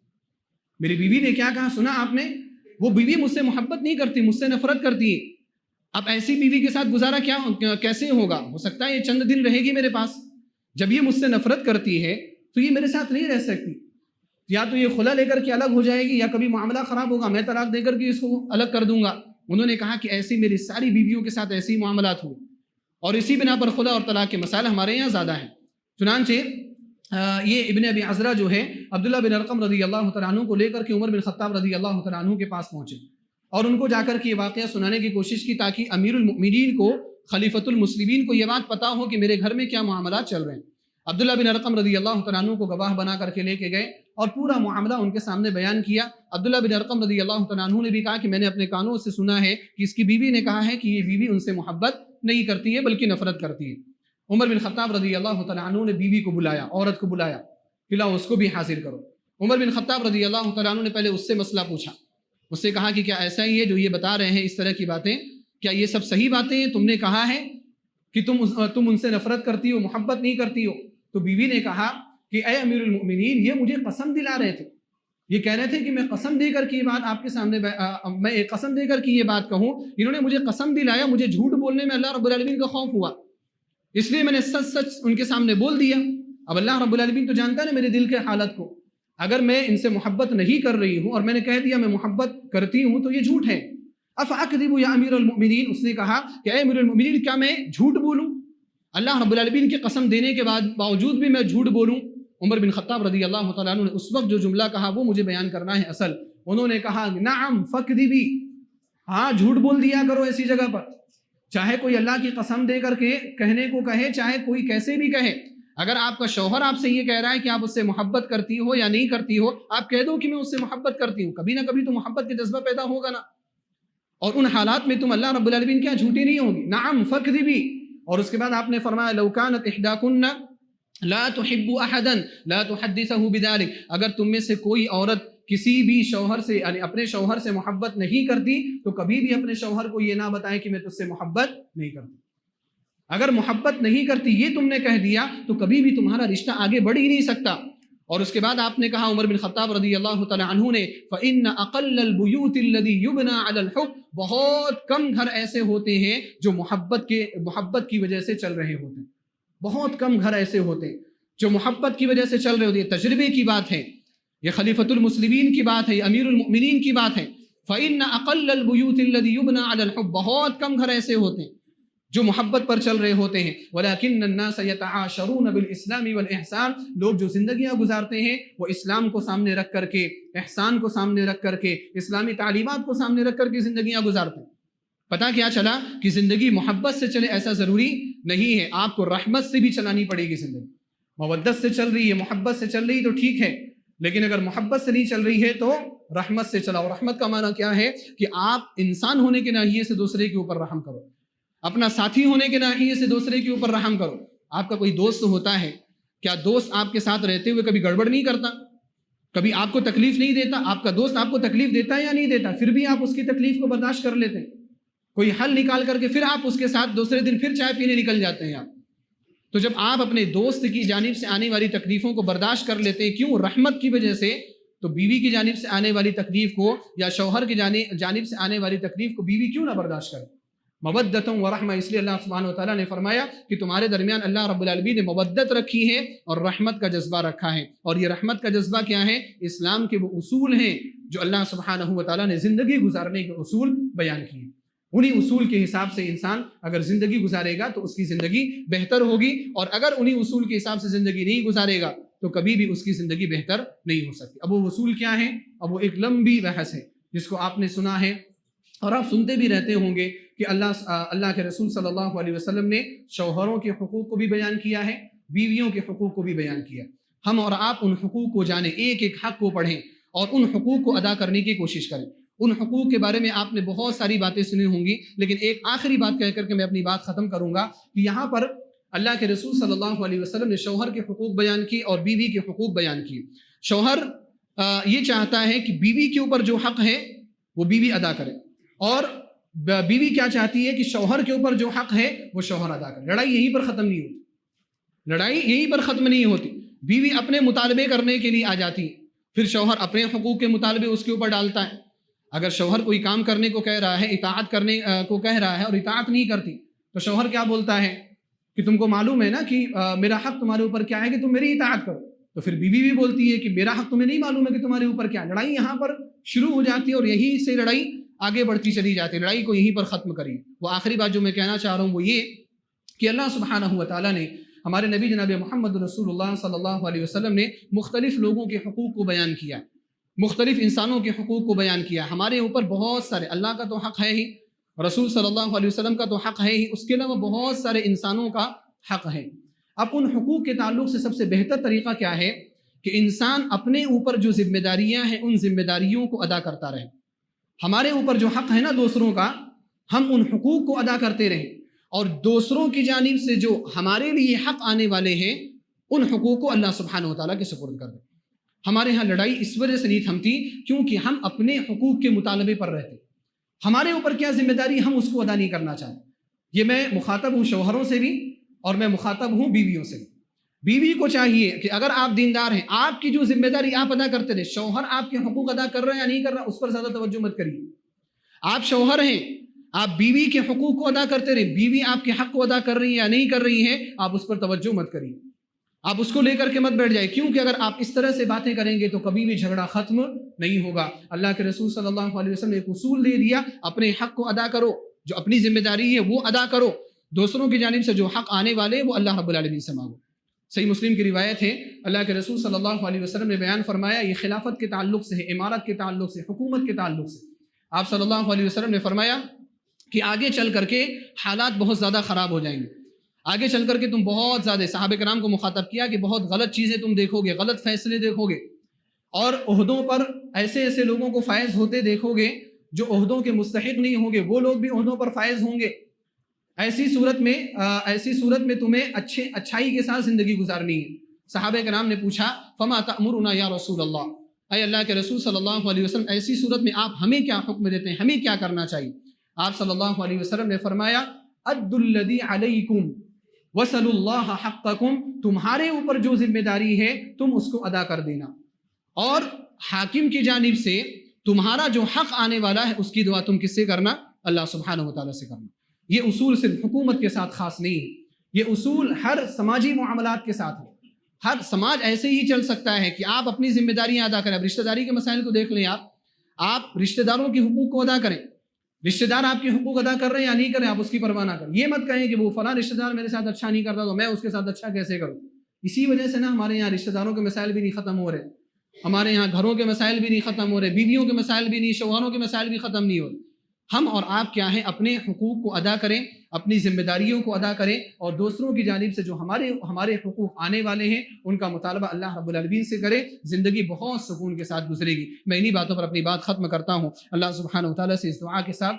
A: میری بیوی نے کیا کہا سنا آپ نے؟ وہ بیوی مجھ سے محبت نہیں کرتی، مجھ سے نفرت کرتی ہے۔ اب ایسی بیوی کے ساتھ گزارا کیسے ہوگا؟ ہو سکتا ہے یہ چند دن رہے گی میرے پاس، جب یہ مجھ سے نفرت کرتی ہے تو یہ میرے ساتھ نہیں رہ سکتی، یا تو یہ خلا لے کر کے الگ ہو جائے گی یا کبھی معاملہ خراب ہوگا، میں طلاق دے کر کے اس کو الگ کر دوں گا۔ انہوں نے کہا کہ ایسی میری ساری بیویوں کے ساتھ ایسی معاملات ہوئے، اور اسی بنا پر خلا اور طلاق کے مسائل ہمارے یہاں زیادہ ہیں۔ چنانچہ یہ ابن ابی عذرا جو ہے عبداللہ بن ارقم رضی اللہ تعالیٰ عنہ کو لے کر کے عمر بن خطاب رضی اللہ تعالیٰ عنہ کے پاس پہنچے اور ان کو جا کر کے یہ واقعہ سنانے کی کوشش کی تاکہ امیر المؤمنین کو، خلیفۃ المسلمین کو یہ بات پتہ ہو کہ میرے گھر میں کیا معاملات چل رہے ہیں۔ عبداللہ بن ارقم رضی اللہ تعالیٰ عنہ کو گواہ بنا کر کے لے کے گئے اور پورا معاملہ ان کے سامنے بیان کیا۔ عبداللہ بن ارقم رضی اللہ تعالیٰ عنہ نے بھی کہا کہ میں نے اپنے کانوں سے سنا ہے کہ اس کی بیوی نے کہا ہے کہ یہ بیوی ان سے محبت نہیں کرتی ہے بلکہ نفرت کرتی ہے۔ عمر بن خطاب رضی اللہ تعالیٰ عنہ نے بیوی کو بلایا، عورت کو بلایا کہ لاؤ اس کو بھی حاضر کرو۔ عمر بن خطاب رضی اللہ تعالیٰ عنہ نے پہلے اس سے مسئلہ پوچھا، اس سے کہا کہ کیا ایسا ہی ہے جو یہ بتا رہے ہیں اس طرح کی باتیں، کیا یہ سب صحیح باتیں ہیں؟ تم نے کہا ہے کہ تم ان سے نفرت کرتی ہو، محبت نہیں کرتی ہو۔ تو بیوی نے کہا کہ اے امیر المؤمنین، یہ مجھے قسم دلا رہے تھے، یہ کہہ رہے تھے کہ میں قسم دے کر کے یہ بات آپ کے سامنے میں ایک قسم دے کر کے یہ بات کہوں، انہوں نے مجھے قسم دلایا، مجھے جھوٹ بولنے میں اللہ رب العالمین کا خوف ہوا، اس لیے میں نے سچ سچ ان کے سامنے بول دیا۔ اب اللہ رب العالمین تو جانتا ہے نا میرے دل کے حالت کو، اگر میں ان سے محبت نہیں کر رہی ہوں اور میں نے کہہ دیا میں محبت کرتی ہوں تو یہ جھوٹ ہے۔ افاکذب یا امیر المؤمنین، اس نے کہا کہ اے امیر المؤمنین، کیا میں جھوٹ بولوں؟ اللہ رب العالمین کی قسم دینے کے باوجود بھی میں جھوٹ بولوں؟ عمر بن خطاب رضی اللہ تعالیٰ عنہ نے اس وقت جو جملہ کہا وہ مجھے بیان کرنا ہے اصل۔ انہوں نے کہا نعم فکذبی، ہاں جھوٹ بول دیا کرو ایسی جگہ پر، چاہے کوئی اللہ کی قسم دے کر کے کہنے کو کہے، چاہے کوئی کیسے بھی کہے۔ اگر آپ کا شوہر آپ سے یہ کہہ رہا ہے کہ آپ اس سے محبت کرتی ہو یا نہیں کرتی ہو، آپ کہہ دو کہ میں اس سے محبت کرتی ہوں، کبھی نہ کبھی تو محبت کا جذبہ پیدا ہوگا نا، اور ان حالات میں تم اللہ رب العالمین کیا جھوٹی نہیں ہوگی۔ نعم فکذبی، اور اس کے بعد آپ نے فرمایا لو کانت احداکن لا تحب احدا لا تحدثه بذلك، اگر تم میں سے کوئی عورت کسی بھی شوہر سے یعنی اپنے شوہر سے محبت نہیں کرتی تو کبھی بھی اپنے شوہر کو یہ نہ بتائے کہ میں تجھ سے محبت نہیں کرتی۔ اگر محبت نہیں کرتی یہ تم نے کہہ دیا تو کبھی بھی تمہارا رشتہ آگے بڑھ ہی نہیں سکتا۔ اور اس کے بعد آپ نے کہا عمر بن خطاب رضی اللہ تعالی عنہ نے فإن أقل البيوت الذي يبنى على الحب، بہت کم گھر ایسے ہوتے ہیں جو محبت کی وجہ سے چل رہے ہوتے ہیں، بہت کم گھر ایسے ہوتے ہیں جو محبت کی وجہ سے چل رہے ہوتے ہیں۔ تجربے کی بات ہے، یہ خلیفۃ المسلمین کی بات ہے، یہ امیر المؤمنین کی بات ہے۔ فإن أقل البيوت الذي يبنى على الحب، بہت کم گھر ایسے ہوتے ہیں جو محبت پر چل رہے ہوتے ہیں۔ وَلَكِنَّ النَّاسَ يَتَعَاشَرُونَ بِالْإِسْلَامِ وَالْإِحْسَانِ، لوگ جو زندگیاں گزارتے ہیں وہ اسلام کو سامنے رکھ کر کے، احسان کو سامنے رکھ کر کے، اسلامی تعلیمات کو سامنے رکھ کر کے زندگیاں گزارتے ہیں۔ پتہ کیا چلا کہ زندگی محبت سے چلے ایسا ضروری نہیں ہے، آپ کو رحمت سے بھی چلانی پڑے گی زندگی۔ مودت سے چل رہی ہے، محبت سے چل رہی تو ٹھیک ہے، لیکن اگر محبت سے نہیں چل رہی ہے تو رحمت سے چلاؤ۔ رحمت کا معنی کیا ہے کہ آپ انسان ہونے کے ناحیے سے دوسرے کے اوپر رحم کرو، اپنا ساتھی ہونے کے ناحیے سے دوسرے کے اوپر رحم کرو۔ آپ کا کوئی دوست ہوتا ہے کیا دوست آپ کے ساتھ رہتے ہوئے کبھی گڑبڑ نہیں کرتا؟ کبھی آپ کو تکلیف نہیں دیتا؟ آپ کا دوست آپ کو تکلیف دیتا ہے یا نہیں دیتا؟ پھر بھی آپ اس کی تکلیف کو برداشت کر لیتے ہیں، کوئی حل نکال کر کے پھر آپ اس کے ساتھ دوسرے دن پھر چائے پینے نکل جاتے ہیں آپ۔ تو جب آپ اپنے دوست کی جانب سے آنے والی تکلیفوں کو برداشت کر لیتے ہیں، کیوں؟ رحمت کی وجہ سے، تو بیوی کی جانب سے آنے والی تکلیف کو یا شوہر کی جانب سے آنے والی تکلیف کو بیوی کیوں نہ برداشت کرے؟ مودۃ و رحمہ، اس لیے اللہ سبحانہ وتعالیٰ نے فرمایا کہ تمہارے درمیان اللہ رب العالمین نے مودت رکھی ہے اور رحمت کا جذبہ رکھا ہے۔ اور یہ رحمت کا جذبہ کیا ہے؟ اسلام کے وہ اصول ہیں جو اللہ سبحانہ وتعالیٰ نے زندگی گزارنے کے اصول بیان کیے۔ انہی اصول کے حساب سے انسان اگر زندگی گزارے گا تو اس کی زندگی بہتر ہوگی، اور اگر انہی اصول کے حساب سے زندگی نہیں گزارے گا تو کبھی بھی اس کی زندگی بہتر نہیں ہو سکتی۔ اب وہ اصول کیا ہیں؟ اب وہ ایک لمبی بحث ہے جس کو آپ نے سنا ہے اور آپ سنتے بھی رہتے ہوں گے کہ اللہ کے رسول صلی اللہ علیہ وسلم نے شوہروں کے حقوق کو بھی بیان کیا ہے، بیویوں کے حقوق کو بھی بیان کیا۔ ہم اور آپ ان حقوق کو جانیں، ایک ایک حق کو پڑھیں اور ان حقوق کو ادا کرنے کی کوشش کریں۔ ان حقوق کے بارے میں آپ نے بہت ساری باتیں سنی ہوں گی، لیکن ایک آخری بات کہہ کر کے میں اپنی بات ختم کروں گا کہ یہاں پر اللہ کے رسول صلی اللہ علیہ وسلم نے شوہر کے حقوق بیان کی اور بیوی کے حقوق بیان کیے۔ شوہر یہ چاہتا ہے کہ بیوی کے اوپر جو حق ہے وہ بیوی ادا کرے، اور بیوی کیا چاہتی ہے کہ شوہر کے اوپر جو حق ہے وہ شوہر ادا کرے۔ لڑائی یہیں پر ختم نہیں ہوتی، لڑائی یہیں پر ختم نہیں ہوتی۔ بیوی اپنے مطالبے کرنے کے لیے آ جاتی ہے، پھر شوہر اپنے حقوق کے مطالبے اس کے اوپر ڈالتا ہے۔ اگر شوہر کوئی کام کرنے کو کہہ رہا ہے، اطاعت کرنے کو کہہ رہا ہے اور اطاعت نہیں کرتی، تو شوہر کیا بولتا ہے کہ تم کو معلوم ہے نا کہ میرا حق تمہارے اوپر کیا ہے کہ تم میری اطاعت کرو۔ تو پھر بیوی بھی بولتی ہے کہ میرا حق تمہیں نہیں معلوم ہے کہ تمہارے اوپر کیا ہے۔ لڑائی یہاں پر شروع ہو جاتی ہے اور یہیں سے لڑائی آگے بڑھتی چلی جاتی ہے، لڑائی کو یہیں پر ختم کری۔ وہ آخری بات جو میں کہنا چاہ رہا ہوں وہ یہ کہ اللہ سبحانہ و تعالیٰ نے ہمارے نبی جناب محمد رسول اللہ صلی اللہ علیہ وسلم نے مختلف لوگوں کے حقوق کو بیان کیا، مختلف انسانوں کے حقوق کو بیان کیا۔ ہمارے اوپر بہت سارے، اللہ کا تو حق ہے ہی، رسول صلی اللہ علیہ وسلم کا تو حق ہے ہی، اس کے علاوہ بہت سارے انسانوں کا حق ہے۔ اب ان حقوق کے تعلق سے سب سے بہتر طریقہ کیا ہے کہ انسان اپنے اوپر جو ذمہ داریاں ہیں ان ذمہ داریوں کو ادا کرتا رہے۔ ہمارے اوپر جو حق ہے نا دوسروں کا، ہم ان حقوق کو ادا کرتے رہیں، اور دوسروں کی جانب سے جو ہمارے لیے حق آنے والے ہیں ان حقوق کو اللہ سبحانہ و تعالیٰ کے سپرد کر دیں۔ ہمارے ہاں لڑائی اس وجہ سے نہیں تھمتی کیونکہ ہم اپنے حقوق کے مطالبے پر رہتے، ہمارے اوپر کیا ذمہ داری ہم اس کو ادا نہیں کرنا چاہتے۔ یہ میں مخاطب ہوں شوہروں سے بھی اور میں مخاطب ہوں بیویوں سے بھی۔ بیوی کو چاہیے کہ اگر آپ دیندار ہیں، آپ کی جو ذمہ داری آپ ادا کرتے رہے، شوہر آپ کے حقوق ادا کر رہے ہیں یا نہیں کر رہا اس پر زیادہ توجہ مت کریے۔ آپ شوہر ہیں، آپ بیوی کے حقوق کو ادا کرتے رہے، بیوی آپ کے حق کو ادا کر رہی ہے یا نہیں کر رہی ہے آپ اس پر توجہ مت کریے، آپ اس کو لے کر کے مت بیٹھ جائے، کیونکہ اگر آپ اس طرح سے باتیں کریں گے تو کبھی بھی جھگڑا ختم نہیں ہوگا۔ اللہ کے رسول صلی اللہ علیہ وسلم نے ایک اصول دے دیا، اپنے حق کو ادا کرو، جو اپنی ذمہ داری ہے وہ ادا کرو، دوسروں کی جانب سے جو حق آنے والے وہ اللہ رب العالمین سے مانگو۔ صحیح مسلم کی روایت ہے، اللہ کے رسول صلی اللہ علیہ وسلم نے بیان فرمایا، یہ خلافت کے تعلق سے ہے، امارت کے تعلق سے، حکومت کے تعلق سے۔ آپ صلی اللہ علیہ وسلم نے فرمایا کہ آگے چل کر کے حالات بہت زیادہ خراب ہو جائیں گے، آگے چل کر کے تم بہت زیادہ، صحابہ کرام کو مخاطب کیا کہ بہت غلط چیزیں تم دیکھو گے، غلط فیصلے دیکھو گے، اور عہدوں پر ایسے ایسے لوگوں کو فائز ہوتے دیکھو گے جو عہدوں کے مستحق نہیں ہوں گے، وہ لوگ بھی عہدوں پر فائز ہوں گے۔ ایسی صورت میں تمہیں اچھائی کے ساتھ زندگی گزارنی ہے۔ صحابہ کرام نے پوچھا فما تأمرنا یا رسول اللہ، اے اللہ کے رسول صلی اللہ علیہ وسلم ایسی صورت میں آپ ہمیں کیا حکم دیتے ہیں، ہمیں کیا کرنا چاہیے؟ آپ صلی اللہ علیہ وسلم نے فرمایا ادوا الذی علیکم وصلوا اللہ حقکم، تمہارے اوپر جو ذمہ داری ہے تم اس کو ادا کر دینا، اور حاکم کی جانب سے تمہارا جو حق آنے والا ہے اس کی دعا تم کس سے کرنا؟ اللہ سبحانہ و تعالیٰ سے کرنا۔ یہ اصول صرف حکومت کے ساتھ خاص نہیں ہے، یہ اصول ہر سماجی معاملات کے ساتھ ہے۔ ہر سماج ایسے ہی چل سکتا ہے کہ آپ اپنی ذمہ داریاں ادا کریں۔ اب رشتہ داری کے مسائل کو دیکھ لیں، آپ رشتہ داروں کے حقوق کو ادا کریں، رشتہ دار آپ کے حقوق ادا کر رہے ہیں یا نہیں کر رہے ہیں آپ اس کی پرواہ نہ کریں۔ یہ مت کہیں کہ وہ فلاں رشتہ دار میرے ساتھ اچھا نہیں کرتا تو میں اس کے ساتھ اچھا کیسے کروں۔ اسی وجہ سے نا ہمارے یہاں رشتہ داروں کے مسائل بھی نہیں ختم ہو رہے، ہمارے یہاں گھروں کے مسائل بھی نہیں ختم ہو رہے، بیویوں کے مسائل بھی نہیں، شوہروں کے مسائل بھی ختم نہیں ہو رہے۔ ہم اور آپ کیا ہیں، اپنے حقوق کو ادا کریں، اپنی ذمہ داریوں کو ادا کریں، اور دوسروں کی جانب سے جو ہمارے حقوق آنے والے ہیں ان کا مطالبہ اللہ رب العالمین سے کریں، زندگی بہت سکون کے ساتھ گزرے گی۔ میں انہی باتوں پر اپنی بات ختم کرتا ہوں۔ اللہ سبحانہ و تعالیٰ سے اس دعا کے ساتھ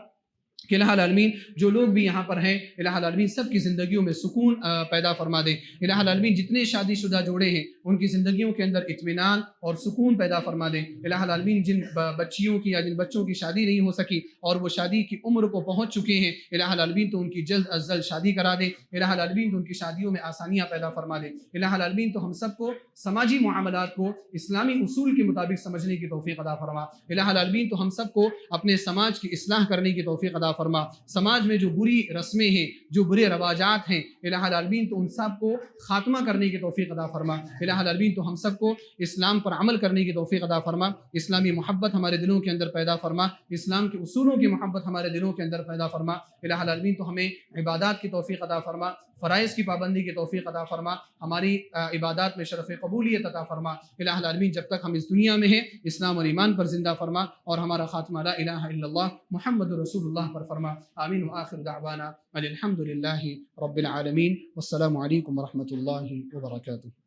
A: کہ الہ العالمین جو لوگ بھی یہاں پر ہیں الہ العالمین سب کی زندگیوں میں سکون پیدا فرما دے. الہ العالمین جتنے شادی شدہ جوڑے ہیں ان کی زندگیوں کے اندر اطمینان اور سکون پیدا فرما دے. الہ العالمین جن بچیوں کی یا جن بچوں کی شادی نہیں ہو سکی اور وہ شادی کی عمر کو پہنچ چکے ہیں الہ العالمین تو ان کی جلد از جلد شادی کرا دے. الہ العالمین تو ان کی شادیوں میں آسانیاں پیدا فرما دے. الہ العالمین تو ہم سب کو سماجی معاملات کو اسلامی اصول کے مطابق سمجھنے کی توفیق عطا فرما. الہ العالمین تو ہم سب کو اپنے سماج کی اصلاح کرنے کی توفیق عطا فرما. سماج میں جو بری رسمیں ہیں جو برے رواجات ہیں الہ العالمین تو ان سب کو خاتمہ کرنے کی توفیق عطا فرما. الہ العالمین تو ہم سب کو اسلام پر عمل کرنے کی توفیق عطا فرما. اسلامی محبت ہمارے دلوں کے اندر پیدا فرما. اسلام کے اصولوں کی محبت ہمارے دلوں کے اندر پیدا فرما. الہ العالمین تو ہمیں عبادات کی توفیق عطا فرما. فرائض کی پابندی کی توفیق عطا فرما. ہماری عبادات میں شرف قبولیت عطا فرما. الہ العالمین جب تک ہم اس دنیا میں ہیں اسلام اور ایمان پر زندہ فرما اور ہمارا خاتمہ لا الہ الا اللہ محمد رسول اللہ پر فرما. آمین. وآخر دعوانا الحمد للہ رب العالمین. والسلام علیکم ورحمۃ اللہ وبرکاتہ.